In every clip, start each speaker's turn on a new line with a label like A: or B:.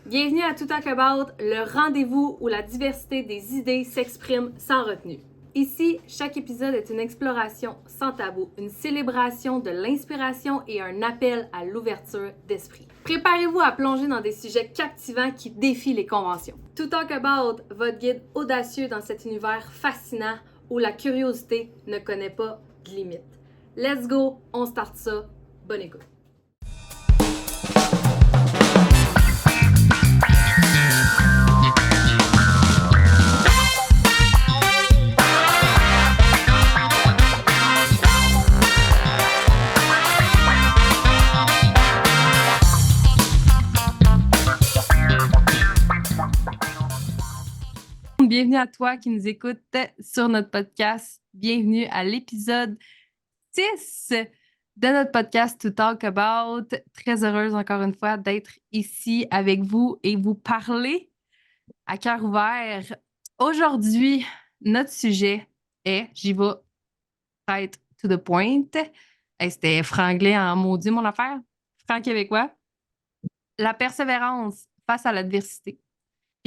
A: Bienvenue à To Talk About, le rendez-vous où la diversité des idées s'exprime sans retenue. Ici, chaque épisode est une exploration sans tabou, une célébration de l'inspiration et un appel à l'ouverture d'esprit. Préparez-vous à plonger dans des sujets captivants qui défient les conventions. To Talk About, votre guide audacieux dans cet univers fascinant où la curiosité ne connaît pas de limite. Let's go, on start ça. Bonne écoute. Bienvenue à toi qui nous écoute sur notre podcast. Bienvenue à l'épisode 6 de notre podcast To Talk About. Très heureuse encore une fois d'être ici avec vous et vous parler à cœur ouvert. Aujourd'hui, notre sujet est, j'y vais right to the point. Hey, c'était franglais en maudit mon affaire. Franc québécois. La persévérance face à l'adversité.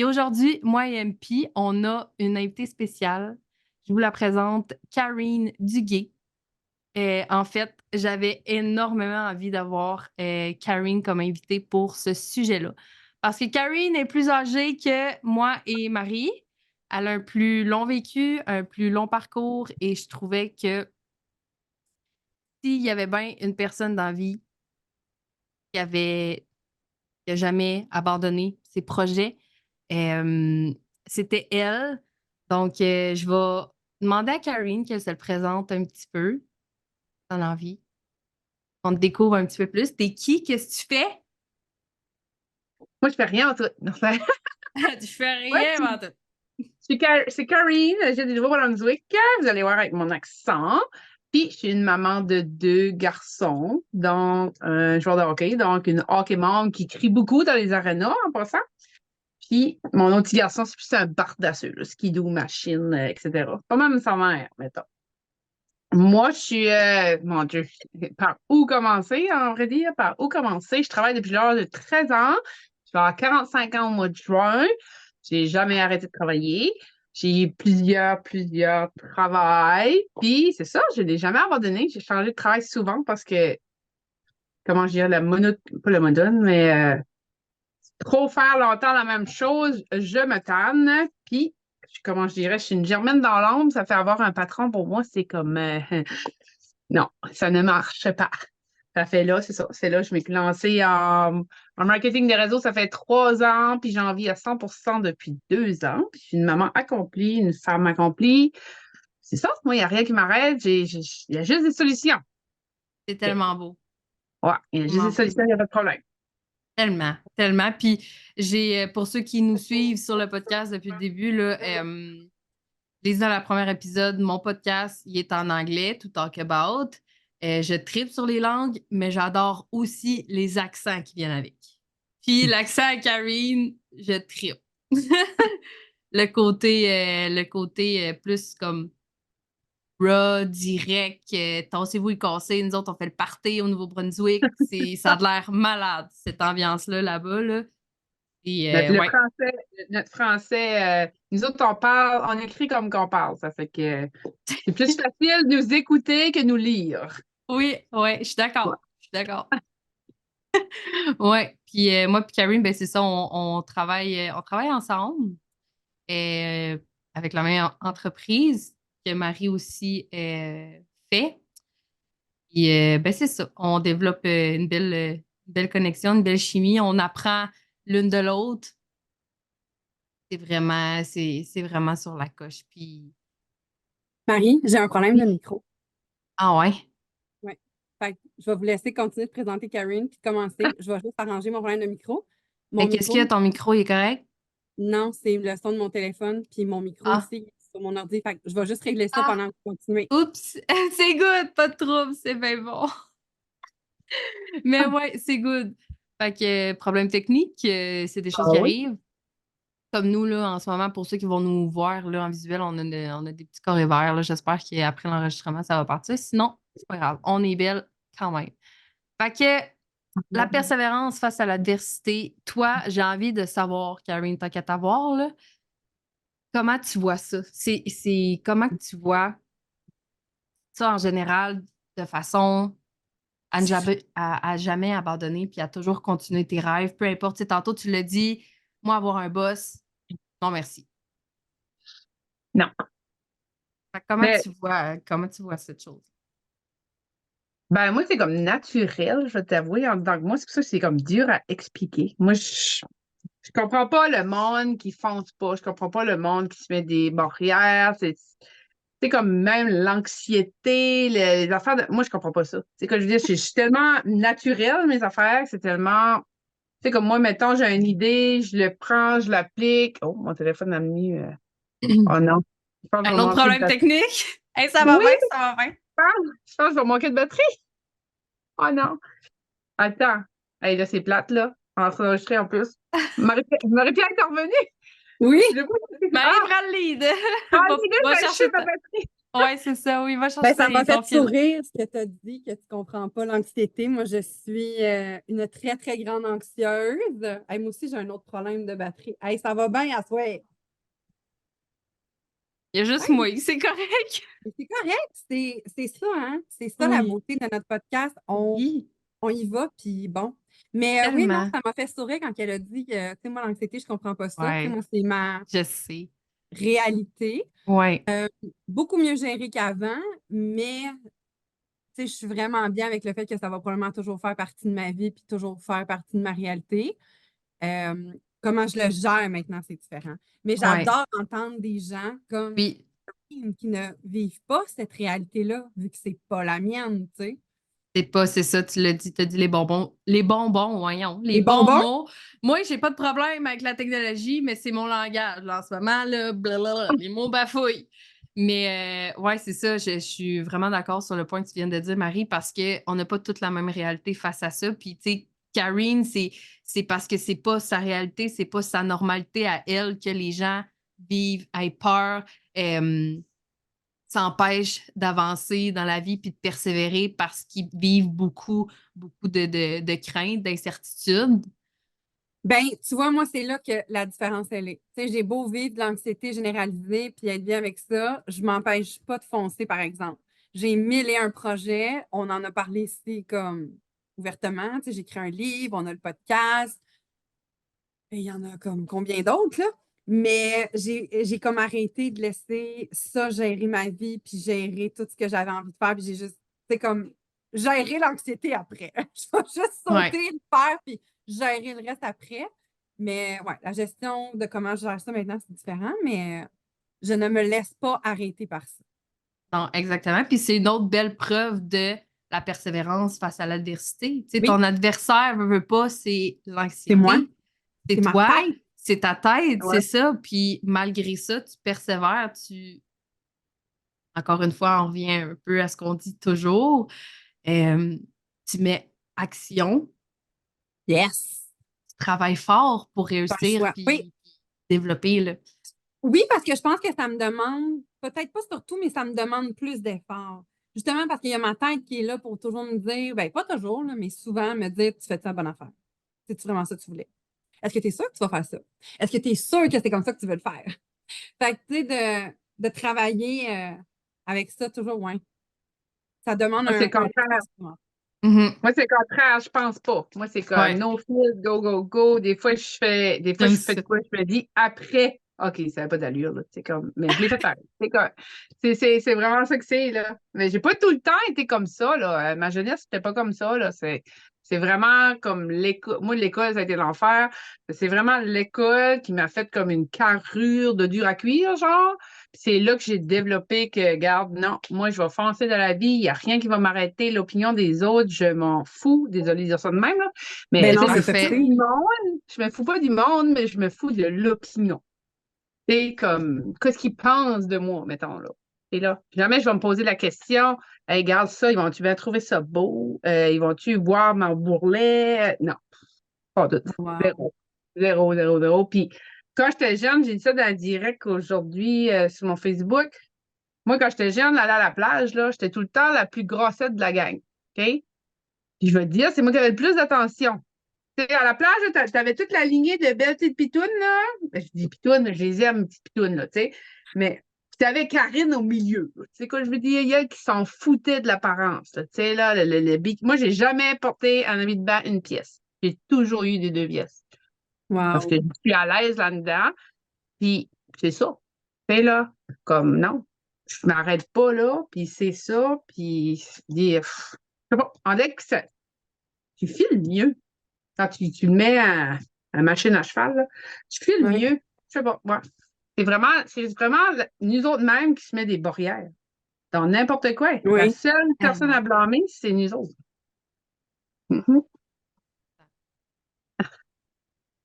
A: Et aujourd'hui, moi et MP, on a une invitée spéciale. Je vous la présente, Karine Duguay. En fait, j'avais énormément envie d'avoir Karine comme invitée pour ce sujet-là. Parce que Karine est plus âgée que moi et Marie. Elle a un plus long vécu, un plus long parcours et je trouvais que s'il y avait bien une personne dans la vie qui n'a jamais abandonné ses projets, c'était elle. Donc, je vais demander à Karine qu'elle se le présente un petit peu dans l'envie. On te découvre un petit peu plus. T'es qui? Qu'est-ce que tu fais?
B: Moi, je fais rien en tout. Non,
A: Tu fais
B: ouais,
A: rien, Vente.
B: c'est Karine, j'ai du Nouveau-Brunswick. Vous allez voir avec mon accent. Puis, je suis une maman de 2 garçons, donc un joueur de hockey, donc une hockey mom qui crie beaucoup dans les arénas en passant. Puis, mon autre petit garçon, c'est plus un bardasseux, là, skidoo, machine, etc. Pas même sa mère, mettons. Moi, je suis, mon Dieu, par où commencer, en vrai dire, par où commencer? Je travaille depuis l'âge de 13 ans. Je vais avoir 45 ans au mois de juin. J'ai jamais arrêté de travailler. J'ai eu plusieurs travails. Puis, c'est ça, je n'ai jamais abandonné. J'ai changé de travail souvent parce que, comment je dirais, pas le monotone, mais trop faire longtemps la même chose, je me tanne. Puis, comment je dirais, je suis une germaine dans l'ombre. Ça fait avoir un patron pour moi, c'est comme, non, ça ne marche pas. Ça fait là, c'est ça. C'est là, je m'ai lancée en marketing des réseaux, ça fait 3 ans, puis j'en vis à 100% depuis 2 ans. Puis je suis une maman accomplie, une femme accomplie. C'est ça, moi, il n'y a rien qui m'arrête. Il y a juste des solutions.
A: C'est tellement beau.
B: Ouais, il y a juste des
A: Tellement beau.
B: solutions, il n'y a pas de problème.
A: Tellement, tellement. Puis, pour ceux qui nous suivent sur le podcast depuis le début, là, je l'ai dit dans le premier épisode, mon podcast, il est en anglais, To Talk About. Je tripe sur les langues, mais j'adore aussi les accents qui viennent avec. Puis l'accent à Karine, je tripe. Le côté plus comme raw, direct, tassez-vous et cassez. Nous autres, on fait le party au Nouveau-Brunswick. Ça a l'air malade, cette ambiance-là, là-bas. Là. Et
B: Notre, le
A: ouais,
B: français, notre français, nous autres, on parle, on écrit comme qu'on parle. Ça fait que c'est plus facile de nous écouter que nous lire.
A: oui, ouais, je suis
B: Ouais.
A: d'accord. Je suis d'accord. Ouais, puis moi puis Karine, ben c'est ça, on travaille ensemble avec la même entreprise que Marie aussi fait. Puis ben c'est ça, on développe une belle connexion, une belle chimie, on apprend l'une de l'autre. C'est vraiment sur la coche. Puis
C: Marie, j'ai un problème de micro.
A: ah ouais.
C: Oui. Fait que je vais vous laisser continuer de présenter Karine puis de commencer. Je vais juste arranger mon problème de micro. Mon
A: Mais qu'est-ce qu'il y a, ton micro, il est correct?
C: non, c'est le son de mon téléphone, puis mon micro
A: Ah.
C: aussi sur mon ordi. Fait que je vais juste régler ça
A: Ah.
C: pendant que vous continuez.
A: Oups, c'est good, pas de trouble, c'est bien bon. Mais ouais, c'est good. Fait que problème technique, c'est des choses
B: Ah
A: qui
B: oui?
A: arrivent. Comme nous, là, en ce moment, pour ceux qui vont nous voir là, en visuel, on a des petits carrés verts. Là. J'espère qu'après l'enregistrement, ça va partir. Sinon, c'est pas grave. On est belle quand même. Fait que la persévérance face à l'adversité. Toi, j'ai envie de savoir, Karine, tant qu'à t'avoir, là, comment tu vois ça? C'est comment que tu vois ça en général de façon à jamais abandonner puis à toujours continuer tes rêves, peu importe. Tu sais, tantôt, tu l'as dit, moi, avoir un boss, non, merci.
B: Non.
A: Fait que
B: Mais
A: comment tu vois cette chose?
B: ben moi, c'est comme naturel, je vais t'avouer. En tant que moi, c'est pour ça que c'est comme dur à expliquer. Moi, je comprends pas le monde qui fonce pas. Je comprends pas le monde qui se met des barrières. C'est comme même l'anxiété, les affaires de... Moi, je comprends pas ça. C'est que je veux dire, je suis tellement naturelle, mes affaires, c'est tellement... Tu sais, comme moi, mettons, j'ai une idée, je le prends, je l'applique. Oh, mon téléphone a mis... Oh non. Je pense que je
A: Un
B: vais
A: autre
B: manquer de
A: problème
B: batterie.
A: technique? Hey, ça va
B: Oui,
A: bien, ça va bien.
B: je pense que je vais manquer de batterie. Oh non. Attends. Hey, là, c'est plate, là. Enregistré en plus. M'aurais pu intervenir.
C: Oui,
B: Je
A: Marie
B: Ah!
A: prend le lead.
B: Ah,
A: Va,
B: les gars,
A: va
B: j'ai acheté
A: chercher
B: ma
A: ta...
B: batterie.
A: Ouais, c'est ça, oui, va chercher
C: ben, ça m'a
A: ton
C: fait
A: fil.
C: sourire ce que tu as dit, que tu comprends pas l'anxiété. Moi, je suis une très, très grande anxieuse. Hey, moi aussi, j'ai un autre problème de batterie. Hey, ça va bien à toi.
A: Il y a juste
C: Ouais,
A: moi, c'est correct.
C: mais c'est correct. C'est ça, hein? C'est ça la
A: Oui,
C: beauté de notre podcast.
A: oui,
C: On y va, puis bon. Mais oui, non,
A: tellement.
C: ça m'a fait sourire quand elle a dit que, tu sais, moi, l'anxiété, je comprends pas ça. Tu sais,
A: Ouais,
C: moi, c'est ma
A: je sais.
C: réalité.
A: Ouais,
C: Beaucoup mieux gérée qu'avant, mais tu sais, je suis vraiment bien avec le fait que ça va probablement toujours faire partie de ma vie puis toujours faire partie de ma réalité. Euh, Comment je le gère maintenant, c'est différent. Mais
A: ouais.
C: j'adore entendre des gens comme
A: Puis,
C: qui ne vivent pas cette réalité-là, vu que c'est pas la mienne, tu sais.
A: c'est ça, tu l'as dit, tu as dit les bonbons, voyons, les
C: Les
A: bons
C: bonbons?
A: mots. Moi, j'ai pas de problème avec la technologie, mais c'est mon langage, là, en ce moment, là, blablabla, les mots bafouillent. Mais, ouais, c'est ça, je suis vraiment d'accord sur le point que tu viens de dire, Marie, parce qu'on n'a pas toute la même réalité face à ça. Puis, tu sais, Karine, c'est parce que c'est pas sa réalité, c'est pas sa normalité à elle que les gens vivent, aient peur, s'empêchent d'avancer dans la vie puis de persévérer parce qu'ils vivent beaucoup, beaucoup de craintes, d'incertitudes.
C: Ben, tu vois, moi, c'est là que la différence, elle est. Tu sais, j'ai beau vivre de l'anxiété généralisée puis être bien avec ça, je m'empêche pas de foncer, par exemple. J'ai 1001 projets, on en a parlé ici comme ouvertement. Tu sais, j'ai écrit un livre, on a le podcast, et il y en a comme combien d'autres, là? Mais j'ai comme arrêté de laisser ça gérer ma vie puis gérer tout ce que j'avais envie de faire. Puis j'ai juste, c'est comme gérer l'anxiété après. Je vais juste
A: Ouais.
C: sauter, le faire puis gérer le reste après. Mais ouais, la gestion de comment je gère ça maintenant, c'est différent, mais je ne me laisse pas arrêter par ça.
A: Non, exactement. Puis c'est une autre belle preuve de la persévérance face à l'adversité. Tu sais,
C: Oui,
A: ton adversaire veut pas, c'est
C: c'est moi,
A: l'anxiété, c'est
C: c'est ma
A: toi,
C: tête.
A: c'est ta tête,
B: Ouais.
A: c'est ça. Puis malgré ça, tu persévères, encore une fois, on revient un peu à ce qu'on dit toujours, euh, tu mets action,
C: Yes.
A: tu travailles fort pour
C: Pas le
A: réussir
C: choix. Oui,
A: puis développer, là.
C: oui, parce que je pense que ça me demande, peut-être pas surtout, mais ça me demande plus d'efforts. Justement parce qu'il y a ma tête qui est là pour toujours me dire, ben pas toujours, là, mais souvent me dire, tu fais ça la bonne affaire. C'est vraiment ça que tu voulais. Est-ce que tu es sûr que tu vas faire ça? Est-ce que tu es sûr que c'est comme ça que tu veux le faire? Fait que, tu sais, de travailler avec ça toujours, ouais. Ça demande
B: Moi, c'est le
C: un
B: contraire.
C: effort supplémentaire.
A: Mhm.
B: Moi, c'est le contraire, je pense pas. Moi, c'est comme
A: Ouais,
B: no feel, go, go, go. Des fois,
A: j'aime
B: je fais
A: ça.
B: de quoi, je me dis après. OK, ça n'a pas d'allure, là. C'est comme, mais je l'ai fait pareil. C'est vraiment ça que c'est, là. Mais j'ai pas tout le temps été comme ça, là. Ma jeunesse, c'était pas comme ça, là. C'est vraiment comme l'école. Moi, l'école, ça a été l'enfer. C'est vraiment l'école qui m'a fait comme une carrure de dur à cuire, genre. Puis c'est là que j'ai développé que, garde, non, moi, je vais foncer dans la vie. Il n'y a rien qui va m'arrêter. L'opinion des autres, je m'en fous. Désolée de dire ça de même, là.
C: Ben
B: Mais
C: non,
B: tu sais, je
C: c'est
B: me fous pas
A: Parfait.
C: subtil.
B: du monde. Je me fous pas du monde, mais je me fous de l'opinion. C'est comme, qu'est-ce qu'ils pensent de moi, mettons, là. Et là, jamais je vais me poser la question, hey, regarde ça, ils vont-tu bien trouver ça beau? Ils vont-tu voir mon bourrelet? Non, pas de
C: Wow.
B: zéro. Zéro, zéro, zéro. Puis quand j'étais jeune, j'ai dit ça dans le direct aujourd'hui sur mon Facebook. Moi, quand j'étais jeune, aller à la plage, là, j'étais tout le temps la plus grossette de la gang. OK? Puis je vais te dire, c'est moi qui avais le plus d'attention. Tu sais, à la plage, tu avais toute la lignée de belles petites pitounes, là. Ben, je dis pitounes, je les aime, petites pitounes, là, tu sais. Mais tu avais Karine au milieu. Tu sais quoi, je veux dire, il y a qui s'en foutaient de l'apparence. Tu sais, là, moi, j'ai jamais porté un habit de bain une pièce. J'ai toujours eu des 2 pièces. Parce que
C: Wow.
B: je suis à l'aise là-dedans. Puis c'est ça. Fais là, comme non, je m'arrête pas là, puis c'est ça, puis je sais pas, on dirait que tu files mieux quand tu le mets à machine à cheval, là, tu files
C: Ouais.
B: mieux. Je sais pas, ouais. C'est vraiment nous autres mêmes qui se met des barrières dans n'importe quoi. La
C: Oui.
B: seule personne
A: Tellement.
B: à blâmer, c'est nous autres. Mhm.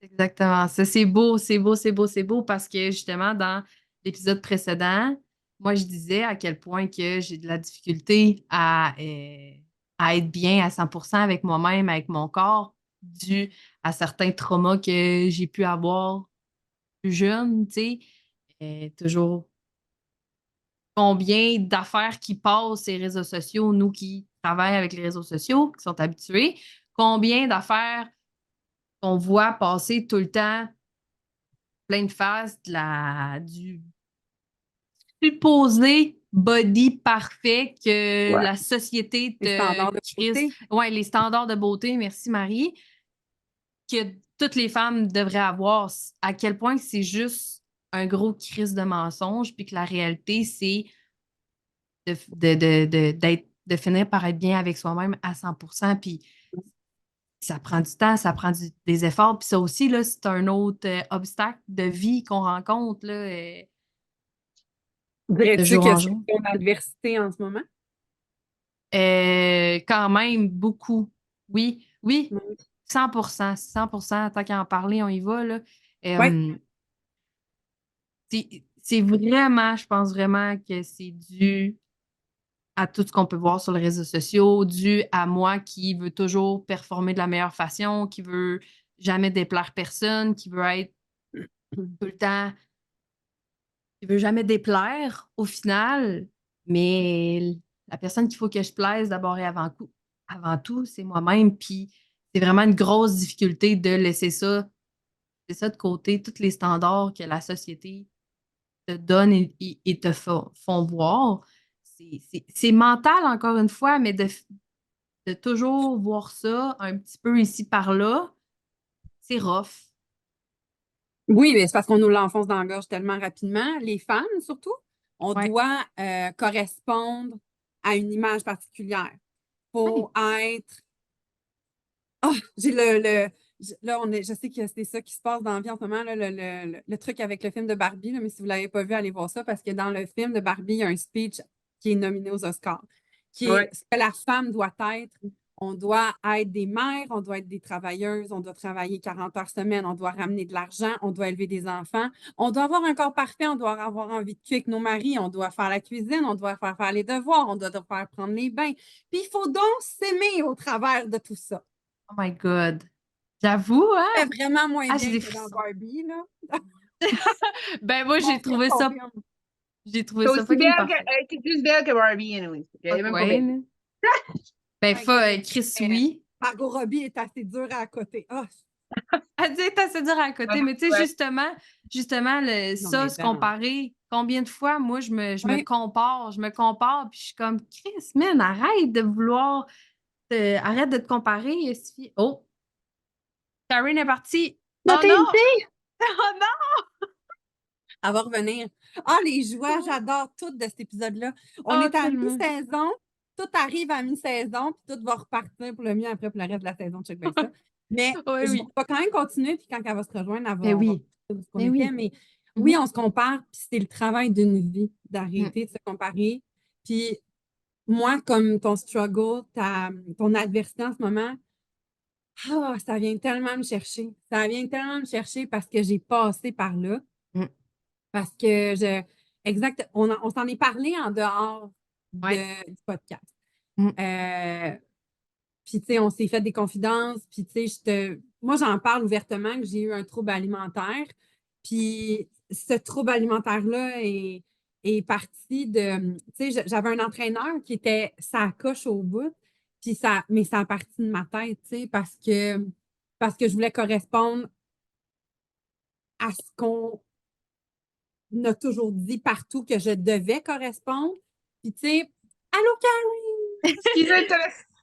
A: Exactement. Ça, c'est beau, c'est beau, c'est beau, c'est beau parce que justement, dans l'épisode précédent, moi, je disais à quel point que j'ai de la difficulté à être bien à 100% avec moi-même, avec mon corps, dû à certains traumas que j'ai pu avoir plus jeune, tu sais. Toujours combien d'affaires qui passent sur les réseaux sociaux, nous qui travaillons avec les réseaux sociaux, qui sont habitués, combien d'affaires qu'on voit passer tout le temps plein de faces du supposé body parfait que
B: Ouais.
A: la société
C: Les standards
A: te
C: de
A: crisse.
C: beauté.
A: Ouais, les standards de beauté, merci Marie, que toutes les femmes devraient avoir. À quel point c'est juste un gros crise de mensonge, puis que la réalité, c'est de finir par être bien avec soi-même à 100%. Puis ça prend du temps, ça prend des efforts. Puis ça aussi, là, c'est un autre obstacle de vie qu'on rencontre là, de
C: Dirais-tu
A: jour
C: que
A: en
C: c'est
A: jour.
C: ton adversité en ce moment?
A: Quand même, beaucoup. Oui, oui,
C: Oui.
A: 100%, 100%. Tant qu'à en parler, on y va, là.
C: Ouais.
A: Euh, c'est vraiment, je pense vraiment que c'est dû à tout ce qu'on peut voir sur les réseaux sociaux, dû à moi qui veut toujours performer de la meilleure façon, qui veut jamais déplaire personne, qui veut être tout le temps, qui veut jamais déplaire au final. Mais la personne qu'il faut que je plaise d'abord et avant tout, c'est moi-même. Puis c'est vraiment une grosse difficulté de laisser ça de côté, tous les standards que la société te donne et te font voir. C'est mental, encore une fois, mais de toujours voir ça un petit peu ici par là, c'est rough.
C: Oui, mais c'est parce qu'on nous l'enfonce dans la gorge tellement rapidement. Les femmes, surtout, on
A: Ouais.
C: doit correspondre à une image particulière.
A: Ouais.
C: Faut être. Ah, j'ai là, je sais que c'est ça qui se passe dans la vie en ce moment, là, le truc avec le film de Barbie, là, mais si vous ne l'avez pas vu, allez voir ça, parce que dans le film de Barbie, il y a un speech qui est nominé aux Oscars, qui est
B: Ouais.
C: ce que la femme doit être. On doit être des mères, on doit être des travailleuses, on doit travailler 40 heures semaine, on doit ramener de l'argent, on doit élever des enfants, on doit avoir un corps parfait, on doit avoir envie de cuire avec nos maris, on doit faire la cuisine, on doit faire les devoirs, on doit faire prendre les bains. Puis il faut donc s'aimer au travers de tout ça.
A: Oh my God. J'avoue,
C: Fait
A: hein?
C: vraiment moins
A: Ah, j'ai
C: bien
A: des
C: que dans
A: frissons.
C: Barbie, là.
A: Ben, moi,
C: Mon frère confirme.
A: j'ai trouvé
B: C'est
A: ça
B: aussi
A: fucking
B: belle
A: parfait.
B: c'est plus belle que Barbie, anyway. Elle est
A: Fuck
B: même pas
A: ouais,
B: belle.
A: là. Ben,
C: My goodness.
A: Chris,
C: Mais
A: oui.
C: Margot Robbie est assez dure à côté. Ah,
A: Elle dit, t'es assez dur à
B: Ah,
A: côté, mais tu sais,
B: ouais.
A: justement,
C: non,
A: ça,
C: mais
A: se
C: vraiment.
A: comparer, combien de fois, moi,
C: Oui,
A: je me compare, puis je suis comme, Chris, man, arrête de vouloir, arrête de te comparer, Sophie. Oh, Karine est partie. Oh
C: notre
A: non!
C: invité,
A: Oh non!
C: elle va revenir. Ah, les joies, j'adore tout de cet épisode-là. On
A: Oh,
C: est à
A: tellement.
C: mi-saison, tout arrive à mi-saison, puis tout va repartir pour le mieux après pour le reste de la saison, check bien ça. Mais
A: Oui,
C: je vais
A: oui.
C: quand même continuer, puis quand elle va se rejoindre,
A: Ben
C: on va
A: oui.
C: voir où on
A: Ben
C: était.
A: oui.
C: Mais oui,
A: Mhm.
C: on se compare, puis c'est le travail d'une vie
A: Mm.
C: d'arrêter de se comparer. Puis moi, comme ton struggle, ton adversité en ce moment, ah, ça vient tellement me chercher. Ça vient tellement me chercher parce que j'ai passé par là.
A: Mm.
C: Parce que exact, on s'en est parlé en dehors
A: Ouais.
C: du podcast.
A: Mm.
C: Euh, puis, tu sais, on s'est fait des confidences. Puis, tu sais, moi, j'en parle ouvertement que j'ai eu un trouble alimentaire. Puis, ce trouble alimentaire-là est parti de. Tu sais, j'avais un entraîneur qui était sa coche au bout. Puis mais ça a parti de ma tête, tu sais, parce que je voulais correspondre à ce qu'on a toujours dit partout que je devais correspondre. Puis, tu sais, allô, Carrie!
B: Excusez,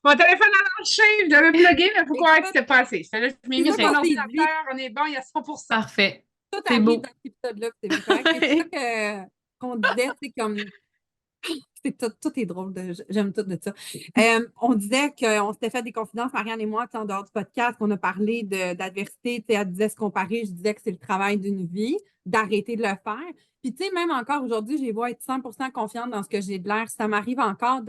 B: mon téléphone a lâché, je l'avais plugué, mais il faut croire que c'était pas assez. Là, je m'ai mis
C: C'est
B: sur
C: ça
B: mon
C: qu'on s'est dit.
B: ordinateur, on est bon, il y a 100%.
A: Parfait.
C: Tout
A: C'est
C: arrive
A: beau.
C: dans cet épisode-là, puis c'est bien correct. C'est ça qu'on disait, c'est comme. Tout est drôle, j'aime tout de ça. On disait qu'on s'était fait des confidences, Marianne et moi, en dehors du podcast, qu'on a parlé d'adversité, elle disait se comparer, je disais que c'est le travail d'une vie, d'arrêter de le faire. Puis, tu sais, même encore aujourd'hui, je les vois être 100% confiante dans ce que j'ai de l'air. Ça m'arrive encore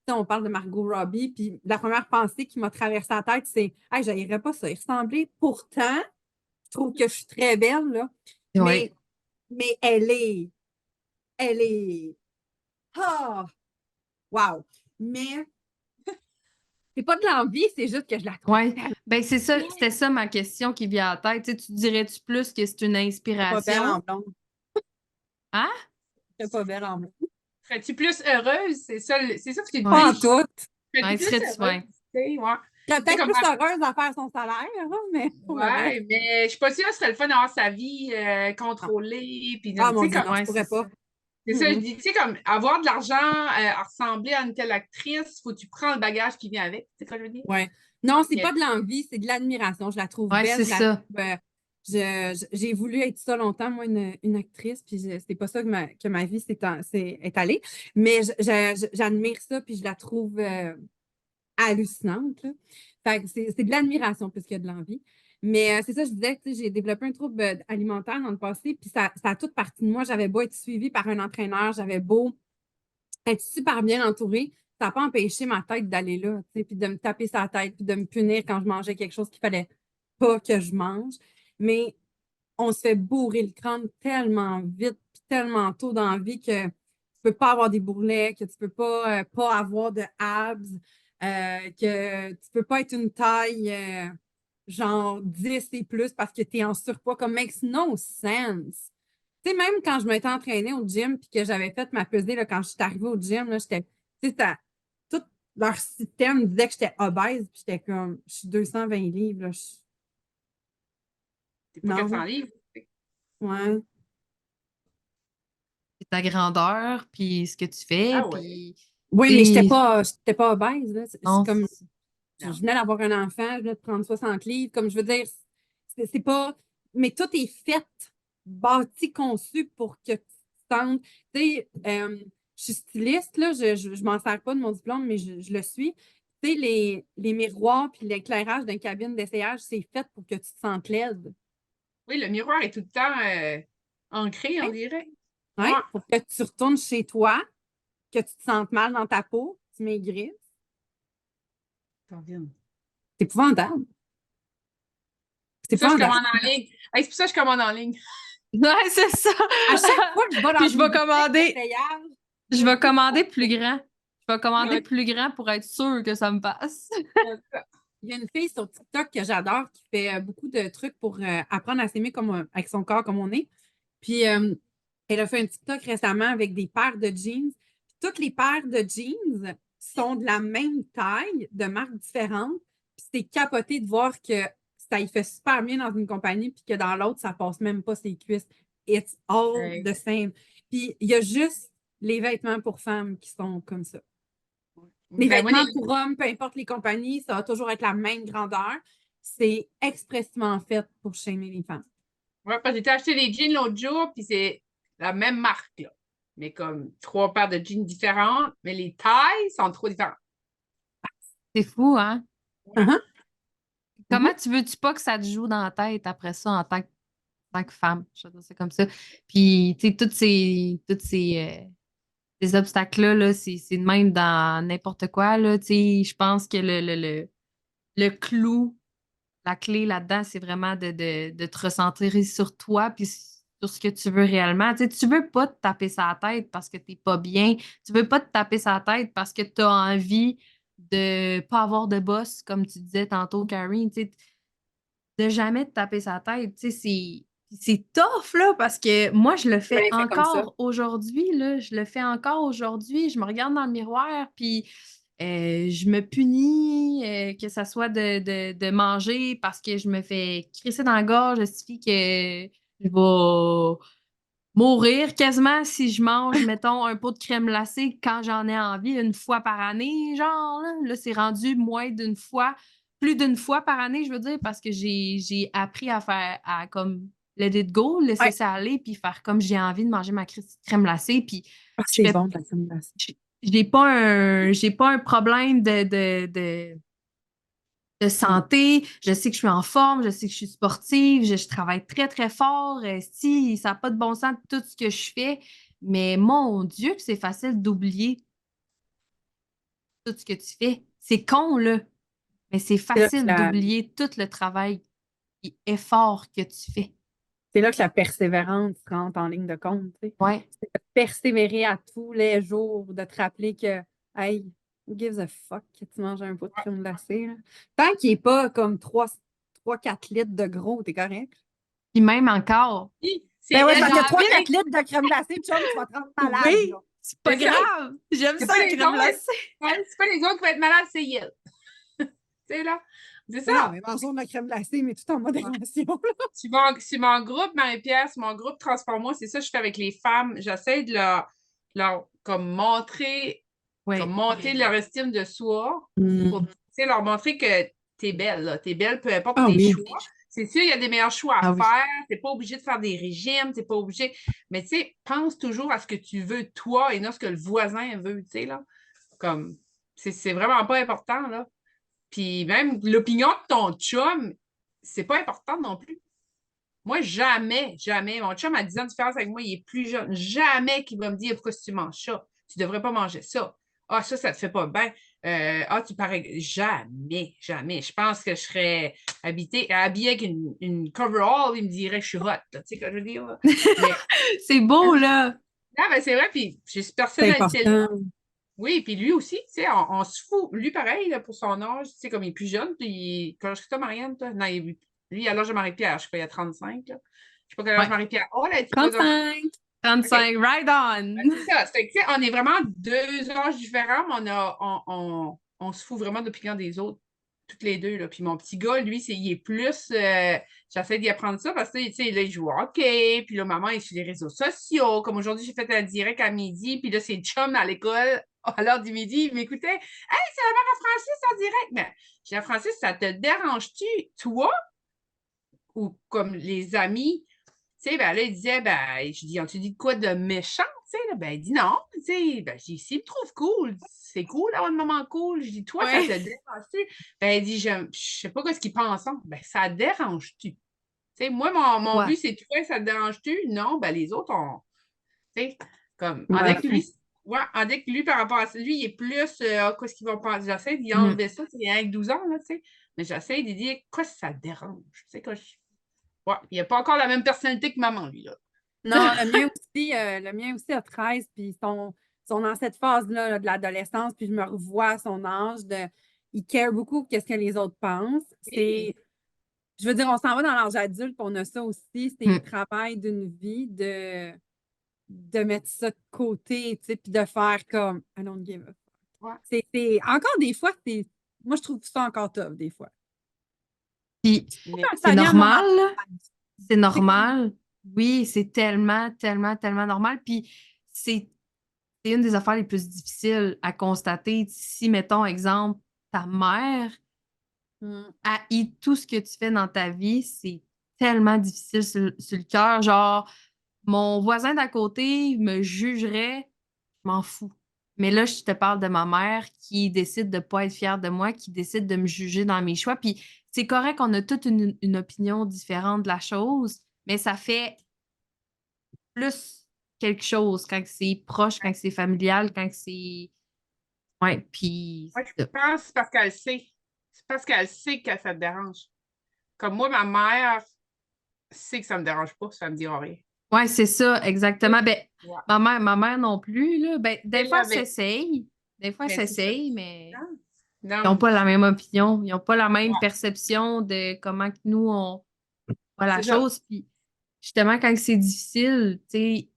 C: on parle de Margot Robbie, puis la première pensée qui m'a traversé la tête, c'est « Hey, j'haïrais pas ça, y ressembler. » Pourtant, je trouve que je suis très belle, là.
A: Ouais.
C: Mais elle est, ah, wow! Mais c'est pas de l'envie, c'est juste que je la trouve
A: Ouais. Ben, c'est ça, c'était ça ma question qui vient à la tête. Tu sais, tu dirais-tu plus que c'est une
C: pas belle en
A: inspiration?
C: blonde.
A: Hein?
C: C'est pas belle en blonde.
B: Serais-tu plus heureuse? C'est ça que tu te
C: Pas en
B: dis.
C: tout.
B: Serais-tu
A: Ouais,
B: plus
A: serais-tu
B: heureuse?
A: ouais.
B: Tu sais, ouais.
C: Je serais peut-être
B: comme
C: plus heureuse à faire son salaire, hein, mais pour le reste.
B: Ouais, mais je suis pas sûre que ce serait le fun d'avoir sa vie
C: Non.
B: contrôlée. Puis,
C: Ah
B: tu
C: mon
B: sais,
C: Dieu,
B: comme,
C: non, je
A: Ouais,
C: pourrais
A: c'est
C: pas.
A: ça.
B: c'est ça, je dis, tu sais, comme avoir de l'argent à ressembler à une telle actrice, faut que tu prends le bagage qui vient avec. C'est quoi je veux dire?
C: Ouais. Non, c'est
B: Yeah.
C: pas de l'envie, c'est de l'admiration. Je la trouve
A: Ouais,
C: belle.
A: c'est ça.
C: J'ai voulu être ça longtemps, moi, une actrice, puis c'est pas ça que ma vie est allée. Mais j'admire ça, puis je la trouve hallucinante, là. Fait que c'est de l'admiration plus que de l'envie. Mais c'est ça, je disais que j'ai développé un trouble alimentaire dans le passé, puis ça a toute partie de moi. J'avais beau être suivie par un entraîneur, j'avais beau être super bien entourée, ça n'a pas empêché ma tête d'aller là, tu sais, puis de me taper sa tête, puis de me punir quand je mangeais quelque chose qu'il fallait pas que je mange. Mais on se fait bourrer le crâne tellement vite, puis tellement tôt dans la vie que tu peux pas avoir des bourrelets, que tu peux pas avoir de abs, que tu peux pas être une taille genre 10 et plus parce que tu es en surpoids, comme makes no sense. Tu sais, même quand je m'étais entraînée au gym puis que j'avais fait ma pesée là, quand je suis arrivée au gym, là, j'étais, tu sais, tout leur système disait que j'étais obèse, puis j'étais comme, je suis 220 livres, là,
B: C'est pas
C: non,
B: 400 livres.
C: ouais.
A: C'est ta grandeur, puis ce que tu fais,
B: Ah ouais.
A: puis...
C: Oui, mais
A: t'sais,
C: j'étais pas obèse, là. C'est
A: non,
C: comme,
A: c'est-
C: je
B: Non.
C: venais d'avoir un enfant, je venais de prendre 60 livres, comme je veux dire, c'est pas, mais tout est fait, bâti, conçu pour que tu te sentes, tu sais, je suis styliste, là, je m'en sers pas de mon diplôme, mais je le suis. Tu sais, les miroirs puis l'éclairage d'une cabine d'essayage, c'est fait pour que tu te sentes laide.
B: Oui, le miroir est tout le temps ancré, on
C: Hein?
B: dirait.
C: Ouais,
B: Ouais.
C: pour que tu retournes chez toi, que tu te sentes mal dans ta peau, tu maigrisses.
B: Corinne.
C: C'est épouvantable. C'est
B: Ça, je
C: épouvantable.
B: commande en ligne. Hey, c'est pour ça que je commande en ligne.
A: Ouais, c'est ça.
C: À chaque fois que je vais dans
A: Puis je vais
C: une boutique
A: commander,
C: d'essayage,
A: je vais commander plus grand. Je vais commander
B: Ouais.
A: plus grand pour être sûre que ça me passe.
C: il y a une fille sur TikTok que j'adore qui fait beaucoup de trucs pour apprendre à s'aimer comme, avec son corps comme on est. Puis elle a fait un TikTok récemment avec des paires de jeans. Puis toutes les paires de jeans sont de la même taille, de marques différentes. Puis c'est capoté de voir que ça y fait super bien dans une compagnie, puis que dans l'autre, ça passe même pas ses cuisses. It's all
B: Ouais.
C: the same. Puis il y a juste les vêtements pour femmes qui sont comme ça. Les
B: Ben, moi,
C: vêtements pour hommes, peu importe les compagnies, ça va toujours être la même grandeur. C'est expressément fait pour shamer les femmes.
B: ouais, parce que j'ai acheté des jeans l'autre jour, puis c'est la même marque, là. Mais comme 3 paires de jeans différentes, mais les tailles sont trop différentes.
A: C'est fou, hein?
C: Uh-huh.
A: Comment tu veux-tu pas que ça te joue dans la tête après ça en tant que femme? Je veux dire, c'est comme ça. Puis, tu sais, ces obstacles-là, là, c'est de même dans n'importe quoi, là. Tu sais, je pense que le clou, la clé là-dedans, c'est vraiment de te recentrer sur toi puis sur ce que tu veux réellement. Tu sais, tu veux pas te taper sa tête parce que t'es pas bien. Tu veux pas te taper sa tête parce que tu as envie de pas avoir de boss, comme tu disais tantôt, Karine. Tu sais, de jamais te taper sa tête. Tu sais, c'est tough, là, parce que moi, je le fais
C: Mais fait comme ça.
A: encore aujourd'hui, là. Je le fais encore aujourd'hui. Je me regarde dans le miroir, puis Je me punis, que ça soit de manger parce que je me fais crisser dans la gorge, justifie que je vais mourir quasiment si je mange, mettons, un pot de crème glacée quand j'en ai envie une fois par année, genre, là, c'est rendu moins d'une fois, plus d'une fois par année, je veux dire, parce que j'ai appris à faire, à comme let it go, laisser
C: Ouais.
A: ça aller, puis faire comme j'ai envie de manger ma crème glacée, puis
C: Ah,
A: je
C: c'est
A: fais
C: bon, de la crème glacée.
A: j'ai pas un problème de santé. Je sais que je suis en forme, je sais que je suis sportive, je travaille très, très fort. Si ça n'a pas de bon sens tout ce que je fais, mais mon Dieu, que c'est facile d'oublier tout ce que tu fais. C'est con, là, mais c'est
C: C'est là que
A: facile
C: la,
A: d'oublier tout le travail et effort que tu fais.
C: c'est là que la persévérance rentre en ligne de compte, tu sais.
A: Ouais.
C: C'est de persévérer à tous les jours, de te rappeler que, hey, who gives a fuck que tu manges un pot de crème glacée, là. Tant qu'il n'est pas comme 3-4 litres de gros, t'es correct?
A: Puis même encore,
B: C'est
C: Ben ouais,
A: j'ai
C: parce que
A: envie
C: 3-4 litres de crème glacée, chum, tu vas te rendre malade,
A: oui,
C: là.
A: c'est pas
B: C'est ça.
A: grave. J'aime
B: C'est
A: ça,
B: pas
A: la
B: les
A: crème
B: autres.
A: glacée.
B: C'est pas les autres qui vont être malades, c'est elle. Tu sais, là. C'est
C: Non,
B: ça.
C: mais mangeons de la crème glacée, mais tout en modération, là.
B: Sur mon groupe, Marie-Pierre, sur mon groupe Transforme-moi, c'est ça que je fais avec les femmes. J'essaie de leur comme montrer, comme
A: Oui.
B: monter leur estime de soi pour tu sais, leur montrer que t'es belle, là. T'es belle, peu importe
C: Ah
B: tes
C: oui.
B: choix. C'est sûr, il y a des meilleurs choix à
A: Ah oui.
B: faire. T'es pas obligé de faire des régimes, t'es pas obligé. Mais tu sais, pense toujours à ce que tu veux toi et non ce que le voisin veut, tu sais, là. Comme, c'est vraiment pas important, là. Puis même l'opinion de ton chum, c'est pas important non plus. Moi, jamais, jamais. Mon chum a 10 ans de différence avec moi, il est plus jeune. Jamais qu'il va me dire pourquoi tu manges ça. Tu devrais pas manger ça. Ah, ça te fait pas bien. Tu parais. Jamais, jamais. Je pense que je serais habillée avec une coverall, il me dirait que je suis hot. Là. Tu sais ce que je veux dire? Là? Mais
A: C'est beau, là.
B: non, mais c'est vrai, puis j'ai cette
C: C'est
B: personnalité-là.
C: important.
B: Oui, puis lui aussi, tu sais, on se fout. Lui, pareil, là, pour son âge, tu sais, comme il est plus jeune, puis quand je suis toi, Marianne, toi? Non, lui, à l'âge de Marie-Pierre, je sais pas, il a 35, là. Je sais pas quel âge
A: Ouais.
B: Marie-Pierre. Oh, là, tu pas OK.
C: 35.
A: 35, right on.
B: C'est ça. C'est que, tu sais, on est vraiment deux âges différents, mais on se fout vraiment de l'opinion des autres, toutes les deux, là. Puis mon petit gars, lui, il est plus. J'essaie d'y apprendre ça parce que, tu sais, là, il joue au hockey, puis là, maman est sur les réseaux sociaux. Comme aujourd'hui, j'ai fait un direct à midi, puis là, c'est chum à l'école. À l'heure du midi, il m'écoutait. Hey, c'est la mère à Francis en direct. Mais j'ai dit, Francis, ça te dérange-tu, toi, ou comme les amis? Tu sais, ben là, il disait, ben, je dis, tu dit de quoi de méchant, tu sais, là? Ben, il dit non, tu sais, ben, j'ai dit, s'il me trouve cool, c'est cool d'avoir un moment cool. Je dis, toi, ça te
A: Ouais.
B: dérange-tu? Ben, il dit, je sais pas ce qu'il pense, hein. Ben, ça te dérange-tu? Tu sais, moi, mon
A: Ouais.
B: but, c'est, toi, ça te dérange-tu? Non, ben, les autres, tu sais, comme, on
C: Ouais.
B: dirait que lui, ouais, on dirait que lui, par rapport à ça, lui, il est plus, qu'est-ce qu'ils vont penser? J'essaie d'y
A: Mhm.
B: enlever ça, c'est avec 12 ans, là, tu sais, mais j'essaie de dire, quoi, ça te dérange? Tu sais, quoi, ouais, il n'a pas encore la même personnalité que maman, lui, là.
C: Non, le mien aussi a 13, puis ils sont dans cette phase-là là, de l'adolescence, puis je me revois à son âge il care beaucoup qu'est-ce que les autres pensent. Je veux dire, on s'en va dans l'âge adulte, puis on a ça aussi, c'est le
A: Mhm.
C: travail d'une vie de mettre ça de côté, tu sais, puis de faire comme I don't give a fuck.
B: Ouais.
C: Encore des fois, moi je trouve ça encore tough des fois.
A: Puis
B: Mais,
C: Ça
A: c'est
C: vient à mon
A: normal, là.
C: âge.
A: C'est
C: C'est comme
A: normal. Oui, c'est tellement, tellement, tellement normal. Puis c'est une des affaires les plus difficiles à constater. Si, mettons, exemple, ta mère haït tout ce que tu fais dans ta vie, c'est tellement difficile sur le cœur. Genre, mon voisin d'à côté me jugerait, je m'en fous. Mais là, je te parle de ma mère qui décide de ne pas être fière de moi, qui décide de me juger dans mes choix. Puis c'est correct qu'on a toute une opinion différente de la chose, mais ça fait plus quelque chose quand c'est proche, quand c'est familial, quand c'est. Ouais, puis.
B: moi, je pense que c'est parce qu'elle sait. C'est parce qu'elle sait que ça te dérange. Comme moi, ma mère sait que ça me dérange pas, ça me dira rien.
A: Ouais, c'est ça, exactement. Ben,
B: Ouais.
A: ma mère non plus, là. Ben, des
B: Elle
A: fois, elle
B: l'avait.
A: s'essaye. Des fois, elle
B: Mais c'est ça.
A: s'essaye, mais
B: Non,
A: ils n'ont
B: non,
A: pas la même opinion. Ils n'ont pas la même
B: ouais,
A: perception de comment que nous, on voit la
B: c'est ça.
A: chose. Puis, justement, quand c'est difficile, tu sais,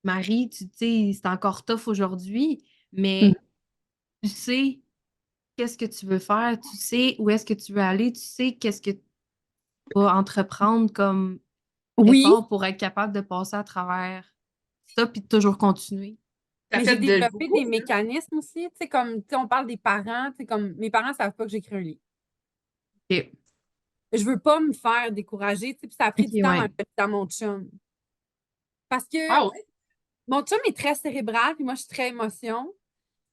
A: Marie, tu sais, c'est encore tough aujourd'hui,
C: Mm.
A: mais tu sais qu'est-ce que tu veux faire, tu sais où est-ce que tu veux aller, tu sais qu'est-ce que tu vas entreprendre comme
C: Oui,
A: effort pour être capable de passer à travers ça puis de toujours continuer.
B: T'as
C: mais j'ai
B: fait de
C: développé
B: beaucoup,
C: des
B: hein?
C: mécanismes aussi, tu sais, comme, tu sais, on parle des parents, tu sais, comme, mes parents savent pas que j'écris un livre.
A: OK.
C: Je veux pas me faire décourager, tu sais, puis ça a pris
A: OK,
C: du temps
A: ouais.
C: dans mon chum. Parce que
B: Ah ouais?
C: mon chum est très cérébral, puis moi, je suis très émotion.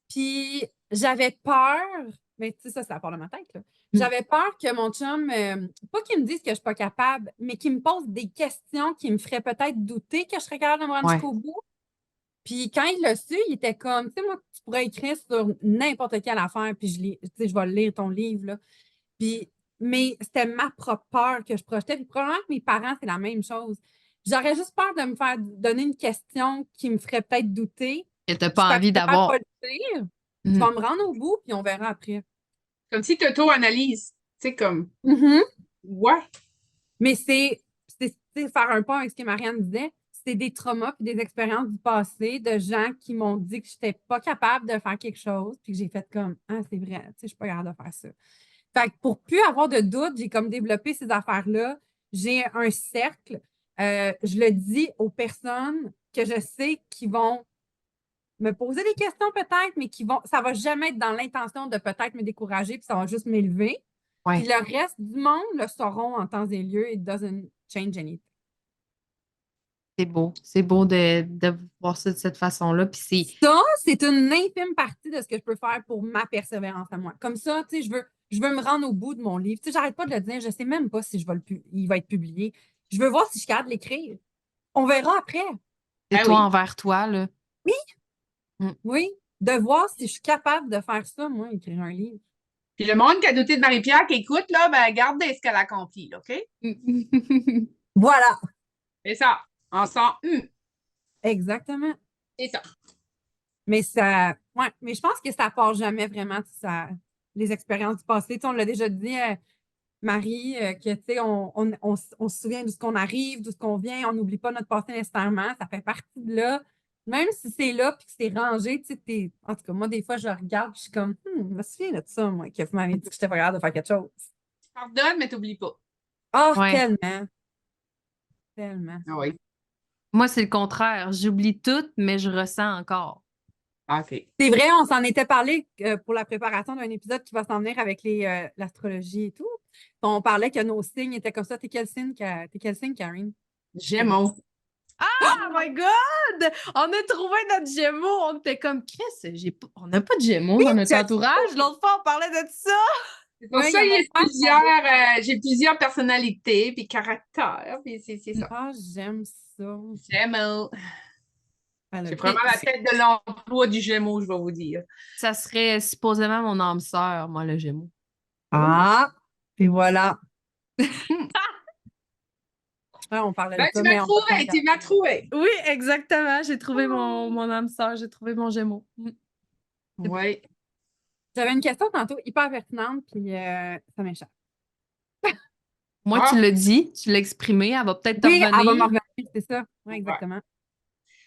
C: Puis j'avais peur, mais tu sais, ça part de ma tête, là. J'avais peur que mon chum, pas qu'il me dise que je suis pas capable, mais qu'il me pose des questions qui me feraient peut-être douter que je serais capable de me rendre
A: Ouais.
C: jusqu'au bout. Puis quand il l'a su, il était comme, tu sais, moi, tu pourrais écrire sur n'importe quelle affaire, puis tu sais, je vais lire ton livre, là. Puis, mais c'était ma propre peur que je projetais. Puis probablement que mes parents, c'est la même chose. J'aurais juste peur de me faire donner une question qui me ferait peut-être douter.
A: Que t'as
C: Puis
A: pas
C: quand je
A: envie
C: suis capable de pas
A: d'avoir.
C: le dire, je
A: Mhm.
C: vais me rendre au bout, puis on verra après.
B: Comme si tu auto-analyses. Tu sais, comme,
C: Mhm.
B: ouais.
C: Mais tu sais, faire un pas avec ce que Marianne disait, c'est des traumas puis des expériences du passé de gens qui m'ont dit que je n'étais pas capable de faire quelque chose, puis que j'ai fait comme, ah, c'est vrai, tu sais, je suis pas capable de faire ça. Fait que pour plus avoir de doute, j'ai comme développé ces affaires-là. J'ai un cercle. Je le dis aux personnes que je sais qui vont me poser des questions peut-être, mais ça va jamais être dans l'intention de peut-être me décourager, puis ça va juste m'élever. Puis
A: Ouais.
C: le reste du monde le sauront en temps et lieu. It doesn't change anything.
A: C'est beau. C'est beau de voir ça de cette façon-là. Puis
C: Ça, c'est une infime partie de ce que je peux faire pour ma persévérance à moi. Comme ça, tu sais, je veux me rendre au bout de mon livre. Tu sais, j'arrête pas de le dire, je sais même pas si il va être publié. Je veux voir si je suis capable de l'écrire. On verra après.
A: c'est
B: Ah
A: toi
B: oui.
A: envers toi, là.
C: Oui,
A: Mm.
C: oui. De voir si je suis capable de faire ça, moi, écrire un livre.
B: Puis le monde qui a douté de Marie-Pierre qui écoute, là, ben, regardez ce qu'elle a accompli, là, OK?
C: Voilà.
B: C'est ça. On sent,
C: Exactement.
B: c'est ça.
C: Mais ouais, mais je pense que ça part jamais vraiment de les expériences du passé. Tu sais, on l'a déjà dit, Marie, que tu sais, on se souvient d'où ce qu'on arrive, d'où ce qu'on vient, on n'oublie pas notre passé nécessairement, ça fait partie de là. Même si c'est là puis que c'est rangé, tu sais, en tout cas, moi, des fois, je regarde puis je suis comme, je me souviens de ça, moi, que vous m'avez dit que j'étais pas capable de faire quelque chose.
B: Tu pardonnes, mais t'oublies pas.
C: Ah,
A: Ouais.
C: tellement, tellement.
B: Ah oui.
A: Moi, c'est le contraire. J'oublie tout, mais je ressens encore.
B: Ah, OK.
C: C'est vrai, on s'en était parlé pour la préparation d'un épisode qui va s'en venir avec l'astrologie et tout. On parlait que nos signes étaient comme ça. T'es quel signe, Karine?
B: Gémeaux.
A: Oh my God! On a trouvé notre Gémeaux. On était comme, Chris, on n'a pas de Gémeaux dans notre
C: je-
A: entourage. L'autre fois, on parlait de ça.
B: C'est pour
C: Ouais, il
B: ça
C: y en
B: que
C: a pas.
B: j'ai plusieurs personnalités puis caractères, puis c'est ça.
C: Ah, j'aime ça.
B: Gémeaux.
C: Elle a
B: J'ai
C: bien-
B: vraiment la tête de l'emploi du Gémeaux, je vais vous dire.
A: Ça serait supposément mon âme sœur, moi, le Gémeaux.
C: Ah, et voilà. Ouais, on parlait de
B: Ben, tu
C: ça,
B: m'as
C: mais on va pas
B: trouvé, tu m'as trouvé.
A: Oui, exactement. J'ai trouvé mon âme sœur, j'ai trouvé mon Gémeaux.
B: Oui.
C: J'avais une question tantôt hyper pertinente, puis ça m'échappe.
A: Moi, tu
B: Ah,
A: l'as dit, tu l'as exprimé, elle va peut-être te
C: Oui, elle va me
A: revenir.
C: revenir, c'est ça. Oui,
B: ouais.
C: exactement.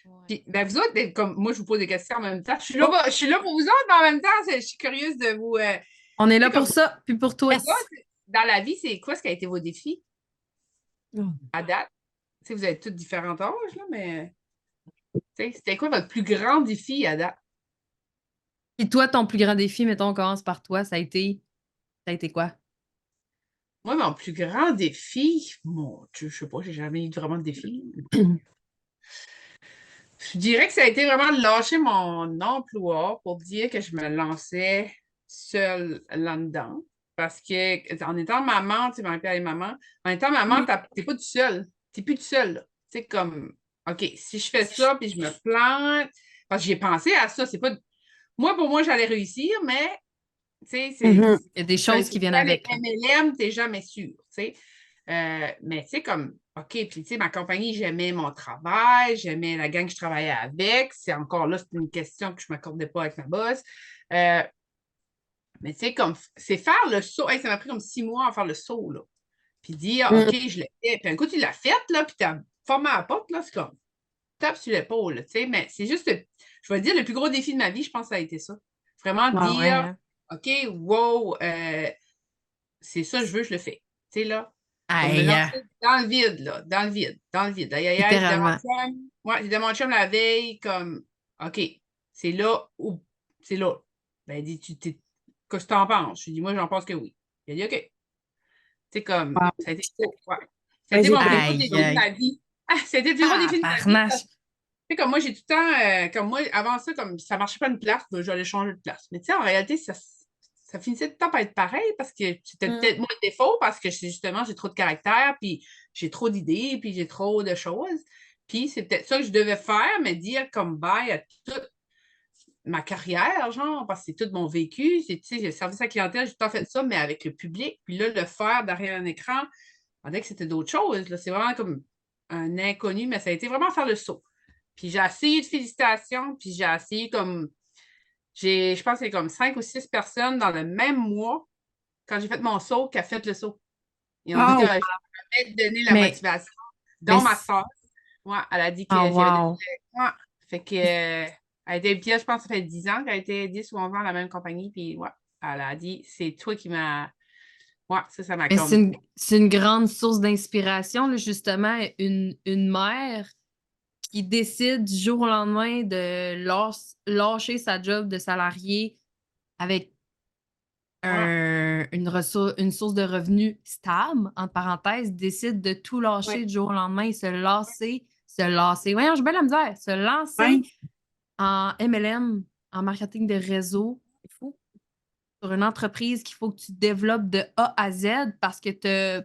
A: Ouais.
B: Puis, ben, vous autres, comme moi, je vous pose des questions en même temps.
C: Oh,
B: Je suis là pour vous autres, mais en même temps, je suis curieuse de vous.
A: On est là
B: C'est comme
A: pour ça, puis pour toi.
C: yes.
B: vous autres, dans la vie, c'est quoi ce qui a été vos défis
C: Oh.
B: à date? Tu sais, vous avez tous différents âges, là, mais tu sais, c'était quoi votre plus grand défi à date?
A: Puis toi, ton plus grand défi, mettons, on commence par toi, ça a été quoi?
B: Moi, mon plus grand défi, mon Dieu, je sais pas, j'ai jamais eu vraiment de défi. Je dirais que ça a été vraiment de lâcher mon emploi pour dire que je me lançais seule là-dedans. Parce que en étant maman, tu sais, ma père et maman, en étant maman,
C: Oui.
B: t'es pas tout seul. T'es plus tout seul, là. Tu sais, comme, OK, si je fais ça, puis je me plante, parce que j'ai pensé à ça, c'est pas. Moi, pour moi, j'allais réussir, mais, tu sais,
C: Mhm.
A: Il y a des choses qui viennent
B: les
A: avec, là.
B: MLM, t'es jamais sûr, tu sais. Mais tu sais, comme, OK, puis tu sais, ma compagnie, j'aimais mon travail, j'aimais la gang que je travaillais avec. C'est encore là, c'est une question que je ne m'accordais pas avec ma boss. Mais tu sais, comme, c'est faire le saut. Hey, ça m'a pris comme 6 mois à faire le saut, là. Puis dire, OK,
C: Mhm.
B: je l'ai fait. Puis un coup, tu l'as fait, là, puis tu as formé à la porte, là, c'est comme, tape sur l'épaule, tu sais. Mais c'est juste, je vais dire, le plus gros défi de ma vie, je pense, ça a été ça. Vraiment
C: Ah ouais,
B: dire,
C: hein.
B: OK, wow, c'est ça, je veux, je le fais. Tu sais, là, comme me
A: Aïe,
B: lancer dans le vide, là, dans le vide, dans le vide. Aïe, aïe, aïe, j'ai dit à mon
A: littéralement.
B: chum, j'ai dit à mon chum la veille, comme, OK, c'est là ou c'est là. Ben, il dit, qu'est-ce que t'en penses? Je lui dis, moi, j'en pense que oui. Il a dit, OK. C'est comme,
C: Wow.
B: ça a été, ouais. Ça a
C: Ben,
B: été
C: j'ai
B: mon plus gros
A: Aïe,
B: défi de
A: aïe.
B: ma vie. Ah, ça a été le plus gros défi de ma vie.
A: Tabarnache.
B: Tu sais, comme moi, j'ai tout le temps, comme moi, avant ça, comme ça marchait pas une place, ben, j'allais changer de place. Mais tu sais, en réalité, ça finissait tout le temps par être pareil parce que c'était peut-être moi le défaut parce que justement, j'ai trop de caractère, puis j'ai trop d'idées, puis j'ai trop de choses. Puis c'est peut-être ça que je devais faire, mais dire comme bye à toute ma carrière, genre, parce que c'est tout mon vécu. Tu sais, j'ai servi sa clientèle, j'ai tout le temps fait ça, mais avec le public. Puis là, le faire derrière un écran, on dirait que c'était d'autres choses. Là. C'est vraiment comme un inconnu, mais ça a été vraiment faire le saut. Puis j'ai essayé de félicitations, puis j'ai essayé comme. Je pense qu'il y a comme 5 ou 6 personnes dans le même mois, quand j'ai fait mon saut, qui a fait le saut. Ils ont dit que
C: Oh,
B: j'avais donné la
A: Mais,
B: motivation,
A: mais,
B: dont ma soeur. Ouais, elle a dit que
A: oh,
B: j'avais donné.
A: wow.
B: Ouais. Fait que, elle a été, puis là, je pense que ça fait 10 ans qu'elle a été 10 ou 11 ans à la même compagnie, puis ouais, elle a dit, c'est toi qui m'as. Ouais, ça m'a
A: Mais
B: comme.
A: c'est une grande source d'inspiration, là, justement, une mère qui décide du jour au lendemain de lâcher sa job de salarié avec
B: Ouais,
A: une source de revenus stable, entre parenthèses, décide de tout lâcher
C: ouais.
A: du jour au lendemain et se lasser. Voyons, j'ai bien la misère. Se
C: Ouais.
A: lancer en MLM, en marketing de réseau. C'est fou. Sur une entreprise qu'il faut que tu développes de A à Z parce que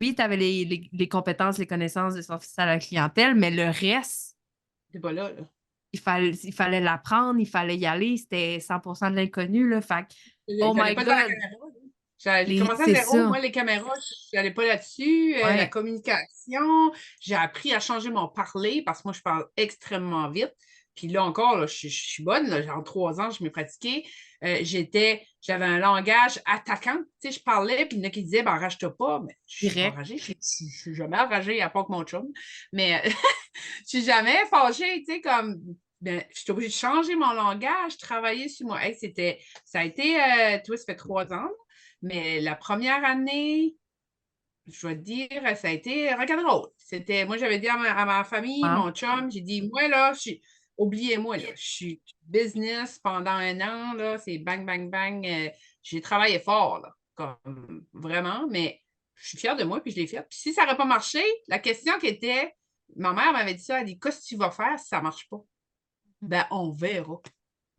A: oui, tu avais les compétences, les connaissances de service à la clientèle, mais le reste,
B: c'est pas là, là.
A: il fallait l'apprendre, il fallait y aller. C'était 100% de l'inconnu, là. Fait que, oh
B: J'allais
A: my
B: pas devant la
A: God,
B: caméra. Là. J'ai commencé à
A: c'est
B: zéro.
A: ça.
B: Moi, les caméras, je n'allais pas là-dessus. La
A: Ouais.
B: communication, j'ai appris à changer mon parler parce que moi, je parle extrêmement vite. Puis là encore, là, je suis bonne. Là, en 3 ans, je m'ai pratiqué. J'avais un langage attaquant. Tu sais, je parlais, puis il y en a qui disaient, ben, enrage-toi pas. Mais je suis pas
A: Direct.
B: enragée. Je suis jamais enragée, à part que mon chum. Mais je suis jamais fâchée, tu sais, comme. Ben, je suis obligée de changer mon langage, travailler sur moi. Hey, ça a été, tu vois, ça fait 3 ans, mais la première année, je vais te dire, ça a été rock'n'roll. Moi, j'avais dit à ma famille,
A: Wow.
B: mon chum, j'ai dit, moi, là, oubliez-moi, là, je suis business pendant un an, là, c'est bang, bang, bang. J'ai travaillé fort, là, comme vraiment, mais je suis fière de moi, puis je l'ai fait. Puis si ça n'aurait pas marché, la question qui était, ma mère m'avait dit ça, elle dit, qu'est-ce que tu vas faire si ça ne marche pas? Ben, on verra.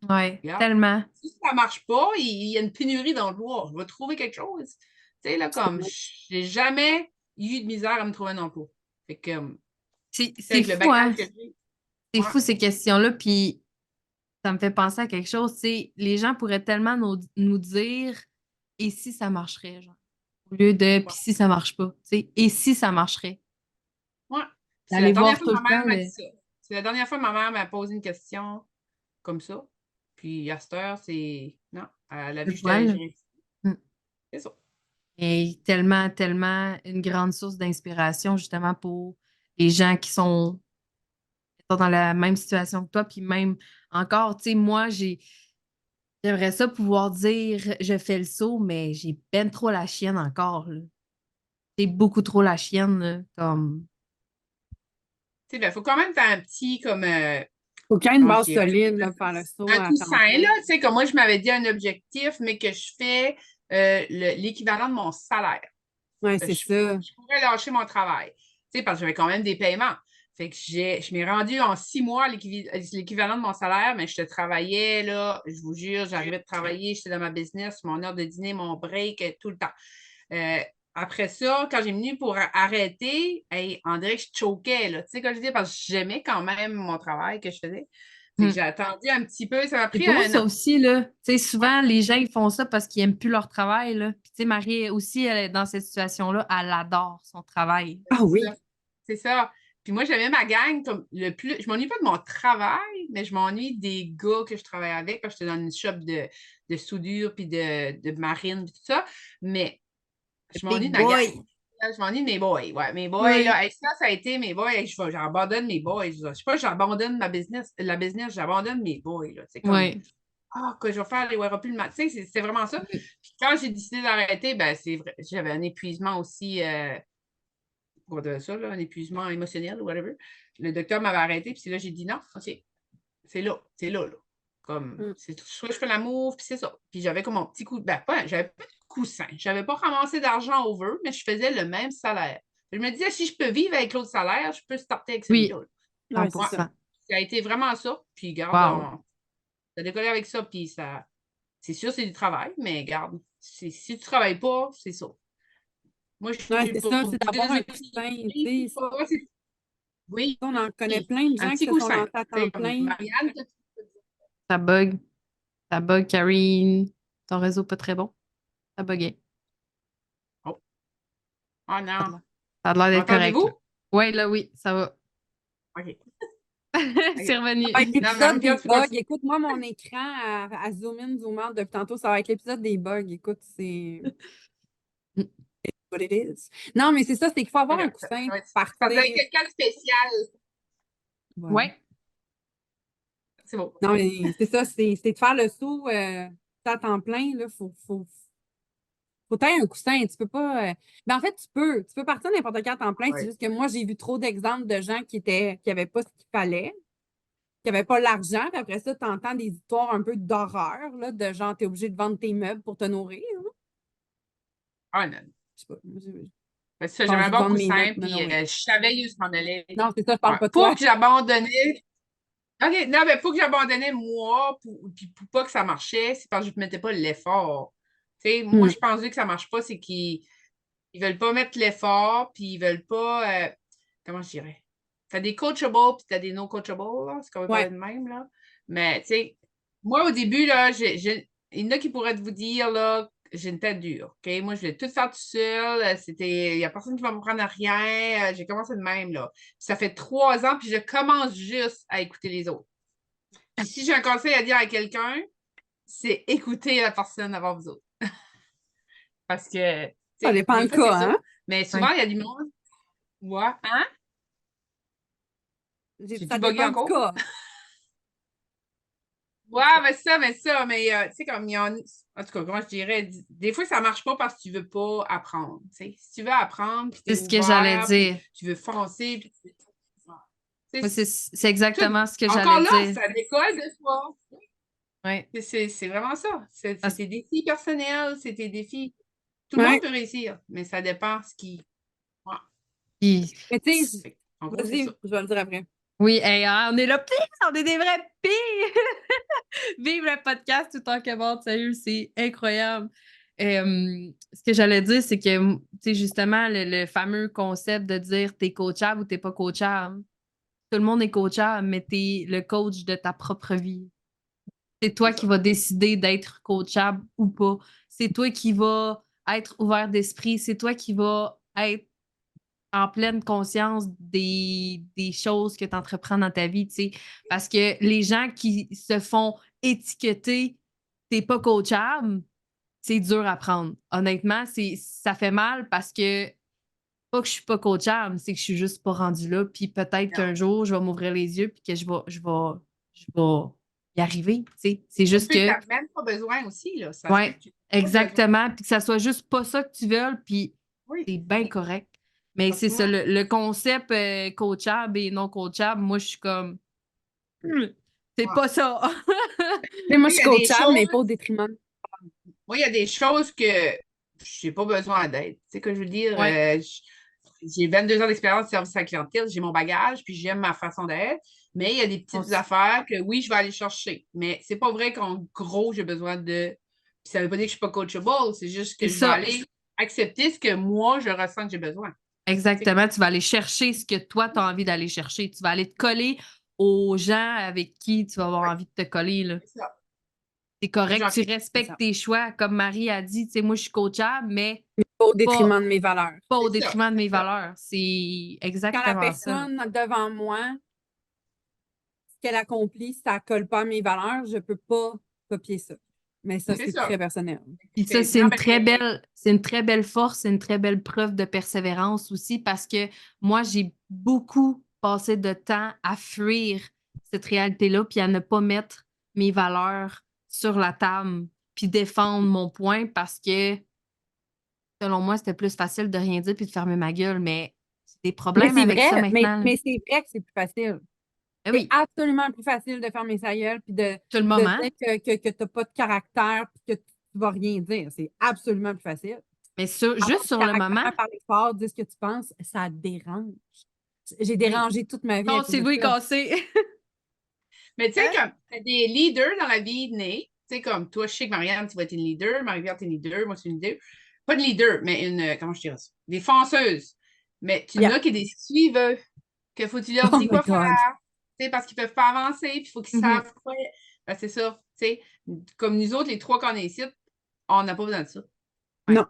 A: Ouais,
B: Regarde.
A: tellement.
B: Si ça ne marche pas, il y a une pénurie dans le bois. Je vais trouver quelque chose. Tu sais, là, comme, j'ai jamais eu de misère à me trouver un emploi. Fait que,
A: C'est
B: avec le
A: fou, hein?
B: bagage que j'ai,
A: C'est
B: ouais,
A: fou ces questions-là. Puis ça me fait penser à quelque chose. Tu sais, les gens pourraient tellement nous dire et si ça marcherait, genre, au lieu de
B: ouais,
A: puis si ça marche pas. Tu sais, et si ça marcherait.
B: ouais. C'est la
A: D'aller
B: dernière
A: voir
B: fois
A: tout
B: que
A: le
B: ma mère
A: temps
B: m'a
A: le.
B: dit ça. C'est la dernière fois que ma mère m'a posé une question comme ça. Puis, à cette heure, c'est. Non, elle a
A: Le
B: vu que
A: voile.
B: j'ai.
A: Mm.
B: C'est ça.
A: Et tellement, tellement une grande source d'inspiration justement pour les gens qui sont dans la même situation que toi. Puis même encore, tu sais, moi, j'aimerais ça pouvoir dire je fais le saut, mais j'ai ben trop la chienne encore, là. C'est beaucoup trop la chienne, là, comme.
B: Tu sais, ben, faut quand même faire un petit, comme,
C: Faut qu'il y ait une
B: comment je
C: base
B: dirais,
C: solide là, pour faire le saut
B: un
C: à temps
B: coussin,
C: plein.
B: là, tu sais, comme moi, je m'avais dit un objectif, mais que je fais l'équivalent de mon salaire.
C: Ouais, c'est ça.
B: Je pourrais lâcher mon travail, tu sais, parce que j'avais quand même des paiements. Fait que je m'ai rendu en 6 mois l'équivalent de mon salaire, mais je te travaillais, là, je vous jure, j'arrivais de travailler, j'étais dans ma business, mon heure de dîner, mon break, tout le temps. Euh, Après ça, quand j'ai venu pour arrêter, hey, on dirait que je choquais, là. Tu sais, quand je dis, parce que j'aimais quand même mon travail que je faisais. Fait que
A: Hmm.
B: j'ai attendu un petit peu, ça m'a
A: C'est
B: pris
A: beau,
B: 1
A: ça
B: an.
A: aussi, là. Tu sais,
B: Ouais,
A: souvent, les gens, ils font ça parce qu'ils n'aiment plus leur travail, là. Puis, tu sais, Marie aussi, elle est dans cette situation-là, elle adore son travail.
C: Ah
B: c'est
C: oui.
B: ça. C'est ça. Puis moi, j'aimais ma gang comme le plus. Je m'ennuie pas de mon travail, mais je m'ennuie des gars que je travaille avec parce que j'étais dans une shop de soudure puis de marine puis tout ça. Mais je m'ennuie
A: Big
B: de ma gang.
A: boy!
B: Là, je m'ennuie de mes boys. Ouais, mes boys,
A: Oui.
B: là, hey, ça a été mes boys. Hey, j'abandonne mes boys. Là. Je sais pas, j'abandonne la business, j'abandonne mes boys. Là. C'est comme,
A: Oui.
B: que je vais faire les Wera plus le matin. C'est vraiment ça. Puis quand j'ai décidé d'arrêter, ben c'est vrai, j'avais un épuisement aussi, on va dire ça, là, un épuisement émotionnel ou whatever. Le docteur m'avait arrêté, puis c'est là j'ai dit non, OK, c'est là, là. Comme, soit je fais l'amour, puis c'est ça. Puis j'avais comme mon petit coup, j'avais pas de coussin. J'avais pas ramassé d'argent over, mais je faisais le même salaire. Je me disais, si je peux vivre avec l'autre salaire, je peux starter avec celui-là.
A: Oui,
C: Ouais, c'est
A: 100%.
C: ça.
B: Ça a été vraiment ça. Puis, garde,
A: Wow.
B: ça a décollé avec ça. Puis, ça, c'est sûr, c'est du travail, mais garde, si tu travailles pas, c'est ça. Moi, je
C: Ouais,
B: suis
C: c'est ça, c'est d'avoir un coussin, tu sais.
B: Oui.
C: On en connaît plein de
B: Un
C: gens qui
B: petit
C: se sont
B: coussin.
C: lancés à temps plein.
B: Marianne,
A: Ça bug. Ça bug, Karine. Ton réseau pas très bon. Ça buguait.
B: oh. Oh non.
A: Ça a l'air d'être correct.
B: M'entendez-vous?
A: Oui, là, oui, ça va.
B: OK.
A: C'est revenu.
C: Ça va être
B: Non,
C: l'épisode des
B: Marie-Pierre, tu
C: bugs.
B: continues.
C: Écoute, moi, mon écran à zoom in, zoom out depuis tantôt, ça va être l'épisode des bugs. Écoute, c'est what it is. Non, mais c'est ça, c'est qu'il faut avoir un coussin pour
B: Ça doit être
C: partir.
B: quelqu'un de spécial.
A: Oui.
B: C'est bon.
C: Non, mais c'est ça, c'est de faire le saut à temps plein. Là, faut tailler un coussin. Tu peux pas. Mais en fait, tu peux partir n'importe quel à temps plein.
B: Ouais.
C: C'est juste que moi, j'ai vu trop d'exemples de gens qui avaient pas ce qu'il fallait, qui n'avaient pas l'argent. Puis après ça, tu entends des histoires un peu d'horreur, là, de genre, tu es obligé de vendre tes meubles pour te nourrir. Là.
B: Ah non.
C: Je sais pas.
B: Ben, ça,
C: Bon,
B: j'avais
C: je
B: un
C: vais
B: bon
C: vendre mes
B: coussin,
C: meubles. Non,
B: puis
C: non, oui.
B: je savais où je m'en allais.
C: Non, c'est ça, je parle pas de
B: Pour
C: toi.
B: que j'abandonnais. OK, non, mais pour que j'abandonnais moi, puis pour pas que ça marchait, c'est parce que je ne mettais pas l'effort. Tu sais, moi, je pense que ça marche pas, c'est qu'ils veulent pas mettre l'effort, puis ils veulent pas. Comment je dirais? T'as des coachables, puis t'as des non coachables, là. C'est qu'on va parler de même, là. Mais, tu sais, moi, au début, là, il y en a qui pourraient vous dire, là, j'ai une tête dure. OK? Moi, je voulais tout faire tout seul. Il n'y a personne qui va me prendre à rien. J'ai commencé de même, là. Ça fait 3 ans, puis je commence juste à écouter les autres. Puis si j'ai un conseil à dire à quelqu'un, c'est écouter la personne avant vous autres. Parce que,
C: Ça dépend
B: des
C: le
B: fois, c'est
C: cas,
B: ça.
C: hein?
B: Mais souvent, il y a du monde. Ouais. Hein?
C: Ça
B: bugué
C: dépend du
B: encore?
C: cas.
B: Ouais, mais tu sais, comme il y en en tout cas, comment je dirais, des fois, ça marche pas parce que tu veux pas apprendre. Tu sais. Si tu veux apprendre, puis
A: C'est
B: t'es
A: ce que j'allais
B: ouvert, puis
A: dire.
B: tu veux foncer, puis
A: Moi, c'est exactement ce que
B: encore
A: j'allais
B: là,
A: dire.
B: ça décolle des fois.
A: Ouais.
B: C'est vraiment ça. C'est
A: Parce-
B: tes défis personnels, c'est tes défis. Tout le
C: Ouais.
B: monde peut réussir, mais ça dépend ce qui. Ouais.
A: Puis,
C: Mais tu sais,
B: Fait que, en gros, c'est
C: vas-y,
B: ça.
C: je vais le dire après.
A: oui, hey, hein, on est là, pis on est des vrais pis! Vive le podcast tout en que sérieux, c'est incroyable. Ce que j'allais dire, c'est que, tu sais, justement, le fameux concept de dire t'es coachable ou t'es pas coachable. Tout le monde est coachable, mais t'es le coach de ta propre vie. C'est toi qui vas décider d'être coachable ou pas. C'est toi qui vas être ouvert d'esprit. C'est toi qui vas être en pleine conscience des choses que tu entreprends dans ta vie, tu sais. Parce que les gens qui se font étiqueter, t'es pas coachable, c'est dur à prendre. Honnêtement, ça fait mal parce que pas que je suis pas coachable, c'est que je suis juste pas rendue là. Puis peut-être qu'un jour, je vais m'ouvrir les yeux puis que je vais y arriver, tu sais. C'est juste que,
B: Tu n'as même pas besoin aussi, là. Ça se peut
A: ouais,
B: que tu n'aies pas besoin.
A: exactement, puis que ça soit juste pas ça que tu veux, puis
B: Oui.
A: c'est bien correct. Mais c'est ça, le concept coachable et non coachable, moi, je suis comme, c'est pas ça.
C: Moi, je
B: Il
C: suis
B: y a des
C: coachable, mais
B: choses.
C: pas au détriment.
B: Moi, il y a des choses que je n'ai pas besoin d'aide. Tu sais que je veux dire,
A: Ouais.
B: j'ai 22 ans d'expérience de service à la clientèle, j'ai mon bagage, puis j'aime ma façon d'être. Mais il y a des petites affaires que oui, je vais aller chercher. Mais c'est pas vrai qu'en gros, j'ai besoin de. Puis ça veut pas dire que je suis pas coachable, c'est juste que
A: C'est
B: je vais
A: ça.
B: aller accepter ce que moi, je ressens que j'ai besoin.
A: Exactement, tu vas aller chercher ce que toi, tu as envie d'aller chercher. Tu vas aller te coller aux gens avec qui tu vas avoir envie de te coller, là.
B: C'est ça.
A: C'est correct,
B: J'en
A: tu
B: fais
A: respectes tes choix. Comme Marie a dit, tu sais, moi, je suis coachable, mais
C: Pas au détriment de mes valeurs.
A: pas au
B: C'est ça,
A: détriment de mes
B: c'est ça.
A: valeurs. C'est
C: Quand la
A: exactement ça.
C: personne devant moi, ce qu'elle accomplit, ça colle pas à mes valeurs, je peux pas copier ça. Mais ça,
B: C'est
C: c'est
B: ça.
C: très personnel.
A: Puis ça, c'est une très belle force, c'est une très belle preuve de persévérance aussi parce que moi, j'ai beaucoup passé de temps à fuir cette réalité-là puis à ne pas mettre mes valeurs sur la table puis défendre mon point parce que, selon moi, c'était plus facile de rien dire puis de fermer ma gueule, mais c'est des
C: Mais
A: problèmes
C: c'est
A: avec ça
C: vrai,
A: maintenant.
C: mais c'est vrai que c'est plus facile.
A: Eh
C: C'est
A: oui,
C: absolument plus facile de fermer sa gueule puis
A: tout le
C: de
A: moment.
C: dire que tu n'as pas de caractère puis que tu ne vas rien dire. C'est absolument plus facile.
A: Mais
C: Avoir
A: juste
C: du
A: sur le moment,
C: caractère, parler fort, dire ce que tu penses, ça dérange. J'ai
A: oui.
C: dérangé toute ma vie à
A: Ton
C: cause de
A: cerveau est
C: ça.
A: cassé.
B: Mais tu sais,
A: Hein?
B: comme t'as des leaders dans la vie innée, tu sais, comme toi, je sais que Marianne, tu vas être une leader, Marie-Pierre, t'es une leader, moi, je suis une leader. Pas de leader, mais comment je dirais ça? Des fonceuses. Mais tu
C: Yeah.
B: n'as que des suiveux, que faut que tu leur
C: Oh
B: dis
C: my
B: quoi faire,
C: God.
B: tu sais, parce qu'ils peuvent pas avancer, puis il faut qu'ils
A: Mhm.
B: savent quoi. Ben, c'est ça, tu sais. Comme nous autres, les trois qu'on est ici, on n'a pas besoin de ça. Ouais.
C: Non.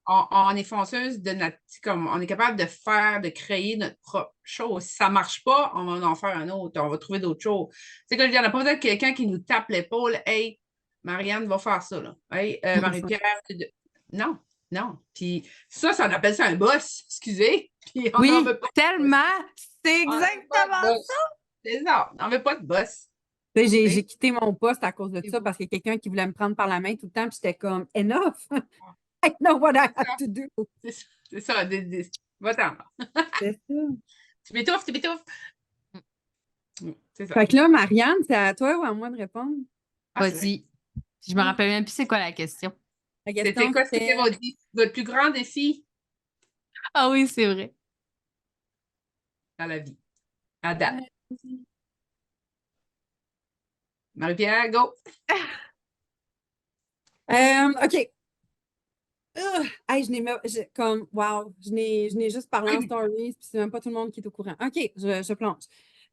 B: On est fonceuse de notre. Comme, on est capable de faire, de créer notre propre chose. Si ça ne marche pas, on va en faire un autre. On va trouver d'autres choses. C'est que je veux dire, on n'a pas besoin de quelqu'un qui nous tape l'épaule. Hey, Marianne va faire ça. Là. Hey, Marie-Pierre. Non, non. Puis ça, on appelle ça un boss. Excusez. Puis on n'en
A: Oui,
B: veut pas.
A: tellement. C'est
B: On n'en veut pas de
A: exactement
B: boss.
A: ça.
B: C'est ça. On n'en veut pas de boss.
C: Tu sais,
B: Tu
C: J'ai
B: sais.
C: quitté mon poste à cause de
B: C'est
C: ça
B: beau.
C: parce qu'il y a quelqu'un qui voulait me prendre par la main tout le temps, puis j'étais comme enough. I know what I have
B: Ça,
C: to do.
B: C'est ça. C'est ça. Va-t'en.
C: C'est ça.
B: Tu m'étouffes, tu m'étouffes. C'est ça.
C: Fait que là, Marianne, c'est à toi ou à moi de répondre?
B: Ah, c'est vrai.
A: Vas-y. Je me rappelle même plus c'est quoi la question.
C: La
B: C'était
C: question,
B: quoi? C'était
C: c'était
B: votre plus grand défi
A: Ah oui, c'est vrai.
B: dans la vie, à date. Marie-Pierre, go!
C: OK. Hey, comme, wow, je n'ai juste parlé en stories, puis c'est même pas tout le monde qui est au courant. OK, je plonge.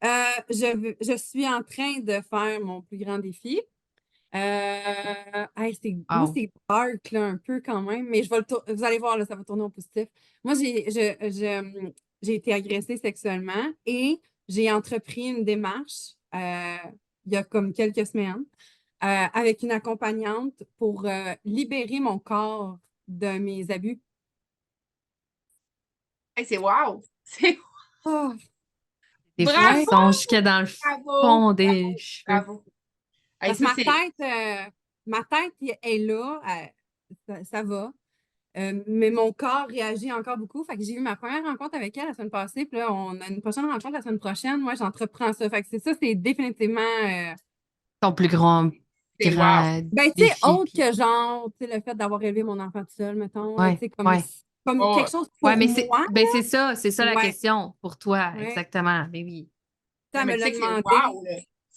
C: Je suis en train de faire mon plus grand défi. Hey, moi,
A: Wow.
C: c'est dark, là, un peu quand même, mais vous allez voir, là, ça va tourner au positif. Moi, j'ai été agressée sexuellement et j'ai entrepris une démarche il y a comme quelques semaines avec une accompagnante pour libérer mon corps de mes abus.
B: Hey, c'est wow! C'est
C: Oh,
A: Des
B: bravo!
A: frissons jusque dans le
B: Bravo!
A: fond des cheveux.
B: Bravo! Hey,
C: parce que
B: ça, c'est.
C: ma tête est là, ça va. Mais mon corps réagit encore beaucoup. Fait que j'ai eu ma première rencontre avec elle la semaine passée. Puis là, on a une prochaine rencontre la semaine prochaine. Moi, j'entreprends ça. Fait que ça, c'est définitivement.
A: Ton plus grand,
B: C'est wow!
C: Ben, tu sais,
A: défi.
C: autre que genre, tu sais, le fait d'avoir élevé mon enfant tout seul, mettons, là, tu
A: Ouais,
C: sais,
A: ouais.
C: comme
B: Oh,
C: quelque chose
A: Ouais,
C: pour
A: mais
C: moi.
A: c'est ça la
C: Ouais,
A: question pour toi,
C: ouais.
A: exactement. Mais oui.
C: Ça
B: non, mais
C: me
B: tu
C: l'a
B: sais que c'est
C: demandé.
B: wow, là.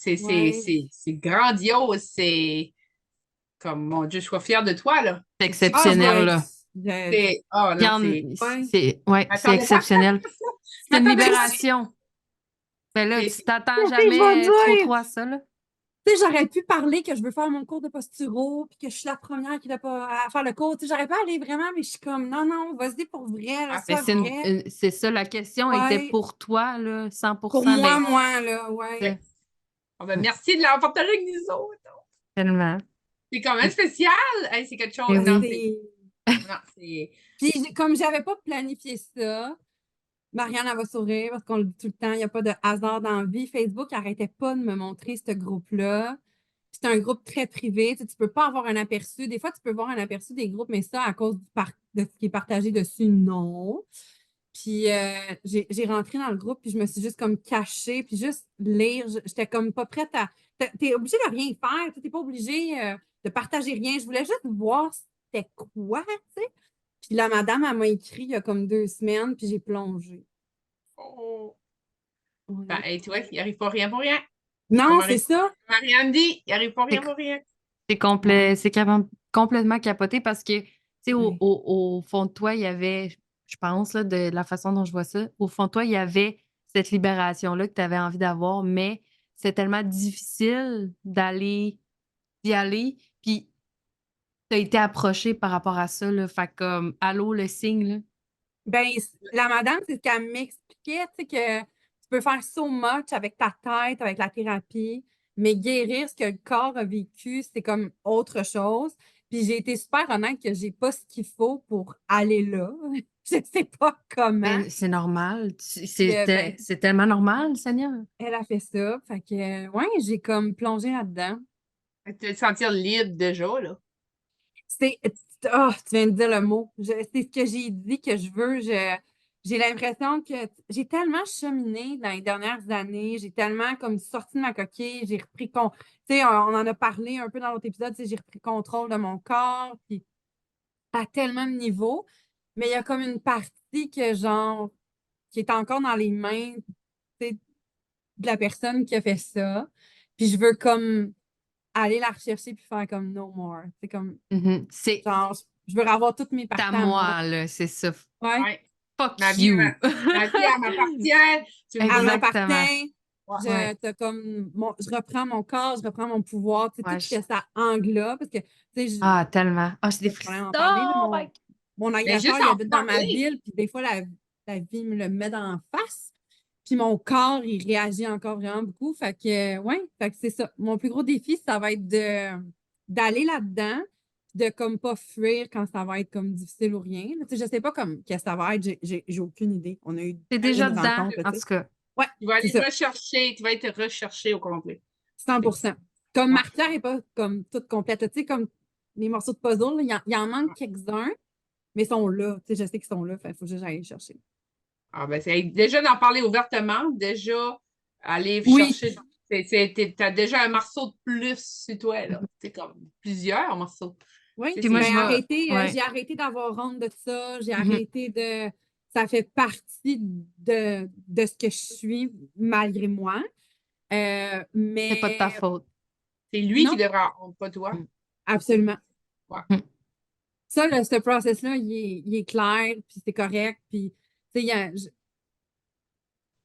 C: Ouais.
B: C'est grandiose. C'est comme, mon Dieu, je suis fière de toi, là.
A: C'est
B: C'est super.
A: exceptionnel, là.
B: Oh
A: Il y
B: non,
A: en-
B: c'est.
C: Ouais.
A: ouais, c'est
B: M'attendais pas à ça.
A: exceptionnel. C'est une
B: M'attendais pas à ça.
A: libération. Ben là, tu t'attends
C: Je vais
A: jamais
C: dire.
A: trop à ça, là.
C: Tu sais, j'aurais pu parler que je veux faire mon cours de posturo, puis que je suis la première qui n'a pas à faire le cours. Tu sais, j'aurais pu aller vraiment, mais je suis comme, non, non, vas-y pour vrai, là,
B: Ah,
A: Mais
C: sois vrai.
A: c'est ça, la question était
C: Ouais.
A: pour toi, là,
C: Pour
A: 100%.
C: moi,
A: Ben,
C: moi, là, ouais.
A: c'est-
B: oh, ben, merci de l'avoir partagé avec nous autres.
A: tellement.
B: C'est quand même spécial. Hey, c'est quelque chose.
A: Ben
B: Non,
A: oui.
B: non, c'est.
C: Puis, comme j'avais pas planifié ça, Marianne, elle va sourire parce qu'on le dit tout le temps, il n'y a pas de hasard dans la vie. Facebook n'arrêtait pas de me montrer ce groupe-là. C'est un groupe très privé. Tu ne peux pas avoir un aperçu. Des fois, tu peux voir un aperçu des groupes, mais ça, à cause de ce qui est partagé dessus, non. Puis j'ai rentré dans le groupe, puis je me suis juste comme cachée, puis juste lire. J'étais comme pas prête à. T'es obligé de rien faire. T'es pas obligé de partager rien. Je voulais juste voir c'était quoi, tu sais. Puis la madame, elle m'a écrit il y a comme 2 semaines, puis j'ai plongé.
B: Oh. Ben,
C: Ouais.
B: hey, tu vois, il arrive pas rien pour rien. Comme
C: Non, c'est ça.
B: Marianne dit, il arrive pas
A: C'est
B: rien pour rien.
A: c'est complet, complètement capoté parce que, tu sais,
C: Ouais.
A: au fond de toi, il y avait, je pense, là, de la façon dont je vois ça, au fond de toi, il y avait cette libération-là que tu avais envie d'avoir, mais c'est tellement difficile d'y aller, puis tu as été approché par rapport à ça, là, fait comme, allô, le signe, là.
C: Ben, la madame, c'est ce qu'elle m'expliquait, tu sais, que tu peux faire so much avec ta tête, avec la thérapie, mais guérir ce que le corps a vécu, c'est comme autre chose. Puis j'ai été super honnête que j'ai pas ce qu'il faut pour aller là. Je sais pas comment.
A: Ben, c'est normal.
C: Puis, ben,
A: C'est tellement normal, Seigneur.
C: elle a fait ça. Fait que, ouais, j'ai comme plongé là-dedans.
B: Tu vas te sentir libre déjà, là.
C: C'est, oh, tu viens de dire le mot. C'est ce que j'ai dit que je veux. J'ai l'impression que j'ai tellement cheminé dans les dernières années. J'ai tellement comme sorti de ma coquille. J'ai repris tu sais, on en a parlé un peu dans l'autre épisode. Tu sais, j'ai repris contrôle de mon corps. Puis à tellement de niveaux. Mais il y a comme une partie que, genre, qui est encore dans les mains, tu sais, de la personne qui a fait ça. Puis je veux comme aller la rechercher puis faire comme no more. C'est comme,
A: C'est
C: genre, je veux avoir toutes mes
A: à
C: parties à moi.
A: moi, là, c'est ça.
C: Ouais.
B: Ouais.
A: Fuck
B: Ma vie,
A: you.
B: ma vie, elle m'appartient. Tu me
C: Elle
B: dis,
A: Exactement.
C: m'appartient.
A: Ouais.
C: Je reprends mon corps, je reprends mon pouvoir, tu sais,
A: Ouais,
C: tout ce que ça englobe, parce que, tu sais,
A: Ah, tellement. Ah, c'est des
C: pas de problème à
A: frissons.
C: en parler, là,
A: Oh my
C: mon
B: mais
C: agresseur,
B: juste
C: il
B: en
C: habite dans ma
B: parler.
C: ville, puis des fois, la vie me le met dans la face. Puis mon corps, il réagit encore vraiment beaucoup. Fait que, ouais, fait que c'est ça. Mon plus gros défi, ça va être d'aller là-dedans, de comme pas fuir quand ça va être comme difficile ou rien. Tu sais, je sais pas comme qu'est-ce que ça va être, j'ai aucune idée. On a eu
A: T'es déjà
C: une
A: dedans,
C: rencontre,
A: en
C: tu sais.
A: tout cas.
C: Ouais,
B: Tu vas
C: c'est
B: aller
C: ça,
B: rechercher, tu vas être recherché au complet.
C: 100%. Comme
B: Ouais.
C: Marc-Pierre n'est pas comme toute complète. Tu sais, comme les morceaux de puzzle, là, il en manque quelques-uns, mais ils sont là. Tu sais, je sais qu'ils sont là, il faut juste aller les chercher.
B: Ah, ben, c'est déjà d'en parler ouvertement, déjà aller
C: Oui,
B: chercher. T'as déjà un morceau de plus sur toi, là. C'est comme plusieurs morceaux.
C: oui.
A: Puis moi,
C: Ben,
A: je vais.
C: j'ai
A: Ouais.
C: arrêté d'avoir honte de ça. J'ai
A: Mhm.
C: arrêté de. Ça fait partie de ce que je suis malgré moi.
A: C'est pas de ta
C: Mais
A: faute.
B: C'est lui qui
C: non,
B: devra avoir honte, pas toi.
A: Mm.
C: absolument.
B: Ouais.
C: Ça, ce process-là, il est clair, puis c'est correct. Puis, tu sais,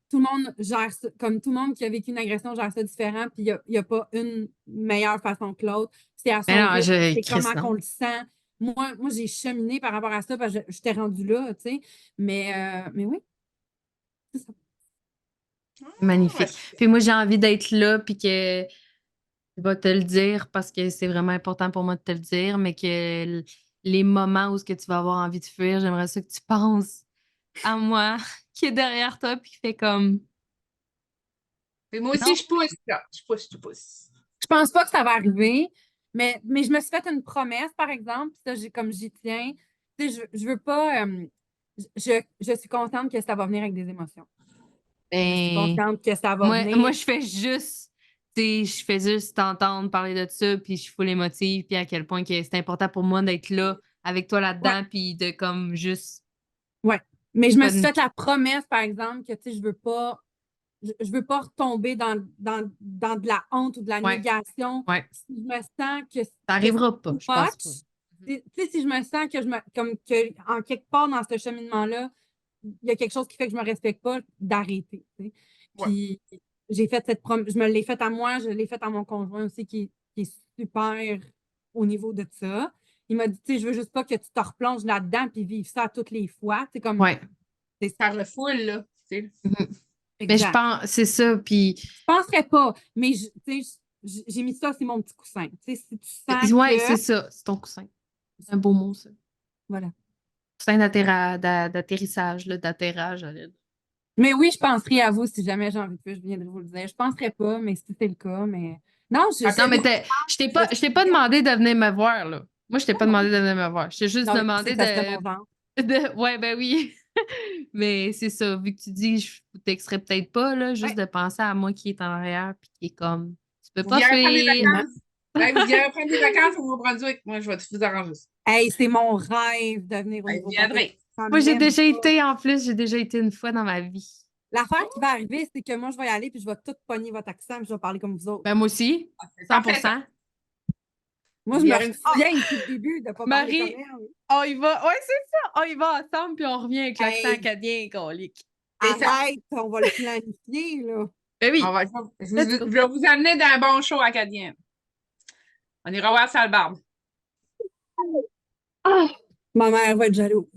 C: tout le monde gère ça, comme tout le monde qui a vécu une agression gère ça différent, puis il y a pas une meilleure façon que l'autre. C'est à
A: Mais
C: son
A: non,
C: rythme, c'est
A: Chris,
C: comment qu'on
A: non.
C: le sent. Moi j'ai cheminé par rapport à ça parce que j'étais rendue là, tu sais. Mais oui, c'est ça.
B: Ah,
A: Magnifique. Puis moi, j'ai envie d'être là, puis que je vais te le dire parce que c'est vraiment important pour moi de te le dire, mais que les moments où ce que tu vas avoir envie de fuir, j'aimerais ça que tu penses à moi qui est derrière toi, puis qui fait comme
B: mais moi aussi,
A: non.
B: je pousse, là. Je pousse, je pousse.
C: Je pense pas que ça va arriver, mais je me suis fait une promesse, par exemple, puis ça, comme j'y tiens. Tu sais, je veux pas. Je suis contente que ça va venir avec des émotions. Je suis
A: Ben,
C: contente que ça va
A: moi,
C: venir.
A: je fais juste t'entendre parler de ça, puis je suis full émotive, puis à quel point que c'est important pour moi d'être là avec toi
C: Ouais,
A: là-dedans, puis de comme juste
C: ouais. Mais je me suis
A: bonne.
C: fait la promesse, par exemple, que tu sais, je veux pas retomber dans de la honte ou de la
A: Ouais,
C: négation.
A: ouais.
C: Si je me sens
A: Ça
C: que c'est
A: arrivera pas,
C: too
A: je pense pas.
C: much, tu sais, si je me sens que comme que en quelque part dans ce cheminement-là, il y a quelque chose qui fait que je me respecte pas, d'arrêter. Tu sais.
B: Ouais.
C: Puis j'ai fait cette promesse, je me l'ai faite à moi, je l'ai faite à mon conjoint aussi, qui est super au niveau de ça. Il m'a dit, tu sais, je veux juste pas que tu te replonges là-dedans puis vivre ça toutes les fois. C'est comme,
A: Ouais.
C: c'est
B: Faire le full, là. Tu sais.
A: Mhm. Mais je
C: exact.
A: pense, c'est ça, puis
C: Je penserais pas, mais tu sais, j'ai mis ça, c'est mon petit coussin. Tu sais, si tu sens
A: ouais,
C: que.
A: c'est ça, c'est ton coussin. C'est un beau mot, ça.
C: Voilà.
A: Coussin d'atterrissage, là, d'atterrage, j'allais dire.
C: Mais oui, je penserai à vous si jamais j'ai envie de plus, je viendrai vous le dire. Je penserais pas, mais si c'est le cas, mais. Non,
A: Non, mais
C: je
A: je t'ai pas demandé de venir me voir, là. Moi, je t'ai pas demandé de venir me voir. Je t'ai juste
C: non, mais je sais
A: demandé
C: que ça serait mon genre.
A: ouais, ben oui. Mais c'est ça, vu que tu dis, je vous texterai peut-être pas, là, juste
C: Ouais,
A: de penser à moi qui est en arrière, puis qui est comme, tu peux
B: Vous
A: pas
B: irez prendre des
A: fuir.
C: absolument.
B: vacances. Ben, vous irez prendre des vacances au Nouveau-Brunswick. Moi, je vais tout vous arranger ça.
C: Hey, c'est mon rêve de venir au
B: Ben, vous
C: Nouveau-Brunswick.
B: viendrez.
C: Ça
A: Moi, j'ai
C: m'aime
A: déjà
C: pas.
A: été, en plus, j'ai déjà été une fois dans ma vie.
C: L'affaire qui va arriver, c'est que moi, je vais y aller puis je vais tout pogner votre accent puis je vais parler comme vous autres.
A: Ben, moi aussi,
B: Ah, c'est parfait, ça.
A: 100%.
C: Moi,
B: Vous
C: je me
B: irez une fois.
C: retiens depuis le début de ne pas parler comme
A: Marie,
C: elle.
A: on y va. Ouais, c'est ça. On y va ensemble, puis on revient avec l'accent
C: Hey,
A: acadien, colique.
B: C'est ça.
C: arrête, on va le planifier, là.
A: Ben
B: On
A: oui.
B: va,
A: Let's
B: je
A: go.
B: vais vous amener dans un bon show acadien. On ira voir Salbarbe.
C: Ah, ma mère va être jalouse.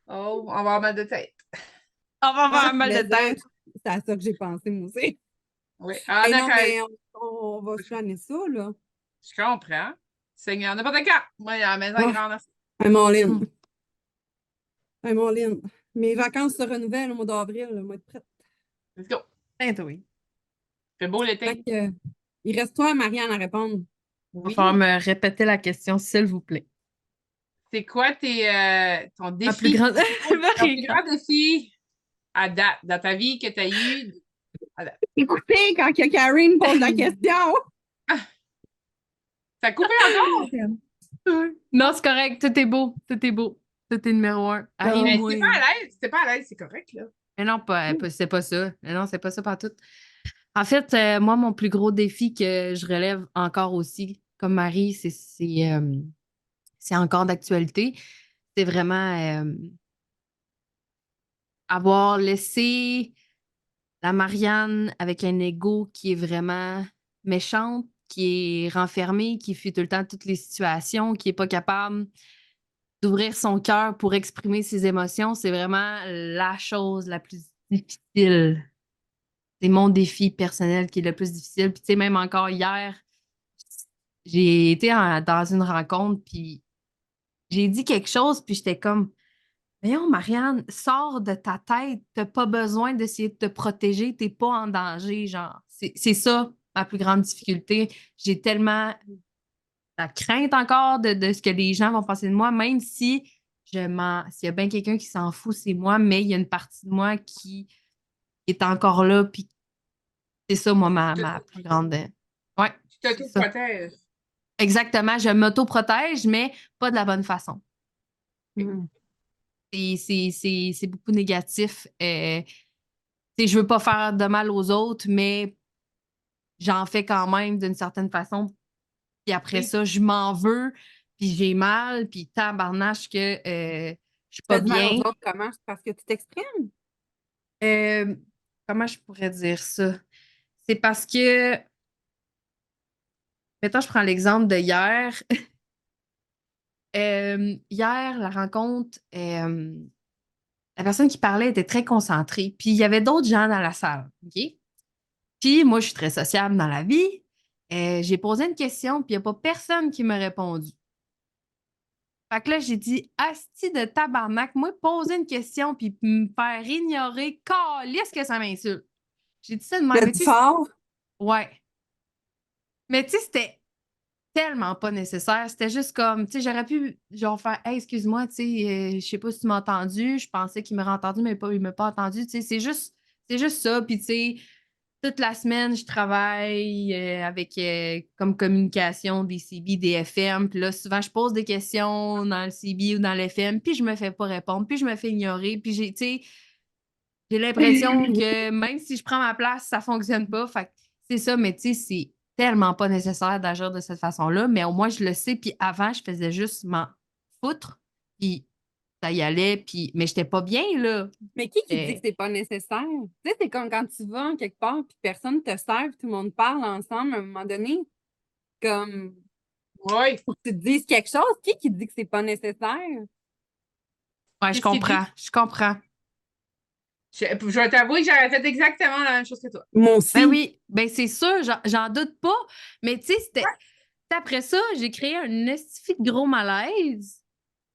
B: Oh, on va avoir mal de tête.
A: On va avoir
C: Ah,
A: un mal de
C: mais hein,
A: tête.
C: c'est à ça que j'ai pensé, moi aussi.
B: Oui. Ah,
C: Hey, non,
B: d'accord.
C: mais on va se planer ça, là.
B: Je comprends. Seigneur, n'importe quand. Moi, à la maison est
C: Ah,
B: grande.
C: hey, Moline.
A: Hmm.
C: Hey, Moline. Mes vacances se renouvellent au mois d'avril, là, moi, être prête.
B: Let's go.
A: Ben oui.
B: C'est beau
C: Fait
B: l'été.
C: que, Il reste toi, Marianne, à répondre.
A: Il va
B: Oui.
A: falloir me répéter la question, s'il vous plaît.
B: C'est quoi ton
A: Ma plus
B: défi?
A: grande...
B: Ton plus grand défi à date, dans ta vie que tu as eu à date?
C: Écoutez, quand que Karine pose la question.
B: Ça a coupé encore?
A: Non, c'est correct. Tout est beau. Tout est beau. Tout est numéro un.
B: Mais
A: Arrive-moi.
B: si t'es pas à l'aise, si t'es pas à l'aise, c'est correct, là.
A: Mais non, c'est pas ça. Mais non, c'est pas ça partout. En fait, moi, mon plus gros défi que je relève encore aussi, comme Marie, c'est encore d'actualité. C'est vraiment avoir laissé la Marianne avec un ego qui est vraiment méchante, qui est renfermée, qui fuit tout le temps toutes les situations, qui est pas capable d'ouvrir son cœur pour exprimer ses émotions. C'est vraiment la chose la plus difficile. C'est mon défi personnel qui est le plus difficile. Puis, tu sais, même encore hier, j'ai été dans une rencontre, puis j'ai dit quelque chose, puis j'étais comme, voyons, Marianne, sors de ta tête. T'as pas besoin d'essayer de te protéger. T'es pas en danger, genre. C'est ça, ma plus grande difficulté. J'ai tellement la crainte encore de ce que les gens vont penser de moi, même si s'il y a bien quelqu'un qui s'en fout, c'est moi, mais il y a une partie de moi qui est encore là, puis c'est ça, moi, ma plus grande. Ouais,
B: Tu
A: c'est ça.
B: t'auto-protèges.
A: Exactement, je m'auto-protège, mais pas de la bonne façon. C'est beaucoup négatif. Je veux pas faire de mal aux autres, mais j'en fais quand même d'une certaine façon. Puis après
B: Oui.
A: ça, je m'en veux, puis j'ai mal, puis tabarnache que je suis
C: Tu
A: pas
C: fais du mal aux
A: bien.
C: autres comment? C'est parce que tu t'exprimes?
A: Euh, Comment je pourrais dire ça? C'est parce que, mettons, je prends l'exemple de hier. Hier, la rencontre, la personne qui parlait était très concentrée, puis il y avait d'autres gens dans la salle, OK? Puis moi, je suis très sociable dans la vie. J'ai posé une question, puis il n'y a pas personne qui m'a répondu. Fait que là, j'ai dit, asti de tabarnak, moi, poser une question, puis me faire ignorer, calisse que ça m'insulte. J'ai dit ça de même.
C: Le
A: Mais
C: du
A: tu sais,
C: fort?
A: ouais. Mais tu sais, c'était tellement pas nécessaire. C'était juste comme, tu sais, j'aurais pu, genre, faire, hey, excuse-moi, tu sais, je sais pas si tu m'as entendu. Je pensais qu'il m'aurait entendu, mais il m'a pas entendu. Tu sais, c'est juste ça. Puis, tu sais, toute la semaine, je travaille avec comme communication des CB, des FM. Puis là, souvent, je pose des questions dans le CB ou dans l'FM, puis je me fais pas répondre, puis je me fais ignorer. Puis tu sais, j'ai l'impression que même si je prends ma place, ça fonctionne pas. Fait que c'est ça, mais tu sais, c'est tellement pas nécessaire d'agir de cette façon-là. Mais au moins, je le sais. Puis avant, je faisais juste m'en foutre. Puis ça y allait. Puis... Mais j'étais pas bien, là.
C: Mais qui dit que c'est pas nécessaire? Tu sais, c'est comme quand tu vas quelque part puis personne te sert, puis tout le monde parle ensemble à un moment donné, comme
B: Oui.
C: faut que tu te dises quelque chose. Qui dit que c'est pas nécessaire?
A: Ouais, je
B: Qu'est-ce qu'il dit?
A: comprends. Je comprends.
B: Je vais t'avouer que j'aurais fait exactement la même chose que toi.
C: Moi aussi.
A: Ben oui, ben c'est sûr, j'en doute pas. Mais tu sais, après ça, j'ai créé un esti de gros malaise.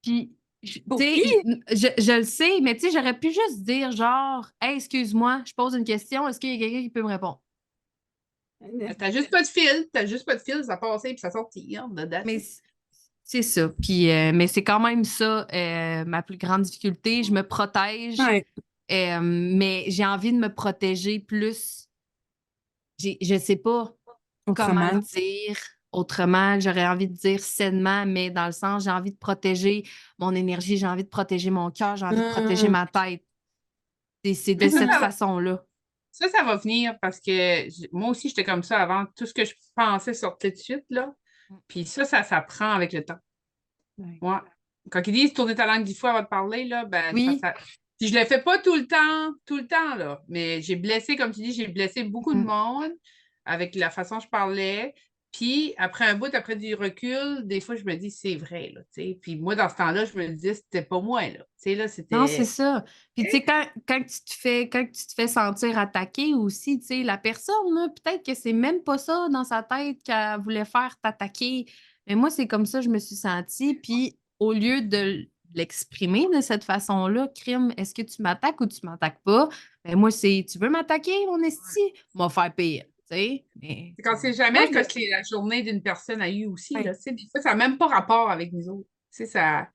A: Puis, tu
C: Pour
A: sais,
C: qui?
A: je le sais, mais tu sais, j'aurais pu juste dire genre, hey, excuse-moi, je pose une question, est-ce qu'il y a quelqu'un qui peut me répondre?
B: T'as juste pas de fil. T'as juste pas de fil, ça passer puis ça sortir.
A: Mais c'est ça. Puis, mais c'est quand même ça, ma plus grande difficulté. Je me protège,
C: Ouais.
A: mais j'ai envie de me protéger plus. Je sais pas comment
C: Autrement.
A: dire autrement. J'aurais envie de dire sainement, mais dans le sens, j'ai envie de protéger mon énergie, j'ai envie de protéger mon cœur, j'ai envie de protéger ma tête. C'est de
B: Mais
A: cette façon-là.
B: ça va venir parce que moi aussi, j'étais comme ça avant. Tout ce que je pensais sortait de suite, là. Puis ça s'apprend avec le temps.
C: Ouais.
B: Ouais. Quand ils disent tourner ta langue 10 fois avant de parler, là, ben,
A: Oui.
B: Puis je le fais pas tout le temps, là. Mais j'ai blessé, comme tu dis, j'ai blessé beaucoup de monde avec la façon dont je parlais. Puis après un bout, après du recul, des fois, je me dis, c'est vrai, là, tu sais. Puis moi, dans ce temps-là, je me disais, c'était pas moi, là. Tu sais, là,
A: Non, c'est
B: c'était...
A: ça. Puis, tu sais, quand tu te fais sentir attaqué aussi, tu sais, la personne, là, peut-être que c'est même pas ça dans sa tête qu'elle voulait faire t'attaquer. Mais moi, c'est comme ça que je me suis sentie. Puis, au lieu de l'exprimer de cette façon-là, crime, est-ce que tu m'attaques ou tu m'attaques pas? Ben, moi, c'est, tu veux m'attaquer, mon esti? M'a faire pire. sais. Mais...
B: C'est quand c'est jamais
C: Moi,
B: que
C: je-
B: c'est la journée d'une personne a eu aussi,
C: Ouais.
B: là. Tu sais, des fois, ça n'a même pas rapport avec nous autres. Tu sais, ça.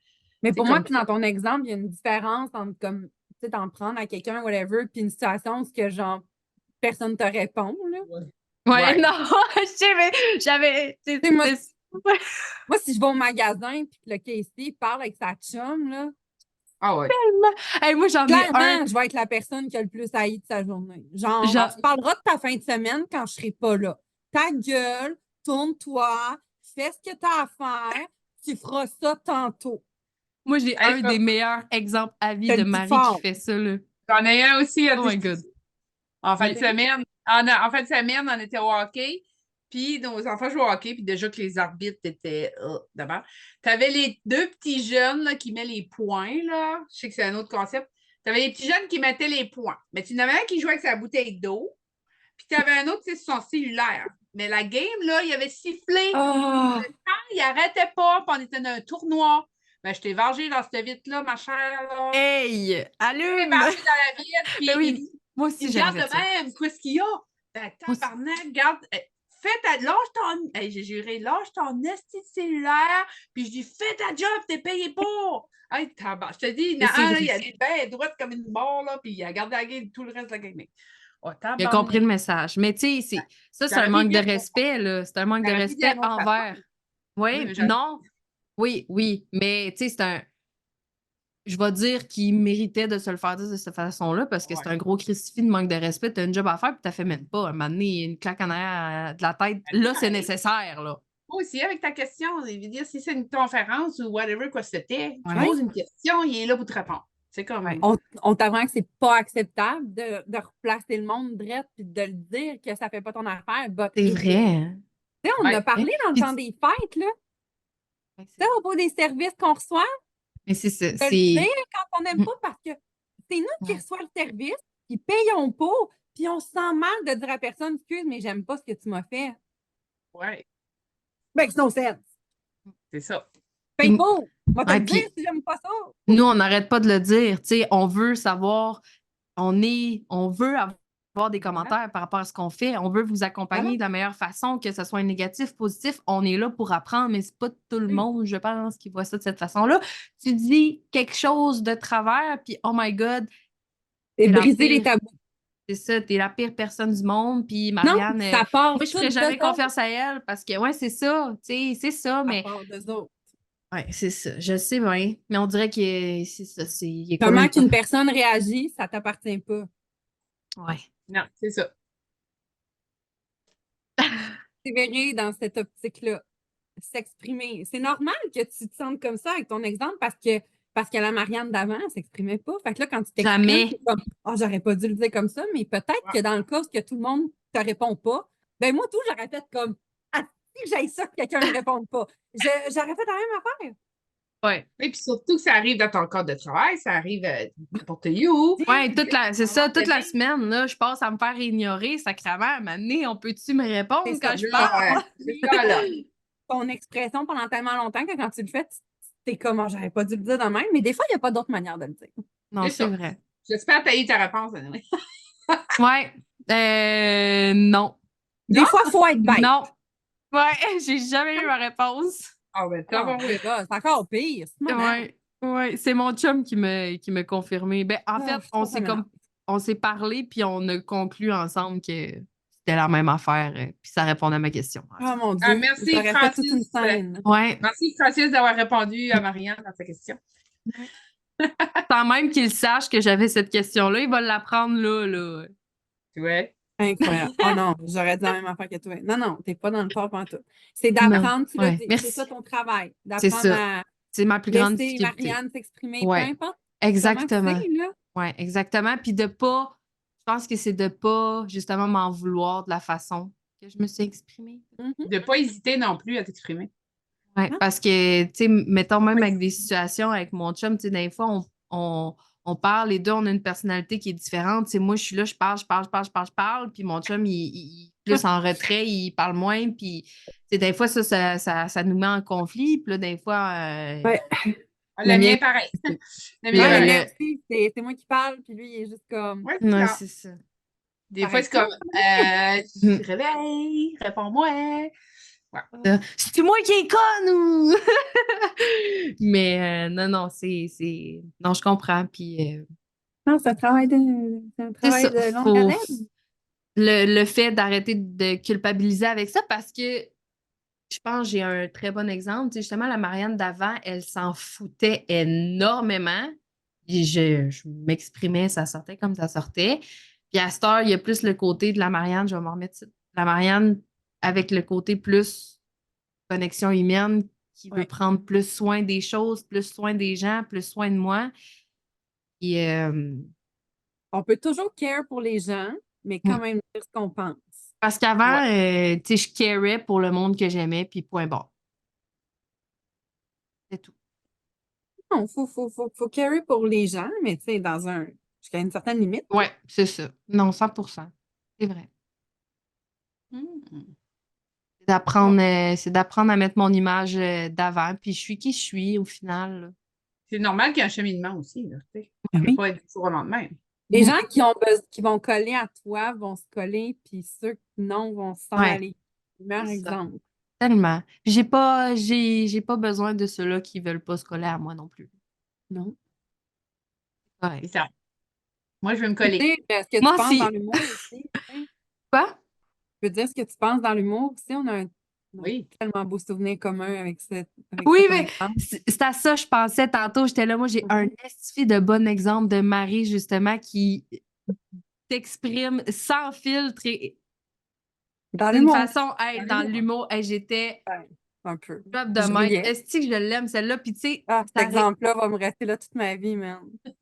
C: Mais
B: C'est
C: pour moi,
B: comme
C: puis dans ton exemple, il y a une différence entre comme, tu sais, d'en prendre à quelqu'un, whatever, puis une situation où ce que, genre, personne te répond, là.
A: Ouais,
B: Ouais.
A: non, je sais, mais j'avais.
C: Tu sais, moi, si je vais au magasin puis que le caissier parle avec sa chum, là,
B: Ah ouais.
A: Hey, moi, j'en ai un.
C: clairement, je vais être la personne qui a le plus haï de sa journée. Genre,
A: J'en-
C: tu parleras de ta fin de semaine quand je serai pas là. Ta gueule, tourne-toi, fais ce que tu as à faire, tu feras ça tantôt.
A: Moi, j'ai
B: Hey,
A: un des meilleurs exemples à vie
C: Je te
A: de
C: le dis
A: Marie qui
C: fort.
A: fait ça, là.
B: j'en ai un aussi à
A: Oh my
B: dire.
A: God.
B: En fin de
C: Vas-y.
B: semaine, en fin de semaine, on était au hockey, puis nos enfants jouaient au hockey, puis déjà que les arbitres étaient d'abord. Tu avais les deux petits jeunes là, qui mettent les points, là. Je sais que c'est un autre concept. Tu avais les petits jeunes qui mettaient les points. Mais tu en avais un qui jouait avec sa bouteille d'eau, puis tu avais un autre, c'est son cellulaire. Mais la game, là, il avait sifflé.
C: Ah!
B: Il arrêtait pas, puis on était dans un tournoi. Ben, je t'ai vargé dans cette vitre-là, ma chère, là.
A: Hey,
B: Je t'ai
A: allume!
B: vargé dans la vitre, puis
A: Ben
B: il
A: oui, moi
B: il
A: aussi,
B: me
A: j'aurais
B: garde
A: fait
B: de
A: ça.
B: même, qu'est-ce qu'il y a? Ben,
A: Moi aussi.
B: tabarnak, garde, lâche ton, j'ai juré, lâche ton esti de cellulaire, puis je dis, fais ta job, t'es payé pour. Hey, tabarnak, je te dis, il y en a
A: C'est
B: un, là,
A: vrai.
B: il a les bains droite comme une mort, là, puis il a gardé la game tout le reste de la game. Oh,
A: Il a
B: tabarnak.
A: compris le message. Mais tu sais, ça, c'est un
B: J'aurais
A: manque de
B: bien dit,
A: respect, là. C'est un manque de
B: j'aurais bien dit à
A: respect
B: une autre
A: envers.
B: façon. Oui,
A: Oui,
B: mais
A: non. Oui, oui. Mais tu sais, c'est un. Je vais dire qu'il méritait de se le faire dire de cette façon-là parce que c'est un gros crucifix de manque de respect. T'as une job à faire puis t'as fait même pas. À un moment donné, une claque en arrière de la tête. Là, c'est nécessaire, là.
B: Moi aussi, avec ta question, je veux dire, si c'est une conférence ou whatever quoi c'était, tu
A: Ouais.
B: poses une question, il est là pour te répondre. C'est comme.
A: Ouais.
C: On t'apprend que c'est pas acceptable de replacer le monde drette puis de le dire que ça fait pas ton affaire. But
A: C'est
C: it
A: vrai,
C: is.
A: hein?
C: Tu sais, on en a
B: Ouais.
C: parlé dans le
A: Puis
C: temps des fêtes, là.
A: Ouais,
C: Tu sais, au bout des services qu'on reçoit,
A: mais c'est ça.
C: de le
A: C'est.
C: dire quand on n'aime pas parce que c'est nous qui
A: Ouais.
C: reçoit le service, qui payons pas, puis on se sent mal de dire à personne, excuse, mais j'aime pas ce que tu m'as fait.
B: Ouais,
C: Makes no sense.
B: c'est ça.
C: Paye
A: Puis-
C: pas. Va te
A: Ouais,
C: le dire
A: puis
C: si j'aime pas ça.
A: nous, on n'arrête pas de le dire. Tu sais, on veut savoir, on veut avoir des commentaires par rapport à ce qu'on fait. On veut vous accompagner de la meilleure façon, que ce soit négatif, positif. On est là pour apprendre, mais c'est pas tout le monde, je pense, qui voit ça de cette façon-là. Tu dis quelque chose de travers, puis oh my God,
C: C'est
A: t'es la
C: briser les
A: pire.
C: tabous.
A: C'est ça, t'es la pire personne du monde. Puis
C: Non,
A: Marianne,
C: ça part
A: moi, je
C: tout
A: ferais
C: d'eux
A: jamais
C: autres.
A: confiance à elle parce que, ouais, c'est ça, tu sais, c'est ça,
C: Ça
A: mais,
C: part d'eux autres.
A: ouais, c'est ça, je sais bien, mais on dirait que c'est ça, il est comme
C: Comment
A: une.
C: qu'une personne réagit, ça t'appartient pas.
A: Ouais.
B: Non, c'est ça.
C: C'est vrai dans cette optique-là. S'exprimer. C'est normal que tu te sentes comme ça avec ton exemple parce que la Marianne d'avant, elle s'exprimait pas. Fait que là, quand tu t'exprimes,
A: Jamais.
C: c'est comme oh, j'aurais pas dû le dire comme ça, mais peut-être que dans le cas où que tout le monde te répond pas, ben moi, tout, j'aurais fait comme ah, si j'aille ça que quelqu'un me réponde pas. J'aurais fait la même affaire.
A: Ouais.
B: Et puis surtout que ça arrive dans ton cadre de travail, ça arrive n'importe où.
A: Ouais, c'est ça, toute la semaine, là, je passe à me faire ignorer, sacrément. À un moment donné, on peut-tu me répondre
C: C'est
A: quand
C: ça.
A: je
B: Là,
A: parle?
B: c'est ça, là.
C: Ton expression pendant tellement longtemps que quand tu le fais, t'es comme oh, j'aurais pas dû le dire de même, mais des fois, il n'y a pas d'autre manière de le dire.
A: Non,
B: C'est
A: c'est
B: ça.
A: vrai.
B: J'espère que tu as eu ta réponse, anyway.
A: Ouais. Non.
C: Des fois, il faut être bête.
A: Non. Ouais, j'ai jamais eu ma réponse.
B: Ah, ben,
C: Ah, c'est encore pire. C'est malade.
A: Ouais. Ouais, c'est mon chum qui m'a confirmé. Ben, en fait,
C: je trouve ça mélange.
A: on s'est parlé puis on a conclu ensemble que c'était la même affaire puis ça répondait à ma question.
C: Oh mon
B: Ah,
C: Dieu.
B: merci,
C: J'aurais fait toute une
B: Francis.
C: scène.
A: Ouais.
B: Merci, Francis, d'avoir répondu à Marianne dans sa question.
A: Sans même qu'il sache que j'avais cette question-là, il va l'apprendre là.
B: Tu vois?
C: Incroyable. Oh non, j'aurais dit la même affaire que toi. Non, non, t'es pas dans le corps pantoute. C'est
A: Non.
C: d'apprendre, tu l'as
A: Ouais.
C: dit.
A: Merci.
C: C'est ça ton travail.
A: C'est
C: D'apprendre
A: ça.
C: à
A: C'est ma plus grande
C: laisser
A: difficulté.
C: Marianne s'exprimer,
A: Ouais.
C: peu importe
A: Exactement.
C: comment c'est, là.
A: Ouais, exactement. Puis de pas, je pense que c'est de pas justement m'en vouloir de la façon que je me suis exprimée.
C: Mhm.
B: De ne pas hésiter non plus à t'exprimer.
A: Ouais,
C: Ah.
A: parce que, tu sais, mettons même
B: Oui.
A: avec des situations avec mon chum, tu sais, des fois, on parle, les deux, on a une personnalité qui est différente. Tu sais, moi, je suis là, je parle, puis mon chum, il est plus en retrait, il parle moins, puis, tu sais, des fois, ça nous met en conflit, puis là, des fois,
C: Ouais.
B: Ah,
A: Le
B: le
A: mien-
B: mien, pareil. Le
A: Le-
B: mien,
C: Ouais,
B: pareil.
C: mais aussi, c'est moi qui parle, puis lui, il est juste comme.
B: Ouais,
A: Ouais,
B: ça.
A: c'est ça.
B: Des fois, c'est
C: T'arrêtes
B: comme, tu te réveilles, réponds-moi. Ouais.
A: C'est moi qui est conne ou. Mais non, Non, je comprends. Puis
C: Non, c'est un travail
A: c'est ça.
C: de longue
A: Faut.
C: haleine.
A: Le fait d'arrêter de culpabiliser avec ça parce que je pense que j'ai un très bon exemple. Tu sais, justement, la Marianne d'avant, elle s'en foutait énormément. Et je m'exprimais, ça sortait comme ça sortait. Puis à cette heure, il y a plus le côté de la Marianne, je vais m'en remettre la Marianne avec le côté plus connexion humaine qui veut
C: Ouais.
A: prendre plus soin des choses, plus soin des gens, plus soin de moi. Et
C: On peut toujours care pour les gens, mais quand même dire ce qu'on pense.
A: parce qu'avant,
C: Ouais.
A: tu sais, je carais pour le monde que j'aimais, puis point barre. C'est tout.
C: Non, faut carry pour les gens, mais tu sais, jusqu'à une certaine limite.
A: Ouais, c'est ça. Non, 100%. C'est vrai.
B: Hmm.
A: C'est d'apprendre à mettre mon image d'avant, puis je suis qui je suis au final. Là.
B: C'est normal qu'il y ait un cheminement aussi, là, tu sais.
C: Ah
B: Ça peut
C: oui.
B: pas être du jour au lendemain.
C: Les gens qui vont coller à toi vont se coller, puis ceux qui non vont s'en
A: Ouais,
C: aller. Meilleur
A: c'est ça.
C: exemple.
A: Tellement. Puis j'ai pas besoin de ceux-là qui veulent pas se coller à moi non plus.
C: Non.
B: C'est
A: Ouais.
B: ça. Moi, je vais me
C: Tu
B: coller.
C: sais, ce que
A: Moi
C: tu penses dans
A: aussi.
C: l'humour aussi. Tu sais.
A: Quoi?
C: Je veux dire ce que tu penses dans l'humour aussi. On a
B: Oui.
C: tellement beaux souvenirs communs avec
A: Oui,
C: ce
A: mais
C: comédien.
A: c'est à ça que je pensais tantôt. J'étais là, moi, j'ai un esti de bon exemple de Marie, justement, qui t'exprime sans filtre et
C: Dans
A: d'une
C: l'humour.
A: façon, hey, dans l'humour, hey, j'étais
C: Ouais, un peu.
A: job de
C: Je
A: maître.
C: riais.
A: Est-ce que je l'aime, celle-là? Puis, tu sais,
C: Ah, cet
A: ça
C: exemple-là va me rester là toute ma vie, man.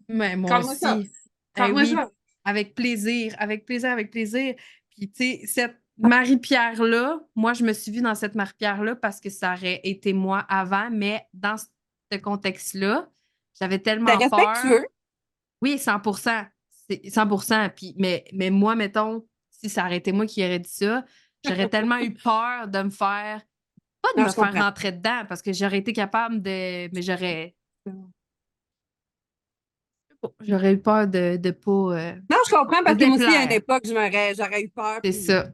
A: mais moi
B: Parle-moi ça.
A: aussi. Eh
B: Parle-moi
A: oui,
B: ça.
A: avec plaisir, avec plaisir, avec plaisir. Puis, tu sais, cette Marie-Pierre-là, moi, je me suis vue dans cette Marie-Pierre-là parce que ça aurait été moi avant, mais dans ce contexte-là, j'avais
C: C'est
A: tellement peur.
C: respectueux.
A: Oui, 100%. C'est 100%. Puis, mais moi, mettons, si ça aurait été moi qui aurais dit ça, j'aurais tellement eu peur de me faire, pas de
C: Non,
A: me
C: je
A: faire
C: comprends.
A: rentrer dedans parce que j'aurais été capable de, mais j'aurais eu peur de pas,
C: Non, je comprends
A: de
C: parce que moi aussi, à une
A: déplaire.
C: époque, j'aurais eu peur,
A: C'est
C: puis
A: ça.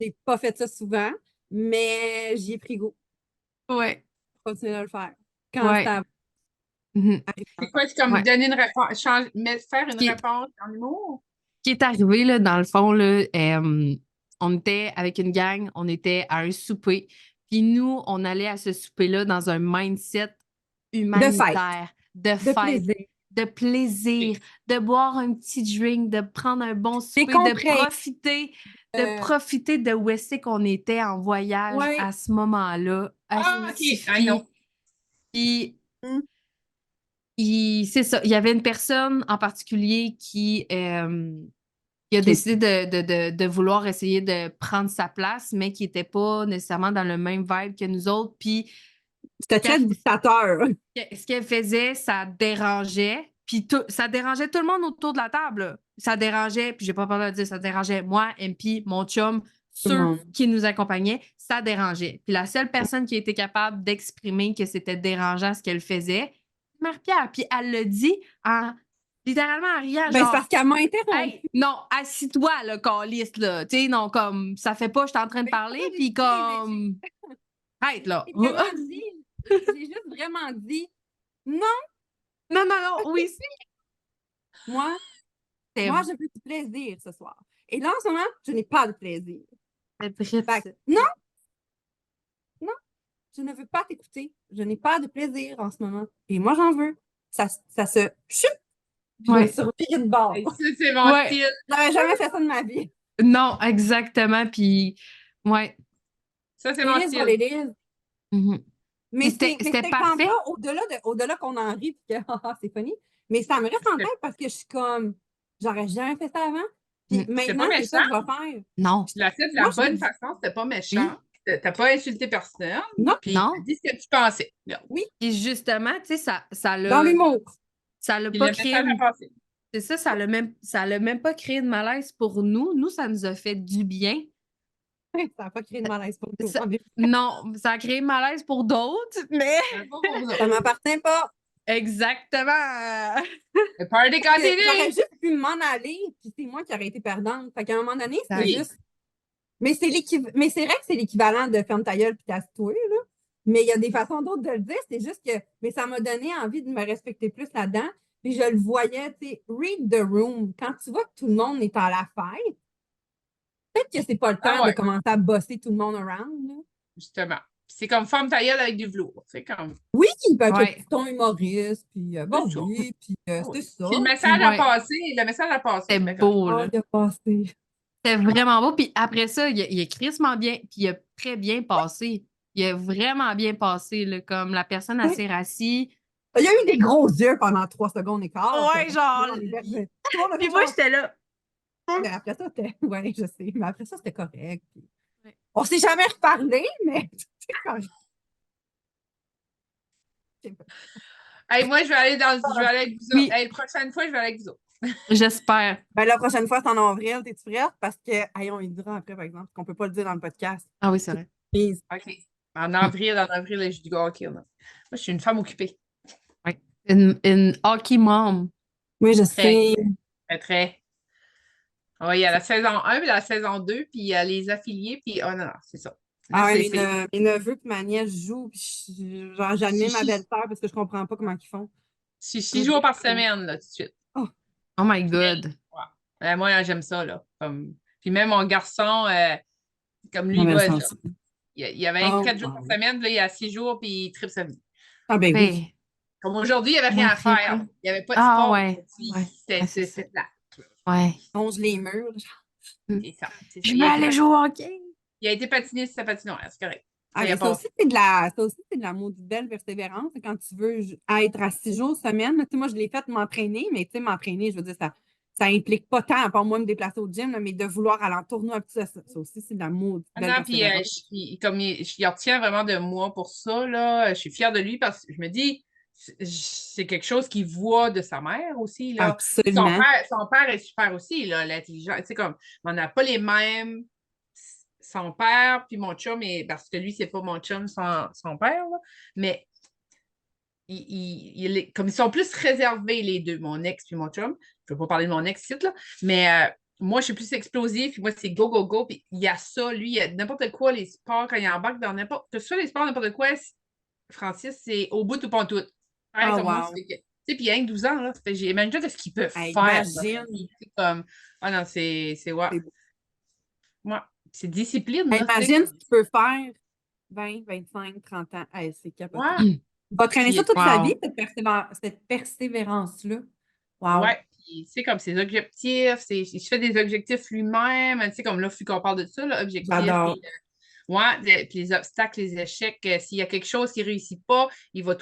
C: j'ai pas fait ça souvent, mais j'y ai pris goût.
A: Ouais.
C: Continuer à le faire. Quand
A: Ouais.
C: ça
A: Mhm.
B: C'est quoi? C'est comme
A: Ouais.
B: donner une réponse, faire une
A: Qui,
B: réponse en humour?
A: qui est arrivé, là, dans le fond, là, on était avec une gang, on était à un souper. Puis nous, on allait à ce souper-là dans un mindset
C: de fête,
A: humanitaire, de
C: de
A: fête,
C: plaisir.
A: de plaisir, de boire un petit drink, de prendre un bon
C: J'ai
A: souper,
C: compris.
A: de profiter de où est-ce qu'on était en voyage
C: Ouais.
A: à ce moment-là.
B: Ah, OK.
A: Asti,
B: I know.
A: puis
C: Mm.
A: c'est ça. Il y avait une personne en particulier qui a
C: Qui est-
A: décidé de vouloir essayer de prendre sa place, mais qui n'était pas nécessairement dans le même vibe que nous autres. Puis
C: C'était très dictateur.
A: ce qu'elle faisait, ça dérangeait. Puis ça dérangeait tout le monde autour de la table. Là. Ça dérangeait, puis j'ai pas peur de le dire, ça dérangeait moi, MP, mon chum,
C: Tout le
A: ceux
C: monde.
A: qui nous accompagnaient, ça dérangeait. Puis la seule personne qui était capable d'exprimer que c'était dérangeant ce qu'elle faisait, c'est Marie-Pierre. Puis elle le dit en littéralement en riant,
C: Ben, c'est parce
A: genre
C: qu'elle m'a interrompu.
A: hey, non, assis-toi, le calice, là. Tu sais, non, comme ça fait pas, je suis en train de parler, puis comme. Arrête, là.
C: J'ai vraiment dit, j'ai juste vraiment dit, non,
A: Non, non, non, oui,
C: moi,
A: c'est
C: moi, je veux du plaisir ce soir. Et là, en ce moment, je n'ai pas de plaisir.
A: bref,
C: Fait
A: ça.
C: que, non, non, je ne veux pas t'écouter. Je n'ai pas de plaisir en ce moment. Et moi, j'en veux. Ça se chute. Je me
A: Ouais.
C: suis revirée de bord.
B: Hey, ça, c'est mon
A: Ouais.
B: style.
C: J'aurais jamais fait ça de ma vie.
A: Non, exactement, puis. Ouais.
B: Ça, c'est
C: Les
B: mon
C: listes,
B: style.
C: les listes.
A: Mhm.
C: Mais
A: C'était
C: cet
A: parfait.
C: exemple-là, au-delà qu'on en rit et que c'est funny, mais ça me reste en tête parce que je suis comme, j'aurais jamais fait ça avant. Puis
A: Mm.
B: C'est
C: maintenant,
B: pas
C: c'est ça que je
B: méchant.
C: vais faire.
A: Non.
B: Tu l'as fait de
C: Moi,
B: la
C: je me
B: bonne
C: dis,
B: façon, c'était pas
A: Oui.
B: méchant. T'as pas insulté personne.
C: non,
B: Puis
A: Non.
B: t'as dit ce que tu pensais. Là.
C: oui,
A: Et justement, tu sais,
C: dans l'humour.
A: ça l'a
B: Puis
A: pas
B: le
A: créé.
B: message a passé.
A: C'est ça, ça l'a même pas créé de malaise pour nous. Nous, ça nous a fait du bien.
C: Ça n'a pas créé de malaise pour nous.
A: Ça- non, ça a créé malaise pour d'autres, mais
B: C'est pas pour vous
C: Ça
B: autres.
C: ne m'appartient pas.
A: Exactement!
B: Le party
C: J'aurais
B: continue!
C: juste pu m'en aller, puis c'est moi qui aurais été perdante. Fait qu'à un moment donné, c'était
A: Oui.
C: juste. Mais c'est vrai que c'est l'équivalent de ferme ta gueule puis casse-toi, là. Mais il y a des façons d'autres de le dire. C'est juste que. Mais ça m'a donné envie de me respecter plus là-dedans. Puis je le voyais, tu sais, read the room. Quand tu vois que tout le monde est à la fête, peut-être que c'est pas le
B: Ah
C: temps de
B: ouais,
C: commencer à bosser tout le monde around, là.
B: justement. C'est comme femme ta gueule avec du velours. C'est comme.
C: Oui, ben, avec le
A: Ouais.
C: petit ton humoriste, puis
B: C'est
C: bon,
B: ça.
C: oui, puis
B: Ah
C: c'est
B: oui.
C: ça.
B: Puis
C: Puis,
A: Ouais.
B: le message a passé,
A: C'était
B: c'était correct.
A: beau,
C: oh,
A: là.
C: il a passé.
A: C'était vraiment beau. Puis après ça, il a crissement bien, puis il a très bien passé. Il a vraiment bien passé, là, comme la personne
C: Oui.
A: assez rassis.
C: Il y a eu des gros yeux pendant 3 secondes et quart.
A: Ouais, genre.
C: On est versé. Tout le monde a
A: Puis
C: fait
A: moi,
C: genre.
A: j'étais là.
C: Mais après ça, c'était. Ouais, je sais. Mais après ça, c'était correct. Puis
A: Ouais.
C: on s'est jamais reparlé, mais c'était correct.
B: Hey, moi, je vais aller avec vous autres.
A: Oui,
B: Hey, la prochaine fois, je vais aller avec vous autres.
A: j'espère.
C: Ben, la prochaine fois, c'est en avril, t'es-tu prête? Parce que, hey, on lui dira après, par exemple, qu'on peut pas le dire dans le podcast.
A: Ah oui, c'est vrai.
C: Please.
B: OK. En avril, là, je dis OK. Là. Moi, je suis une femme occupée.
A: Ouais. Une hockey mom.
C: Oui, je
B: Très,
C: sais.
B: très, très. Oui, il y a la saison 1 puis la saison 2, puis il y a les affiliés, puis oh non, non, c'est ça. Là,
C: Ah ouais,
B: c'est
C: mes neveux et ma nièce jouent, puis genre, j'admire ma
B: six
C: belle-sœur parce que je comprends pas comment ils font.
B: six jours par semaine, là, tout de suite.
C: Oh,
A: Oh my God.
B: Ouais. Moi, j'aime ça, là. Comme. Puis même mon garçon, comme lui,
C: ma
B: il va,
C: belle-sœur
B: genre,
C: aussi.
B: il y avait
C: Oh,
B: 4 jours par
C: wow.
B: semaine, puis là, il y a 6 jours, puis il tripe sa vie.
C: Ah ben oui.
A: Ouais.
B: Comme aujourd'hui, il n'y avait rien
A: Moi,
B: à
A: très
B: faire.
A: peu.
B: Il n'y avait pas de
A: Ah
B: sport
A: ouais.
B: aujourd'hui.
A: Ouais. Ouais, c'est ça.
B: C'est plat.
A: Ouais.
C: Longe les murs.
A: Mm.
B: C'est ça. C'est ça.
A: Je veux aller jouer au hockey.
B: Il a été patiné sur sa patinoire, c'est correct.
C: Ah,
B: Ça y a
C: mais ça
B: pas.
C: aussi, ça aussi, c'est de la maudite belle persévérance. Quand tu veux être à 6 jours semaine, tu sais, moi, je l'ai fait m'entraîner, mais tu sais, m'entraîner, je veux dire, ça implique pas tant, à part moi me déplacer au gym, là, mais de vouloir aller en tournoi, puis ça aussi, c'est de la maudite
B: Ah
C: belle
B: non, puis
C: persévérance.
B: comme il retient vraiment de moi pour ça, là, je suis fière de lui parce que je me dis, c'est quelque chose qu'il voit de sa mère aussi, là. Puis
C: Absolument.
B: son père est super aussi, là, l'intelligence. Tu sais, comme, on n'a pas les mêmes. Son père, puis mon chum, parce que lui, c'est pas mon chum, son père, là, mais comme ils sont plus réservés, les deux, mon ex puis mon chum. Je ne veux pas parler de mon ex ici, là, mais moi, je suis plus explosive, puis moi, c'est go, go, go. Puis il y a ça, lui, il y a n'importe quoi, les sports, quand il embarque dans n'importe. Que ce soit les sports, n'importe quoi, Francis, c'est au bout ou pas en tout. Pareil
C: Oh,
B: comme moi,
C: wow.
B: c'est que. Tu sais, puis il y a rien que 12 ans, là. J'imagine ce qu'il peut
C: Hey,
B: faire dans la
C: imagine.
B: vie. C'est comme. Ah non, ouais.
C: C'est beau.
B: Ouais. C'est discipline,
C: Hey,
B: là, tu sais.
C: imagine ce qu'il peut faire 20, 25, 30 ans. Hey, c'est capoté.
B: Ouais.
C: Il va traîner ça
B: Puis,
C: toute sa
A: Wow.
C: vie, cette persévérance-là. Wow.
B: ouais, puis tu sais, comme ses objectifs, il se fait des objectifs lui-même, tu sais, comme là, vu qu'on parle de ça, là, objectifs,
C: J'adore.
B: puis puis les obstacles, les échecs, s'il y a quelque chose qui ne réussit pas, il va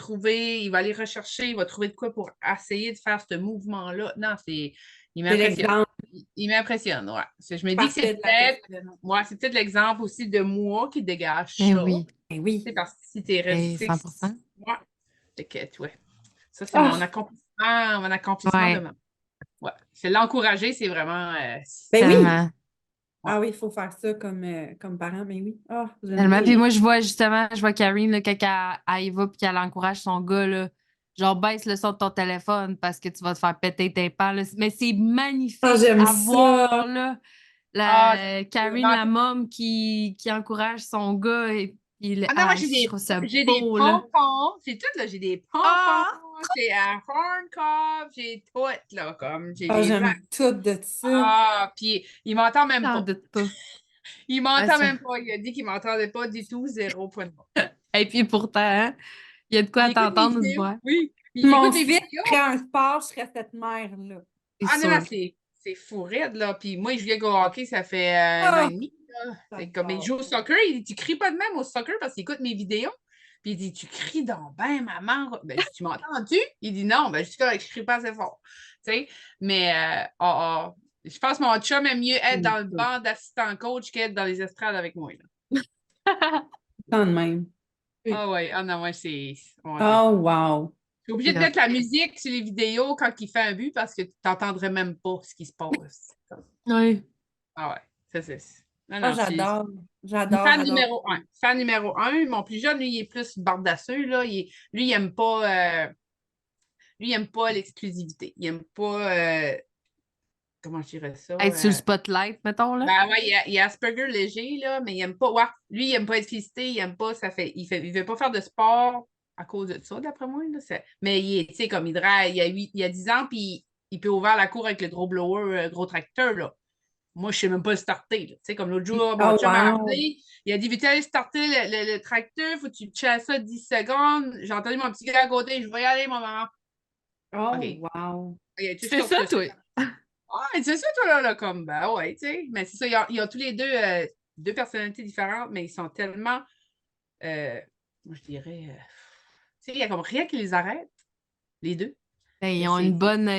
B: aller rechercher, il va trouver de quoi pour essayer de faire ce mouvement-là. Non, il
C: C'est
B: m'impressionne.
C: l'exemple
B: Il m'impressionne, ouais. Je me dis que
C: parfait de la persévérance.
B: c'est peut-être l'exemple aussi de moi qui dégage
A: Ben
B: ça.
A: oui.
C: Ben
B: Tu sais,
C: oui.
B: parce que si tu es
A: Ben,
B: resté,
A: 100%.
B: ouais. Fait que, ouais. Ça, c'est
C: Ah,
B: mon accomplissement de
A: Ouais.
B: maman. Ouais. C'est l'encourager, c'est vraiment.
C: ben oui.
A: Tellement.
B: Ouais.
C: Ah oui, il faut faire ça comme parent, mais oui. Ah, j'aime
A: Tellement. Puis
C: bien.
A: moi, je vois Karine, là, quand elle y va puis qu'elle encourage son gars, là, genre, baisse le son de ton téléphone parce que tu vas te faire péter tes pans, là. Mais c'est
C: Ah,
A: magnifique
C: j'aime
A: à
C: ça.
A: voir, là.
B: Ah,
A: Karine, la môme, qui encourage son gars. Et puis,
B: non, moi,
A: je trouve ça
B: j'ai des
A: beau, là.
B: pompons. J'ai tout, là. J'ai des pompons.
A: Ah!
B: J'ai un horn cob. J'ai tout, là. Comme, j'ai
C: Ah,
B: des.
C: j'aime tout de ça.
B: Ah, puis il m'entend même
A: J'en
B: pas.
A: doute pas.
B: Il
A: Ouais,
B: m'entend
A: ça.
B: même pas. Il a dit qu'il m'entendait pas du tout. 0 point de vue.
A: Et puis pourtant, hein, il y a de quoi
B: Il
A: à
B: écoute mes
A: t'entendre une
B: vidéos.
A: voix.
B: Oui. Puis il
C: Mon
B: écoute mes
C: fils
B: vidéos.
C: ferait un sport, je serais cette mère-là.
A: C'est
B: Ah, non, non,
A: sûr.
B: c'est fou raide, là. Puis moi, je viens au hockey, ça fait 1 an et
C: Ah,
B: demi, là. C'est comme, il
C: j'adore.
B: joue au soccer. Il dit, tu cries pas de même au soccer parce qu'il écoute mes vidéos. Puis il dit, tu cries donc ben, maman. Ben, je dis, tu m'entends-tu? Il dit, non, ben, je suis correct, je crie pas assez fort. Tu sais, mais, je pense que mon chum aime mieux être dans le banc d'assistant coach qu'être dans les estrades avec moi, là.
C: Tant de même.
B: Ah ouais, ah non, ouais, ouais.
C: Oh, wow.
B: Je suis obligée
A: C'est
B: de
A: hot.
B: mettre la musique sur les vidéos quand il fait un but parce que tu n'entendrais même pas ce qui se passe.
A: Oui.
B: Ah ouais, c'est. Non,
C: Ah,
B: non,
C: j'adore.
B: une
C: J'adore,
B: fan
C: j'adore.
B: numéro un. Fan numéro un. Mon plus jeune, lui, il est plus bardasseux, là. Lui, il aime pas. Lui, il n'aime pas l'exclusivité. Il n'aime pas, comment je dirais ça?
A: Être sur le spotlight, mettons, là.
B: Ben ouais, il a Asperger léger, là, mais il aime pas. Ouais, lui, il aime pas être félicité, il aime pas, il veut pas faire de sport à cause de ça, d'après moi. Là, mais il est, tu sais, comme il a 10 ans, puis il peut ouvrir la cour avec le gros blower, gros tracteur, là. Moi, je sais même pas le starter. Tu sais, comme l'autre jour, mon
C: Oh,
B: chum m'a
C: wow.
B: rappelé, il a dit, vite, aller starter le tracteur, faut que tu chasses ça 10 secondes. J'ai entendu mon petit gars à côté, je vais y aller, mon maman.
C: Oh,
B: OK.
C: wow.
B: OK,
A: Tu fais ça, toi?
B: Ah, c'est ça, toi, là, comme, ben ouais, tu sais. Mais c'est ça, ils ont tous les deux personnalités différentes, mais ils sont tellement, moi, je dirais, tu sais, il y a comme rien qui les arrête, les deux.
A: Ben, ils
B: Et
A: ont il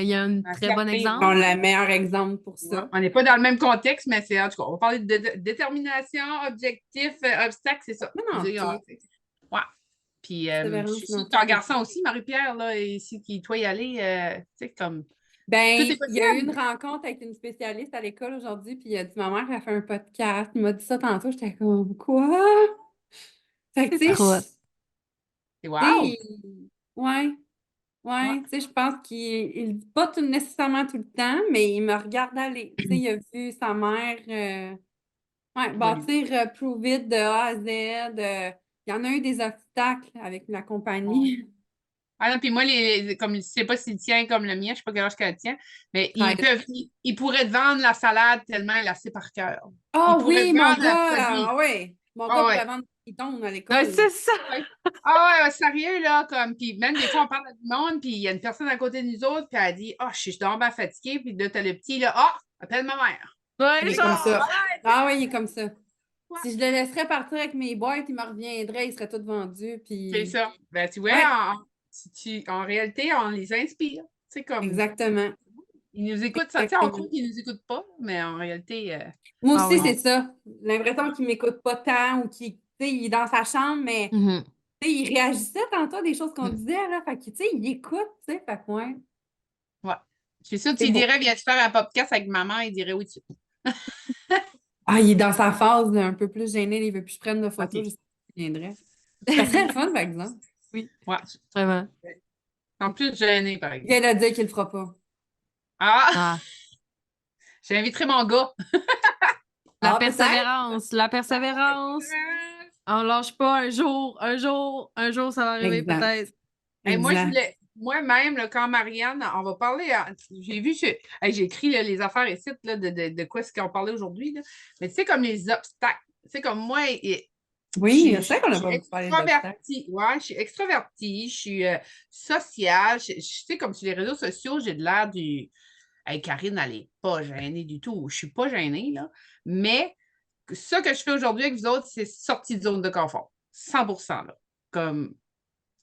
A: y a un
B: un
A: très bon
B: certain-
C: Ils
A: exemple.
C: ont le meilleur exemple pour
B: Ouais,
C: ça.
B: on n'est pas dans le même contexte, mais c'est, en tout cas, on va parler de détermination, objectif, obstacle, c'est ça.
C: Mais non,
B: Ouais. Puis, je
C: persévérance
B: suis sûre
C: dans
B: que ton
C: tout.
B: garçon aussi, Marie-Pierre, là, et si qui, toi, y aller, tu sais, comme, tout
C: Ben,
B: est
C: il y a eu une
B: possible.
C: rencontre avec une spécialiste à l'école aujourd'hui, puis il a dit, ma mère a fait un podcast. Il m'a dit ça tantôt, j'étais comme, quoi? Fait que,
A: C'est
C: tu
A: trop hot.
C: sais, tu sais,
B: Wow!
C: ouais,
B: Ouais.
C: ouais, tu sais, je pense qu'il le dit pas nécessairement tout le temps, mais il me regarde aller. Tu sais, il a vu sa mère, ouais, bâtir Prove It de A à Z. Il y en a eu des obstacles avec la compagnie.
B: Ah non, puis moi, comme je sais pas s'il tient comme le mien, je sais pas quel âge qu'elle tient, mais
C: Ouais.
B: ils pourraient te vendre la salade tellement elle a assez par cœur. Ils
C: Oh
B: pourraient
C: oui,
B: te
C: mon
B: vendre un
C: gars,
B: produit.
C: ouais. Mon gars
B: Ah
C: pourrait
B: ouais.
C: vendre des pitons à
A: Ouais,
C: l'école.
A: c'est ça.
B: Ouais. Ah ouais, ouais, sérieux, là, comme, puis même des fois, on parle à du monde, puis il y a une personne à côté de nous autres, puis elle dit, je suis donc bien fatiguée, puis là, t'as le petit, là, appelle ma mère.
A: Ouais,
C: Il est
B: C'est
C: comme
B: comme,
A: genre.
C: ça. Ah oui, il est comme ça.
B: ouais,
C: Si je le laisserais partir avec mes boîtes, il me reviendrait, il serait tout vendu.
B: c'est
C: Puis...
B: ça. Ben, tu vois,
C: Ouais,
B: en réalité, on les inspire. C'est comme,
C: exactement.
B: ils nous écoutent, ça, tu sais, on
C: Exactement.
B: croit qu'ils nous écoutent pas, mais en réalité,
C: Moi
A: Ah
C: aussi,
A: oui.
C: c'est ça. L'impression qu'il m'écoute pas tant ou qu'il, tu sais, il est dans sa chambre, mais
A: Mhm.
C: tu sais, il réagissait tantôt à des choses qu'on
A: Mm.
C: disait, là. Fait que, tu sais, il écoute, tu sais. Fait que, ouais,
B: ouais. Je suis sûre que
C: c'est
B: tu
C: beau.
B: dirais, viens-tu faire un podcast avec maman, il dirait oui, tu.
C: Ah, il est dans sa phase là, un peu plus gêné, il veut plus que je prenne de photos, je
B: OK.
C: sais pas s'il viendrait. Ça serait le fun, par exemple.
A: Oui,
B: Ouais.
A: vraiment.
B: En plus, gêné, par
C: Il vient
B: exemple.
C: de dire qu'il le fera pas.
B: Ah!
A: Ah.
B: J'inviterai mon gars.
A: La
C: Ah, peut-être?
A: persévérance, la persévérance. On lâche pas un jour, ça va arriver
C: Exact.
A: peut-être.
B: Hey, moi,
C: Exact.
B: moi-même, là, quand Marianne, on va parler, j'ai vu, hey, j'ai écrit là, les affaires ici là, de quoi est-ce qu'on parlait aujourd'hui, là. Mais tu sais, comme les obstacles, tu sais, comme moi,
C: Oui, je
B: je
C: sais qu'on n'a
B: suis
C: pas parlé d'obstacles.
B: extravertie, ouais, je suis extravertie, je suis sociale, je sais, comme sur les réseaux sociaux, j'ai de l'air du, hey, Karine, elle n'est pas gênée du tout, je suis pas gênée, là, mais ça que je fais aujourd'hui avec vous autres, c'est sortie de zone de confort, 100%, là, comme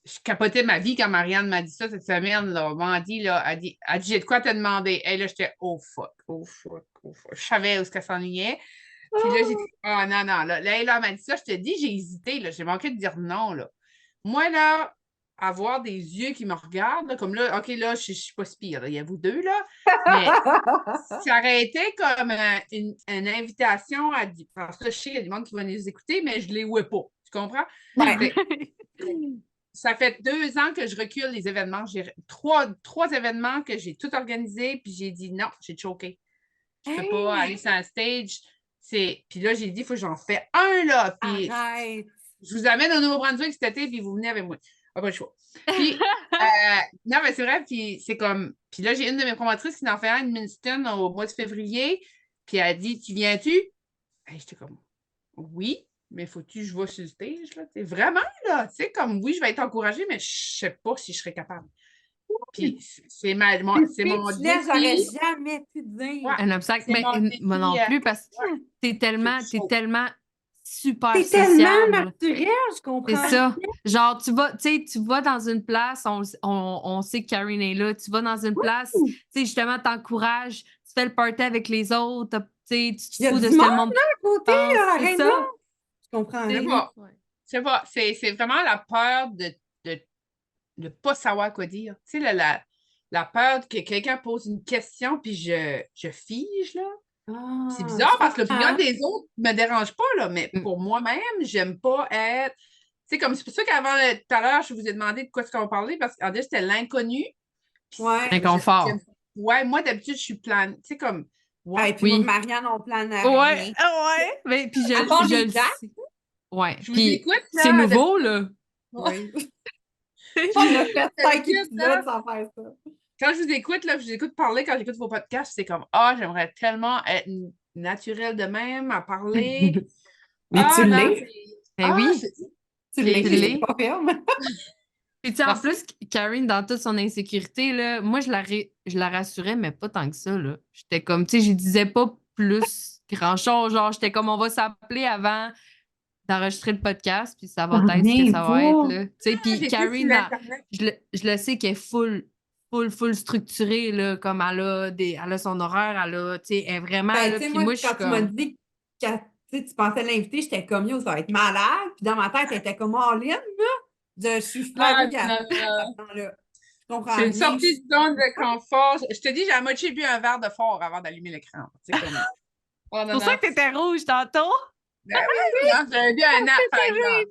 B: je capotais ma vie quand Marianne m'a dit ça cette semaine. Là, Mandy, là, elle dit, j'ai de quoi te demander. Et là, j'étais, oh fuck, oh fuck, oh fuck. Je savais où ce qu'elle s'ennuyait. Puis là, j'ai dit, oh non, non. Là, elle m'a dit ça, je te dis, j'ai hésité. Là, j'ai manqué de dire non. Là. Moi, là, avoir des yeux qui me regardent, là, comme là, OK, là, je suis pas si pire. Là, il y a vous deux, là. Mais ça aurait été comme une invitation à dire. Parce que je sais qu'il y a du monde qui va nous écouter, mais je ne les vois pas. Tu comprends?
C: Ouais.
B: Ça fait 2 ans que je recule les événements. J'ai trois événements que j'ai tout organisé, puis j'ai dit non, j'ai choqué. Je ne peux pas aller sur un stage. Puis là, j'ai dit, il faut que j'en fais un, là. Puis
C: Arrête.
B: je vous amène au Nouveau-Brunswick cet été, puis vous venez avec moi. Pas le choix. Puis, non, mais c'est vrai, puis c'est comme. Puis là, j'ai une de mes promotrices qui en fait un de Minston au mois de février, puis elle a dit, tu viens-tu? Hey, j'étais comme, oui, mais faut-tu que je vais sur le stage, là? T'sais, vraiment, là, tu sais, comme oui, je vais être encouragée, mais je sais pas si je serais capable. Puis c'est
C: C'est
B: mon
C: speechless, j'aurais
B: défi.
C: jamais pu dire.
B: Ouais,
A: Un obstacle,
B: c'est
A: mais
B: mon
A: moi
B: défi.
A: non plus, parce que
B: Ouais,
A: t'es tellement super
C: C'est tellement
A: sociable.
C: naturel, je
A: C'est
C: comprends.
A: ça. Genre, tu vas dans une place, on sait que Karine est là, tu vas dans une place, tu sais, justement, t'encourages, tu fais le party avec les autres, tu sais, tu
C: Il
A: te
C: y a
A: fous de
C: du
A: ce que
C: monde
A: le monde
C: là, à côté,
A: pense. C'est
C: arrête
A: ça.
C: donc. Je comprends
B: Je sais
C: rien.
B: pas. Je sais pas. C'est vraiment la peur de pas savoir quoi dire. Tu sais, la peur que quelqu'un pose une question, puis je fige, là. C'est
C: Ah,
B: bizarre
C: je
B: parce que l'opinion
C: comprends.
B: des autres ne me dérange pas, là, mais
A: Mm.
B: pour moi-même, j'aime pas être. Tu sais, comme c'est pour ça qu'avant tout à l'heure, je vous ai demandé de quoi est-ce qu'on va parler, parce qu'en déjà, c'était l'inconnu. Puis
C: Ouais.
A: Inconfort.
B: ouais, moi, d'habitude, je suis plan. Tu sais, comme. Ouais.
C: Et puis moi,
A: Oui.
C: Marianne, on plane
A: Ouais,
C: rien.
A: ouais. Mais, puis
C: À part
A: je
C: les
A: le
C: dates.
A: sais. Ouais.
B: Je vous
A: Puis
B: écoute,
A: c'est
B: là.
A: nouveau, là.
C: Oui. On a fait 5
B: D'habitude, là,
C: épisodes sans faire ça.
B: quand je vous écoute, là, je vous écoute parler, quand j'écoute vos podcasts, c'est comme, ah, j'aimerais tellement être naturel de même, à parler.
C: Mais tu
B: Non,
C: l'es.
A: Ben oui,
C: Tu
B: c'est-
C: l'es,
A: tu
C: c'est
A: l'es.
C: pas ferme.
A: Puis tu sais, en
B: Merci.
A: plus, Karine, dans toute son insécurité, là, moi, je la rassurais, mais pas tant que ça, là. J'étais comme, tu sais, je disais pas plus grand-chose. Genre, j'étais comme, on va s'appeler avant d'enregistrer le podcast, puis ça va
C: J'en
A: être ce que
C: reviens
A: ça va être,
C: pas.
A: là. Tu sais, puis
B: J'ai plus sur
A: Karine,
B: l'Internet.
A: je le sais qu'elle est full structurée, là, comme elle a son horaire, tu sais, elle est vraiment,
C: Ben,
A: là,
C: tu sais,
A: puis
C: moi,
A: moi, je suis
C: quand tu m'as
A: comme,
C: dit que tu pensais l'inviter, j'étais comme, yo, ça va être malade. Puis dans ma tête, elle était comme, all in, là. Je suis
B: Non,
C: flabbergastée à
B: non.
C: ce temps-là. Je comprends
B: C'est une
C: rien.
B: sortie de zone de confort. Je te dis, j'ai à moitié bu un verre de fort avant d'allumer l'écran. C'est comme. Oh
A: c'est
B: non,
A: pour ça
B: non.
A: que t'étais rouge tantôt.
B: Ben oui, non, j'aurais dû un an, par exemple.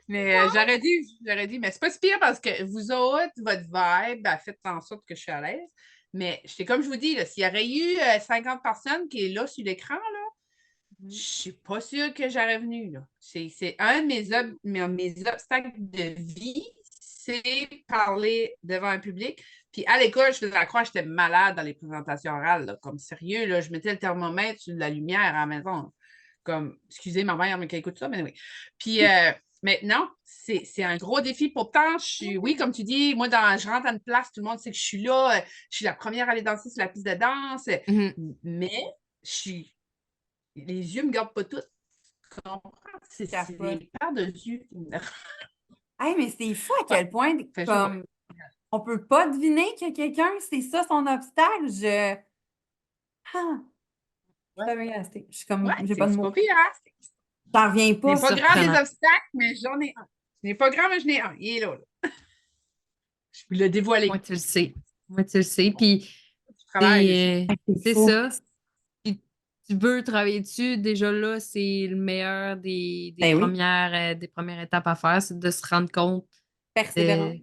B: Mais j'aurais dit, mais c'est pas si pire parce que vous autres, votre vibe a fait en sorte que je suis à l'aise. Mais c'est comme je vous dis, là, s'il y aurait eu 50 personnes qui est là sur l'écran, là, je suis pas sûre que j'aurais venu. Là. C'est un de mes obstacles de vie, c'est parler devant un public. Puis à l'école, je faisais croire que j'étais malade dans les présentations orales. Là, comme sérieux, là, je mettais le thermomètre sur la lumière à la maison. Comme, excusez ma mère, mais qu'elle écoute ça, mais oui. Puis maintenant, c'est un gros défi. Pourtant, oui, comme tu dis, moi, je rentre à une place, tout le monde sait que je suis là. Je suis la première à aller danser sur la piste de danse. Mais je suis les yeux ne me gardent pas toutes. Tu comprends? C'est des paires de yeux.
C: Hey, mais c'est fou à quel point,
B: Fait
C: comme, on peut pas deviner que quelqu'un, c'est ça son obstacle. Ah,
B: Ouais.
C: je suis comme,
B: Ouais,
C: j'ai pas de
B: c'est
C: mots.
B: pas pire, hein?
C: J'en reviens
B: Ce
C: pas.
B: n'est pas grand des
A: surprenant.
B: obstacles, mais j'en ai un. Ce n'est pas grand, mais j'en ai un. Il est là. Je peux le dévoiler.
A: Moi, tu le sais. Moi, tu le sais. Puis,
B: Tu travailles dessus.
A: c'est
C: fou.
A: ça. Puis, tu veux travailler dessus. Déjà là, c'est le meilleur
C: Ben oui.
A: des premières étapes à faire, c'est de se rendre compte.
C: Persévérant.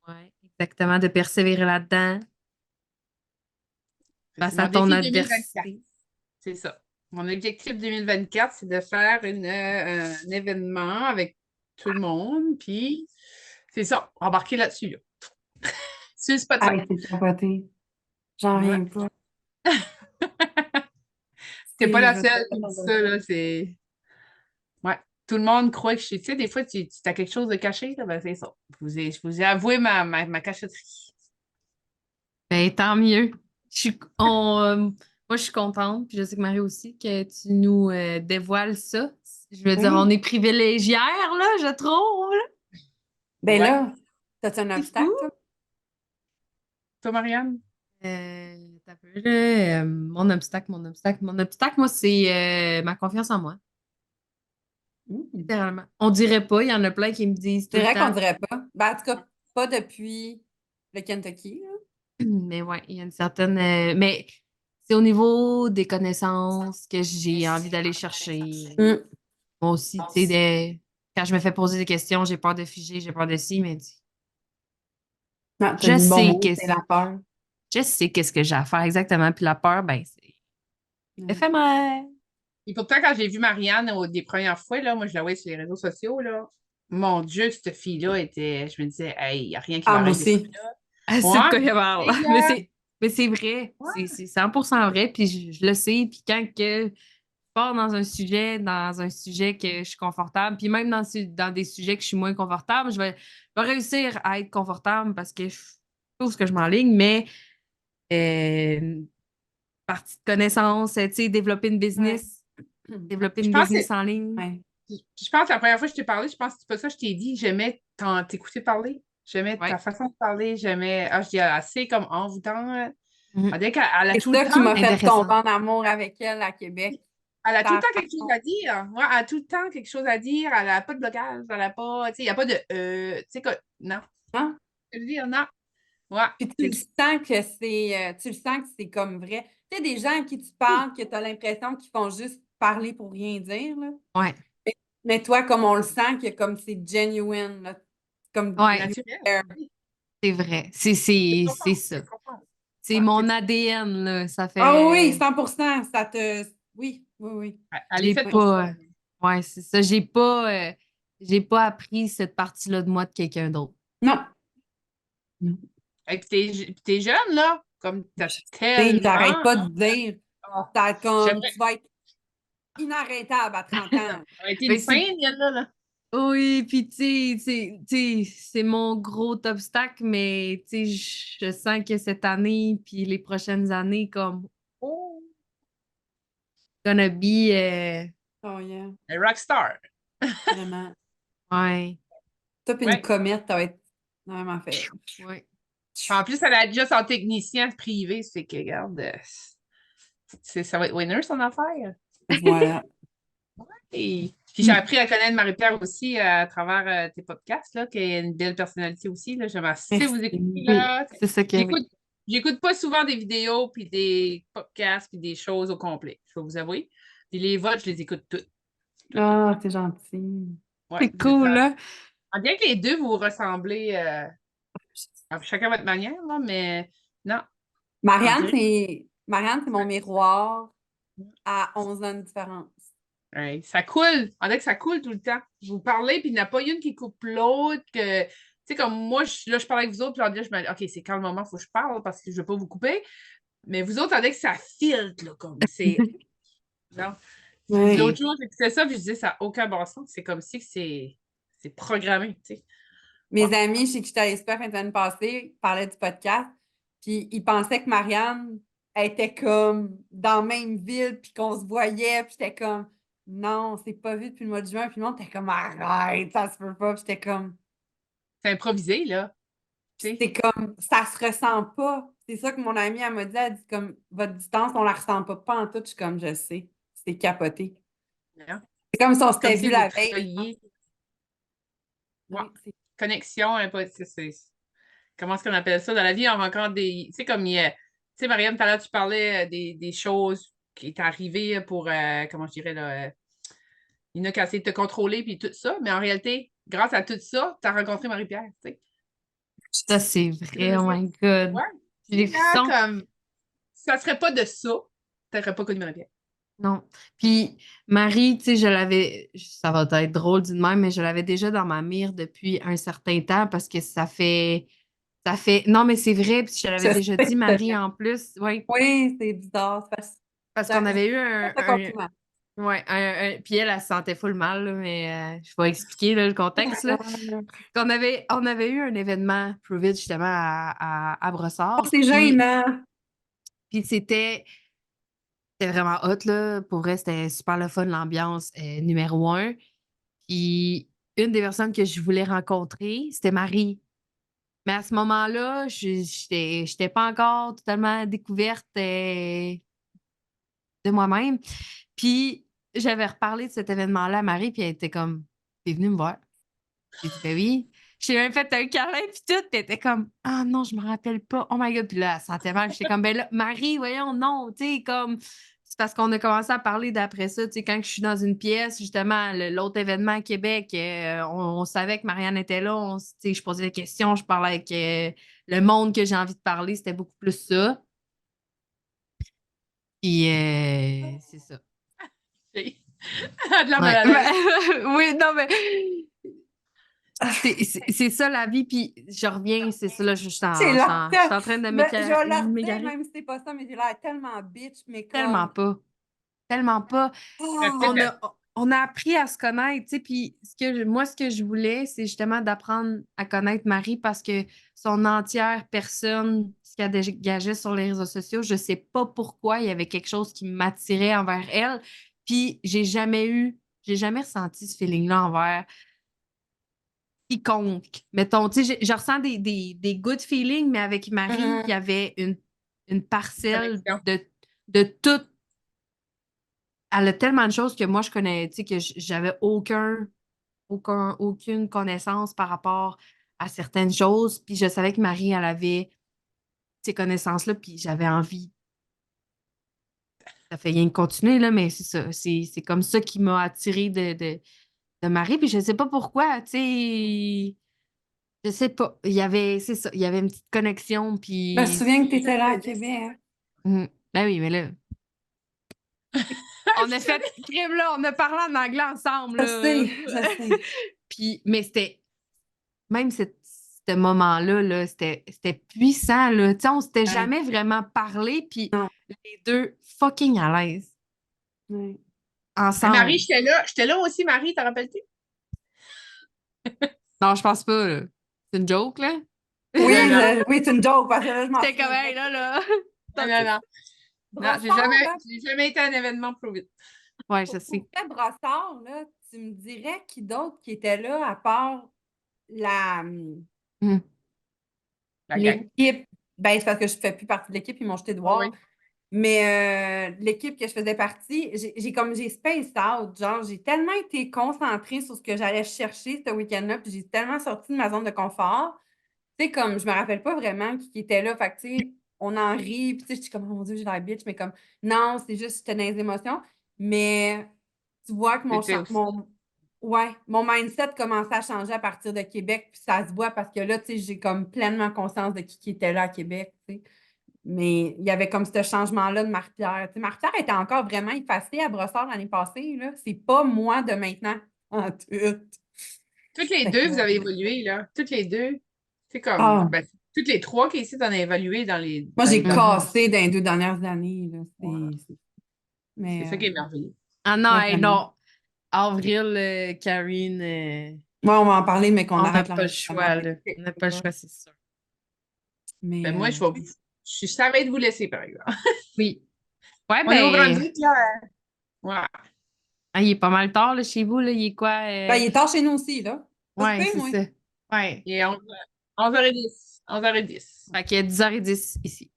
A: Ouais, exactement, de persévérer là-dedans
B: C'est
A: face
B: mon
A: à ton
B: défi 2024.
A: adversité.
B: C'est ça. Mon objectif 2024, c'est de faire un événement avec tout le monde. Puis, c'est ça, embarquer là-dessus. Là. Sur le spotlight.
C: Hey, c'est capoté. J'en
B: Ouais.
C: reviens pas.
B: T'es pas la
C: Je
B: seule
C: sais
B: qui
C: pas
B: dit
C: ça.
B: ça, là. C'est. Ouais. Tout le monde croit que je suis. Tu sais, des fois, tu as quelque chose de caché, là, ben, c'est ça. Je vous ai avoué ma cachotterie.
A: Ben, tant mieux. Moi, je suis contente, puis je sais que Marie aussi, que tu nous dévoiles ça. Je veux dire,
C: Oui.
A: on est privilégiés, là, je trouve. Là.
C: Ben
B: Ouais.
C: là, t'as-tu un
A: C'est
C: obstacle,
A: fou.
C: toi?
B: Toi, Marianne?
A: T'as peu, là, mon obstacle, moi, c'est ma confiance en moi. Littéralement. On dirait pas, il y en a plein qui me disent tout
C: C'est
A: le
C: vrai qu'on
A: temps.
C: dirait pas. Ben, en tout cas, pas depuis le Kentucky, là.
A: Mais ouais, il y a une certaine. Mais c'est au niveau des connaissances que j'ai envie d'aller chercher. Moi aussi, tu sais, quand je me fais poser des questions, j'ai peur de figer, j'ai peur de ci, mais
C: Non, t'as
A: je
C: dit le bon
A: sais
C: mot, c'est la peur.
A: je sais qu'est-ce que j'ai à faire exactement. Puis la peur, ben, c'est éphémère.
B: Et pourtant, quand j'ai vu Marianne des premières fois, là, moi, je la voyais sur les réseaux sociaux, là. Mon Dieu, cette fille-là était. Je me disais, hey, il n'y a rien qui
C: Ah,
B: va
C: moi
B: arriver.
C: aussi.
A: Ah, c'est de quoi
B: Ouais.
A: il parle.
B: Et,
A: Mais c'est vrai.
B: ouais.
A: C'est 100% vrai. Puis je le sais. Puis quand que je pars dans un sujet que je suis confortable, puis même dans des sujets que je suis moins confortable, je vais réussir à être confortable parce que je trouve ce que je m'enligne, mais euh, partie de connaissance, tu sais, développer
B: Je
A: une
B: pense que
A: business en ligne.
C: Ouais.
B: je pense que la première fois que je t'ai parlé, je pense que c'est pas ça, je t'ai dit, j'aimais t'écouter parler. J'aimais
A: Ouais.
B: ta façon de parler. J'aimais. Je dis assez comme envoûtant.
A: Mhm.
B: On dirait qu'elle a
C: C'est
B: tout
C: ça
B: le
C: qui
B: temps.
C: m'a fait
A: Intéressant.
C: tomber en amour avec elle à Québec.
B: Elle a tout le
C: Ta
B: temps quelque chose à dire. Ouais, elle a tout le temps quelque chose à dire. Elle n'a pas de blocage. Elle n'a pas. Tu sais, il n'y a pas de. Tu sais quoi? Non.
C: Hein?
B: Je veux dire, non. Ouais.
C: Puis tu le sens que c'est comme vrai. Tu sais, des gens à qui tu parles, que tu as l'impression qu'ils font juste parler pour rien dire, là.
A: Ouais.
C: Mais toi, comme on le sent, que comme c'est genuine, là. Comme
A: Ouais.
B: Naturel.
A: C'est vrai.
B: Je
A: C'est
B: comprends,
A: ça.
B: je comprends.
A: C'est
B: Ouais,
A: mon ADN, là. Ça
C: Ah oui,
A: fait.
C: 100%, ça te... Oui, oui, oui.
B: elle est
A: J'ai
B: faite pour ça.
A: pas. Ouais, c'est ça. J'ai pas appris cette partie-là de moi de quelqu'un d'autre.
C: Non,
B: Et puis t'es jeune, là, comme t'as
C: je sais, j'arrête
B: tellement...
C: pas de dire,
B: Ah,
C: ça, comme,
B: j'aimerais...
C: tu vas être inarrêtable à 30 ans.
B: Ça aurait été
A: Mais
B: insane,
A: c'est.
B: là.
A: Oui, puis c'est mon gros obstacle, mais tu sais, je sens que cette année, puis les prochaines années, comme, oh, gonna be,
C: Oh yeah,
B: Un rockstar.
C: vraiment.
A: ouais,
C: Toi, puis une
B: Ouais.
C: comète, ça va être vraiment fait.
A: ouais.
B: En plus, elle a déjà son technicien privé, c'est que, regarde, ça va être winner, son affaire.
C: Voilà.
B: Et puis j'ai appris à connaître Marie-Pierre aussi à travers tes podcasts, là, qui est une belle personnalité aussi. Là. J'aime assez vous
C: Merci.
B: écouter.
A: Oui,
B: Là.
A: c'est ça que oui.
B: J'écoute pas souvent des vidéos, puis des podcasts, puis des choses au complet, je vais vous avouer. Puis les votes, je les écoute toutes. Toutes, toutes.
C: Ah, c'est gentil.
B: Ouais,
A: C'est cool, là.
B: bien que les deux vous ressemblez à chacun votre manière, là, mais non, on dirait.
C: Marianne, c'est mon miroir à 11 ans de différence.
B: Ouais, ça coule. On dirait que ça coule tout le temps. Vous parlez, puis il n'y en a pas une qui coupe l'autre. Tu sais, comme moi, là, je parle avec vous autres, puis on dirait, je me dis, OK, c'est quand le moment, il faut que je parle parce que je ne veux pas vous couper. Mais vous autres, on dirait que ça filtre, là, comme c'est. Non. Puis
C: Oui.
B: l'autre jour, j'écoutais ça, puis je disais, ça n'a aucun bon sens. C'est comme si c'est programmé, tu sais.
C: Mes
B: Wow.
C: amis chez qui j'étais allée super fin de semaine passée parlaient du podcast, puis ils pensaient que Marianne était comme dans la même ville, puis qu'on se voyait, puis j'étais comme non, on s'est pas vu depuis le mois de juin, puis le monde était comme arrête, ça se peut pas, puis j'étais comme
B: C'est improvisé, là. Tu sais.
C: c'est comme ça se ressent pas. C'est ça que mon amie elle m'a dit, elle dit comme votre distance, on la ressent pas en tout, je suis comme je sais, c'est capoté.
B: Hein.
C: C'est comme si on
B: Comme
C: s'était
B: si
C: vu
B: vous
C: la
B: êtes
C: veille.
B: reliés. Ouais.
C: Oui, c'est
B: Connexion, hein, comment est-ce qu'on appelle ça? Dans la vie, on rencontre des. Tu sais, comme il y a. Tu sais, Marianne, tout à l'heure, tu parlais des choses qui est arrivées pour, comment je dirais, là, il y en a qui essaient de te contrôler, puis tout ça. Mais en réalité, grâce à tout ça, tu as rencontré Marie-Pierre, tu sais.
A: Ça, c'est
B: Tu sais, je
A: vrai,
B: veux
A: oh
B: dire?
A: my God.
B: Ouais.
A: Les
B: Tu sais, là,
A: frissons.
B: comme, si ça serait pas de ça, tu n'aurais pas connu Marie-Pierre.
A: Non. Puis Marie, tu sais, ça va être drôle d'une même, mais je l'avais déjà dans ma mire depuis un certain temps parce que non, mais c'est vrai, puis je te l'avais
C: je
A: déjà dit,
C: sais.
A: Marie, en plus, oui,
C: Oui, c'est bizarre.
A: parce qu'on avait eu
C: C'est un compliment.
A: ouais, puis elle se sentait full mal, là, mais je vais expliquer là, le contexte, là. On avait eu un événement Prove It, justement à
C: Oh,
A: Brossard,
C: c'est
A: puis
C: gênant.
A: c'était vraiment hot, là. Pour vrai, c'était super le fun, l'ambiance numéro un. Puis une des personnes que je voulais rencontrer, c'était Marie. Mais à ce moment-là, j'étais pas encore totalement découverte de moi-même. Puis j'avais reparlé de cet événement-là à Marie, puis elle était comme, t'es venue me voir. J'ai dit, ben oui. J'ai même fait un câlin, puis tout. Puis elle était comme, ah non, je me rappelle pas. Oh my God. Puis là, elle sentait mal. J'étais comme, ben là, Marie, voyons, non. Tu sais, comme, c'est parce qu'on a commencé à parler d'après ça. Tu sais, quand je suis dans une pièce, justement, l'autre événement à Québec, on savait que Marianne était là. Tu sais, je posais des questions, je parlais avec le monde que j'ai envie de parler. C'était beaucoup plus ça. Puis, c'est ça.
B: De la
A: Ouais.
B: maladie.
A: Oui, non, mais c'est ça la vie, puis je reviens, c'est ça, là,
C: J'ai l'air
A: je suis en train de
C: je vais leur dire,
A: m'égarer.
C: même si c'est pas ça, mais j'ai l'air tellement bitch, mais
A: Tellement
C: comme.
A: pas, tellement pas.
C: Ah!
A: On a appris à se connaître, tu sais, puis moi, ce que je voulais, c'est justement d'apprendre à connaître Marie parce que son entière personne, ce qu'elle dégageait sur les réseaux sociaux, je sais pas pourquoi, il y avait quelque chose qui m'attirait envers elle, puis j'ai jamais ressenti ce feeling-là envers quiconque. Mettons, tu sais, je ressens des good feelings, mais avec Marie, il y
C: Mhm.
A: avait une parcelle
B: Connexion.
A: de tout. Elle a tellement de choses que moi, je connais, tu sais, que j'avais aucune connaissance par rapport à certaines choses. Puis je savais que Marie, elle avait ces connaissances-là, puis j'avais envie. Ça fait rien de continuer, là, mais c'est ça. C'est comme ça qui m'a attirée de Marie. Puis je sais pas pourquoi, tu sais. Je sais pas. Il y avait, c'est ça, il y avait une petite connexion,
C: Ben, je me
A: puis...
C: souviens que tu étais là à Québec.
A: Ben oui, mais là... On a fait crime, là, on a parlé en anglais ensemble, là.
C: Je sais.
A: Puis, mais c'était... Même ce moment-là, là, c'était puissant, là. Tu sais, on s'était
C: Ouais.
A: jamais vraiment parlé, puis
C: Non.
A: les deux fucking à l'aise,
C: Ouais.
A: ensemble.
B: Marie, j'étais là aussi, Marie, t'en rappelles-tu?
A: Non, je pense pas, là. C'est une joke, là?
C: Oui,
B: Non.
C: oui, c'est une joke, parce que là, je m'en
A: C'était comme,
C: souviens
A: hey,
C: pas.
A: là.
B: Non. Non,
C: Brossard, là,
B: j'ai jamais été à un événement trop vite.
A: Ouais, je
C: pour
A: sais.
C: vrai, Brossard, là, tu me dirais qui d'autre qui était là à part la
A: Hum.
B: La gang.
C: l'équipe. Ben, c'est parce que je ne fais plus partie de l'équipe, ils m'ont jeté de
B: Ah
C: voir.
B: oui.
C: Mais l'équipe que je faisais partie, j'ai spaced out. Genre, j'ai tellement été concentrée sur ce que j'allais chercher ce week-end-là, puis j'ai tellement sorti de ma zone de confort. Tu sais, comme je me rappelle pas vraiment qui était là. Fait que, tu sais, on en rit, puis tu sais, je suis comme, oh mon Dieu, j'ai l'air bitch, mais comme, non, c'est juste, j'étais dans les émotions. Mais tu vois que
B: C'était aussi.
C: mon mindset commençait à changer à partir de Québec, puis ça se voit parce que là, tu sais, j'ai comme pleinement conscience de qui était là à Québec, tu sais. Mais il y avait comme ce changement-là de Marie-Pierre. Tu sais, Marie-Pierre était encore vraiment effacée à Brossard l'année passée, là. C'est pas moi de maintenant en tout.
B: Toutes les
C: Fait
B: deux,
C: que,
B: vous avez évolué, là. Toutes les deux. C'est comme,
C: ah,
B: ben, toutes les trois qui ici, t'en as évolué
C: moi,
B: dans les
C: j'ai
B: derniers.
C: cassé dans les 2 dernières années, là.
B: Ouais. C'est
C: Mais,
B: ça qui est merveilleux.
A: Ah non, hey,
C: vraiment.
A: non. Avril, Karine,
C: Moi, on va en parler, mais qu'on
A: on n'a
C: arrête
A: pas le
C: l'enregistrement.
A: choix, là. On n'a pas le choix, c'est sûr.
C: Mais,
B: Ben, moi, je savais de vous laisser, par exemple.
A: Oui. Ouais,
B: On est au
A: ben,
B: Brunswick, là. Ouais.
A: il est pas mal tard, là, chez vous, là. Il est quoi?
C: ben, il est tard chez nous aussi, là. Pas
A: Ouais,
C: super,
A: c'est
C: moi.
A: ça. Ouais.
B: Il est 11h10. 11h10.
A: Fait qu'il est 10h10 ici.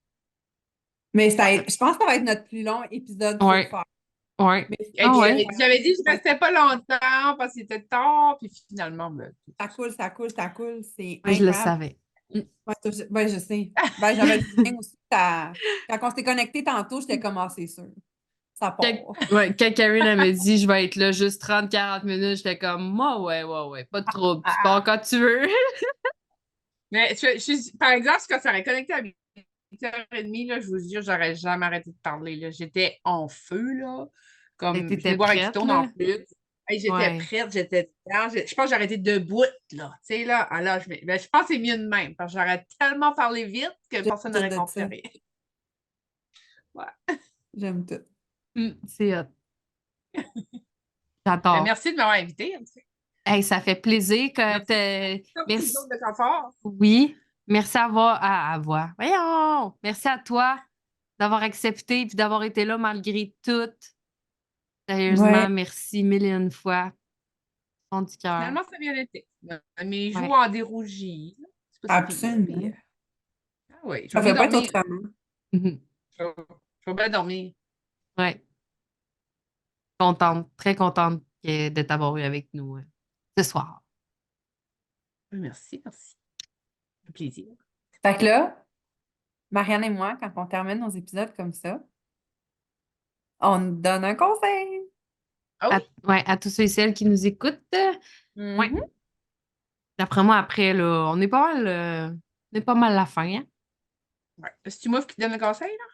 C: Mais je pense que ça va être notre plus long épisode sur
A: Ouais,
C: faire.
A: ouais.
C: Mais
B: Et
A: Ah
B: puis,
A: ouais.
B: j'avais dit que je restais pas longtemps parce qu'il était tard, puis finalement, ben,
C: ça coule, ça coule, ça coule. C'est
A: Ouais, je le
C: incroyable.
A: savais.
C: Ouais, ben, je sais. Ben, j'avais le feeling aussi. Quand on s'est connecté tantôt, j'étais comme, ah, c'est sûr. Ça part.
A: Quand Karine elle me dit je vais être là juste 30-40 minutes, j'étais comme moi, ouais, pas de trouble. Tu pars quand tu veux.
B: Mais par exemple, quand ça aurait connecté à 8h30, là, je vous jure, j'aurais jamais arrêté de parler. Là. J'étais en feu, là. Comme, je
A: T'étais
B: vais boire un
A: prête,
B: Keystone en
A: là?
B: plus. Hey, j'étais
A: Ouais.
B: prête, j'étais dedans. Je pense que j'aurais été debout, là. Tu sais, là, alors, ben, je pense que c'est mieux de même, parce que j'aurais tellement parlé vite que
C: J'aime
B: personne
C: tout
B: n'aurait
C: de
B: compris
C: ça.
B: rien. Ouais.
C: J'aime tout.
A: C'est hot.
B: Ben,
A: J'adore.
B: merci de m'avoir invité.
A: Hey, ça fait plaisir que
B: Merci. Merci
A: Merci.
B: d'autres de confort.
A: Oui. Merci à voir. Voyons! Merci à toi d'avoir accepté et d'avoir été là malgré tout.
C: Ouais.
A: Sérieusement, merci mille et une fois. Du fond du cœur.
B: Finalement, ça a bien été. Mes joues
A: Ouais.
B: en dérougi. C'est pas si pire. Puis,
C: Absolument.
B: ah oui, je
C: Ça
B: vais bien
C: fait pas être
B: dormir.
C: autrement.
A: Mhm.
B: Je vais bien dormir.
A: Ouais. Contente, très contente de t'avoir eu avec nous ce soir.
B: Merci. Un plaisir.
C: Fait que là, Marianne et moi, quand on termine nos épisodes comme ça, on donne un conseil.
B: Ah oui?
A: À tous ceux et celles qui nous écoutent. Ouais.
C: Mhm.
A: D'après moi, après, là, on est pas mal à la fin, hein?
B: Ouais. C'est-tu moi qui te donne le conseil, là?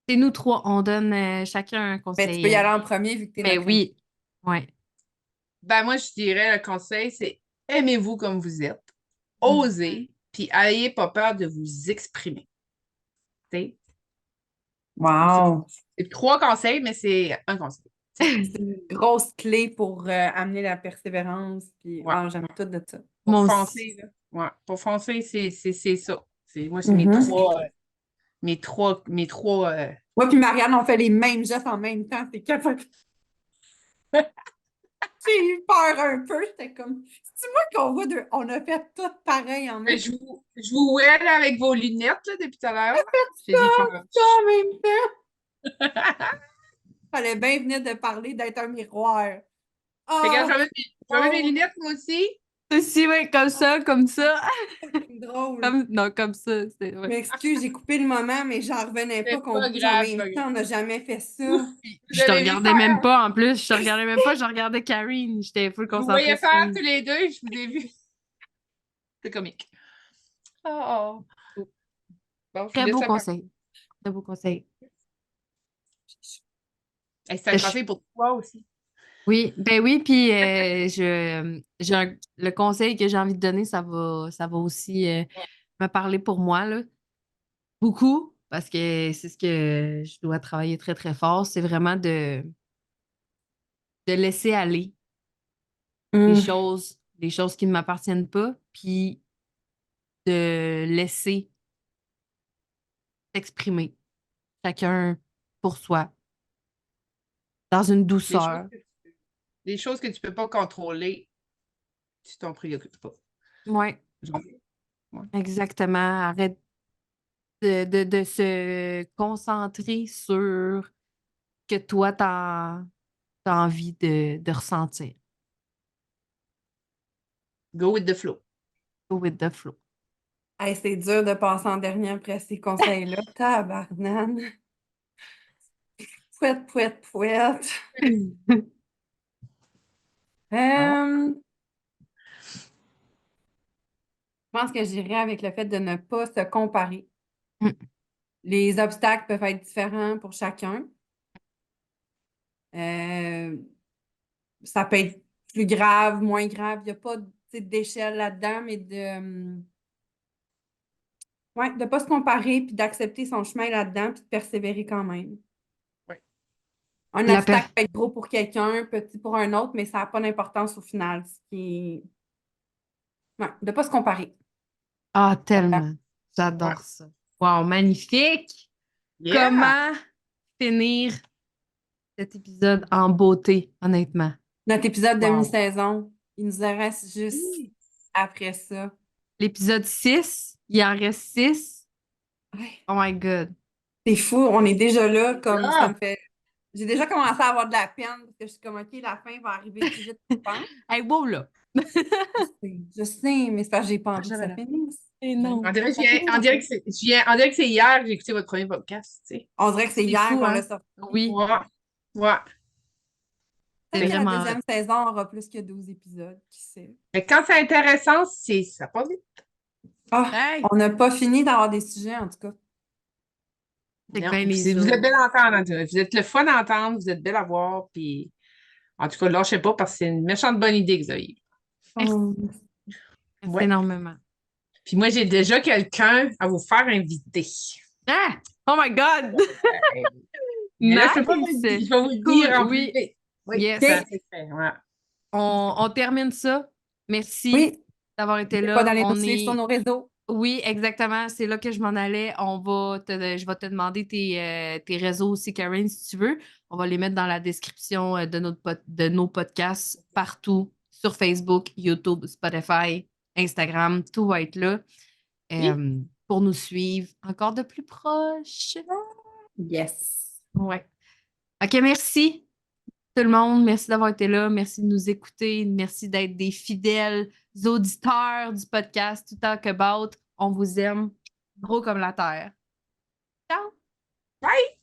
A: C'est nous trois, on donne chacun un
C: Ben, tu peux
A: conseil.
C: y aller en premier vu que tu es
A: Ben
C: notre invité.
A: oui. Ouais.
B: Ben, moi, je dirais le conseil, c'est aimez-vous comme vous êtes,
C: Mm.
B: osez, puis ayez pas peur de vous exprimer. Tu sais?
C: Wow.
B: C'est 3 conseils, mais c'est un conseil.
C: C'est une grosse clé pour amener la persévérance. Puis,
B: Ouais.
C: j'aime tout de ça.
B: Pour
A: Moi
B: foncer,
A: aussi.
B: là. Ouais. Pour foncer, c'est ça. Moi, c'est
C: Mhm.
B: mes trois.
C: Moi puis Marianne, on fait les mêmes gestes en même temps. C'est capoté. J'ai eu peur un peu. J'étais comme, c'est moi qu'on voit on a fait tout pareil en même
B: Mais je vous vois là, avec vos lunettes là, depuis tout à l'heure. J'ai des
C: temps.
B: peurs.
C: En même temps. Fallait bien venir de parler d'être un miroir.
B: Fait que
C: Ah,
B: je vais mettre mes lunettes moi aussi.
A: Si, ouais, comme ça, comme ça.
C: c'est drôle.
A: Non, comme ça.
C: Je m'excuse, j'ai coupé le moment, mais j'en revenais pas
B: C'est
C: qu'on
B: pas
C: bouge en
B: grave, c'est
C: même
B: pas
C: temps.
B: grave.
C: On n'a jamais fait ça.
B: Vous
A: Je te
B: avez vu
A: regardais même
B: faire.
A: pas en plus. Je te regardais même pas, je regardais Karine. J'étais full
B: Vous
A: concentrée
B: voyez
A: sur
B: faire
A: elle.
B: tous les deux, je vous ai vu. C'est comique. Oh. Bon, je
A: Très
B: vous
A: beau
B: laisse la
A: conseil. Très beau conseil.
B: Hey, c'est un
A: Je-
B: conseil pour toi aussi.
A: Oui, ben oui, puis le conseil que j'ai envie de donner, ça va aussi me parler pour moi, là. Beaucoup, parce que c'est ce que je dois travailler très, très fort, c'est vraiment de laisser aller
C: Mm.
A: les choses qui ne m'appartiennent pas, puis de laisser s'exprimer chacun pour soi, dans une
B: Les choses
A: douceur.
B: que, les choses que tu peux pas contrôler, tu t'en préoccupes pas.
A: Ouais,
B: Genre, ouais.
A: exactement. Arrête de se concentrer sur que toi, t'as envie de ressentir.
B: Go with the flow.
A: Go with the flow.
C: Hey, c'est dur de passer en dernier après ces conseils-là. Tabarnane. Pouette, pouette, pouette.
B: Ah.
C: Je pense que j'irais avec le fait de ne pas se comparer.
A: Mm.
C: Les obstacles peuvent être différents pour chacun. Euh, Ça peut être plus grave, moins grave. Il n'y a pas d'échelle là-dedans, mais ouais, de ne pas se comparer puis d'accepter son chemin là-dedans puis de persévérer quand même.
B: Ouais.
C: Un
A: La per-
C: obstacle peut être gros pour quelqu'un, petit pour un autre, mais ça n'a pas d'importance au final. Ouais, de ne pas se comparer.
A: Ah, tellement.
B: Ouais.
A: J'adore ça. Wow, magnifique.
B: Yeah!
A: Comment finir cet épisode en beauté, honnêtement?
C: Notre épisode de
B: Wow.
C: mi-saison, il nous en reste juste
B: Oui.
C: après ça.
A: L'épisode 6, il en reste 6.
C: Ouais,
A: Oh my God.
C: c'est fou, on est déjà là, comme ça me
B: Ah!
C: fait. J'ai déjà commencé à avoir de la peine parce que je suis comme, OK, la fin va arriver plus vite que je pense.
A: Hey, wow, là.
C: Je sais, mais c'est parce que j'ai pas
A: Ah,
C: envie que
A: j'avais
C: ça
A: la...
C: finisse.
A: Eh
C: Ben,
A: non.
B: On
C: ça finit enfin.
B: dirait que c'est hier que j'ai écouté votre premier podcast, tu sais.
C: On dirait que c'est
A: C'est
C: hier
A: fou,
C: qu'on l'a
A: hein?
C: sorti.
A: Oui,
B: Ouais. Ouais.
A: c'est
C: Peut-être que la
A: vraiment hot.
C: deuxième saison aura plus que 12 épisodes, qui sait.
B: Mais quand c'est intéressant, ça passe vite.
C: Ah,
A: Hey!
C: on n'a pas fini d'avoir des sujets, en tout cas.
A: C'est que
B: Non.
A: ben
B: Puis
A: les
B: vous êtes
A: autres.
B: belle à entendre. Vous êtes le fun à entendre, vous êtes belle à voir. Puis en tout cas, lâchez pas parce que c'est une méchante bonne idée que vous avez eue.
A: Merci.
C: Oh.
A: Merci
B: Ouais.
A: énormément.
B: Puis moi, j'ai déjà quelqu'un à vous faire inviter.
A: Ah! Oh my God!
B: Mais là, je peux pas vous le dire.
A: Nice!
B: Je vais vous le
A: Cool,
B: dire en
A: oui.
B: privé. Oui,
A: Yes.
B: c'est un secret. Ouais.
A: On termine ça. Merci
C: Oui,
A: d'avoir été
C: n'oubliez pas
A: là.
C: d'aller nous
A: On
C: suivre sur
A: est.
C: nos réseaux.
A: Oui, exactement. C'est là que je m'en allais. Je vais te demander tes réseaux aussi, Karen, si tu veux. On va les mettre dans la description de nos podcasts partout sur Facebook, YouTube, Spotify, Instagram. Tout va être là
B: Oui.
A: pour nous suivre encore de plus proche.
C: Yes.
A: Ouais. OK, merci tout le monde. Merci d'avoir été là. Merci de nous écouter. Merci d'être des fidèles auditeurs du podcast Tout Talk About. On vous aime gros comme la terre. Ciao!
B: Bye!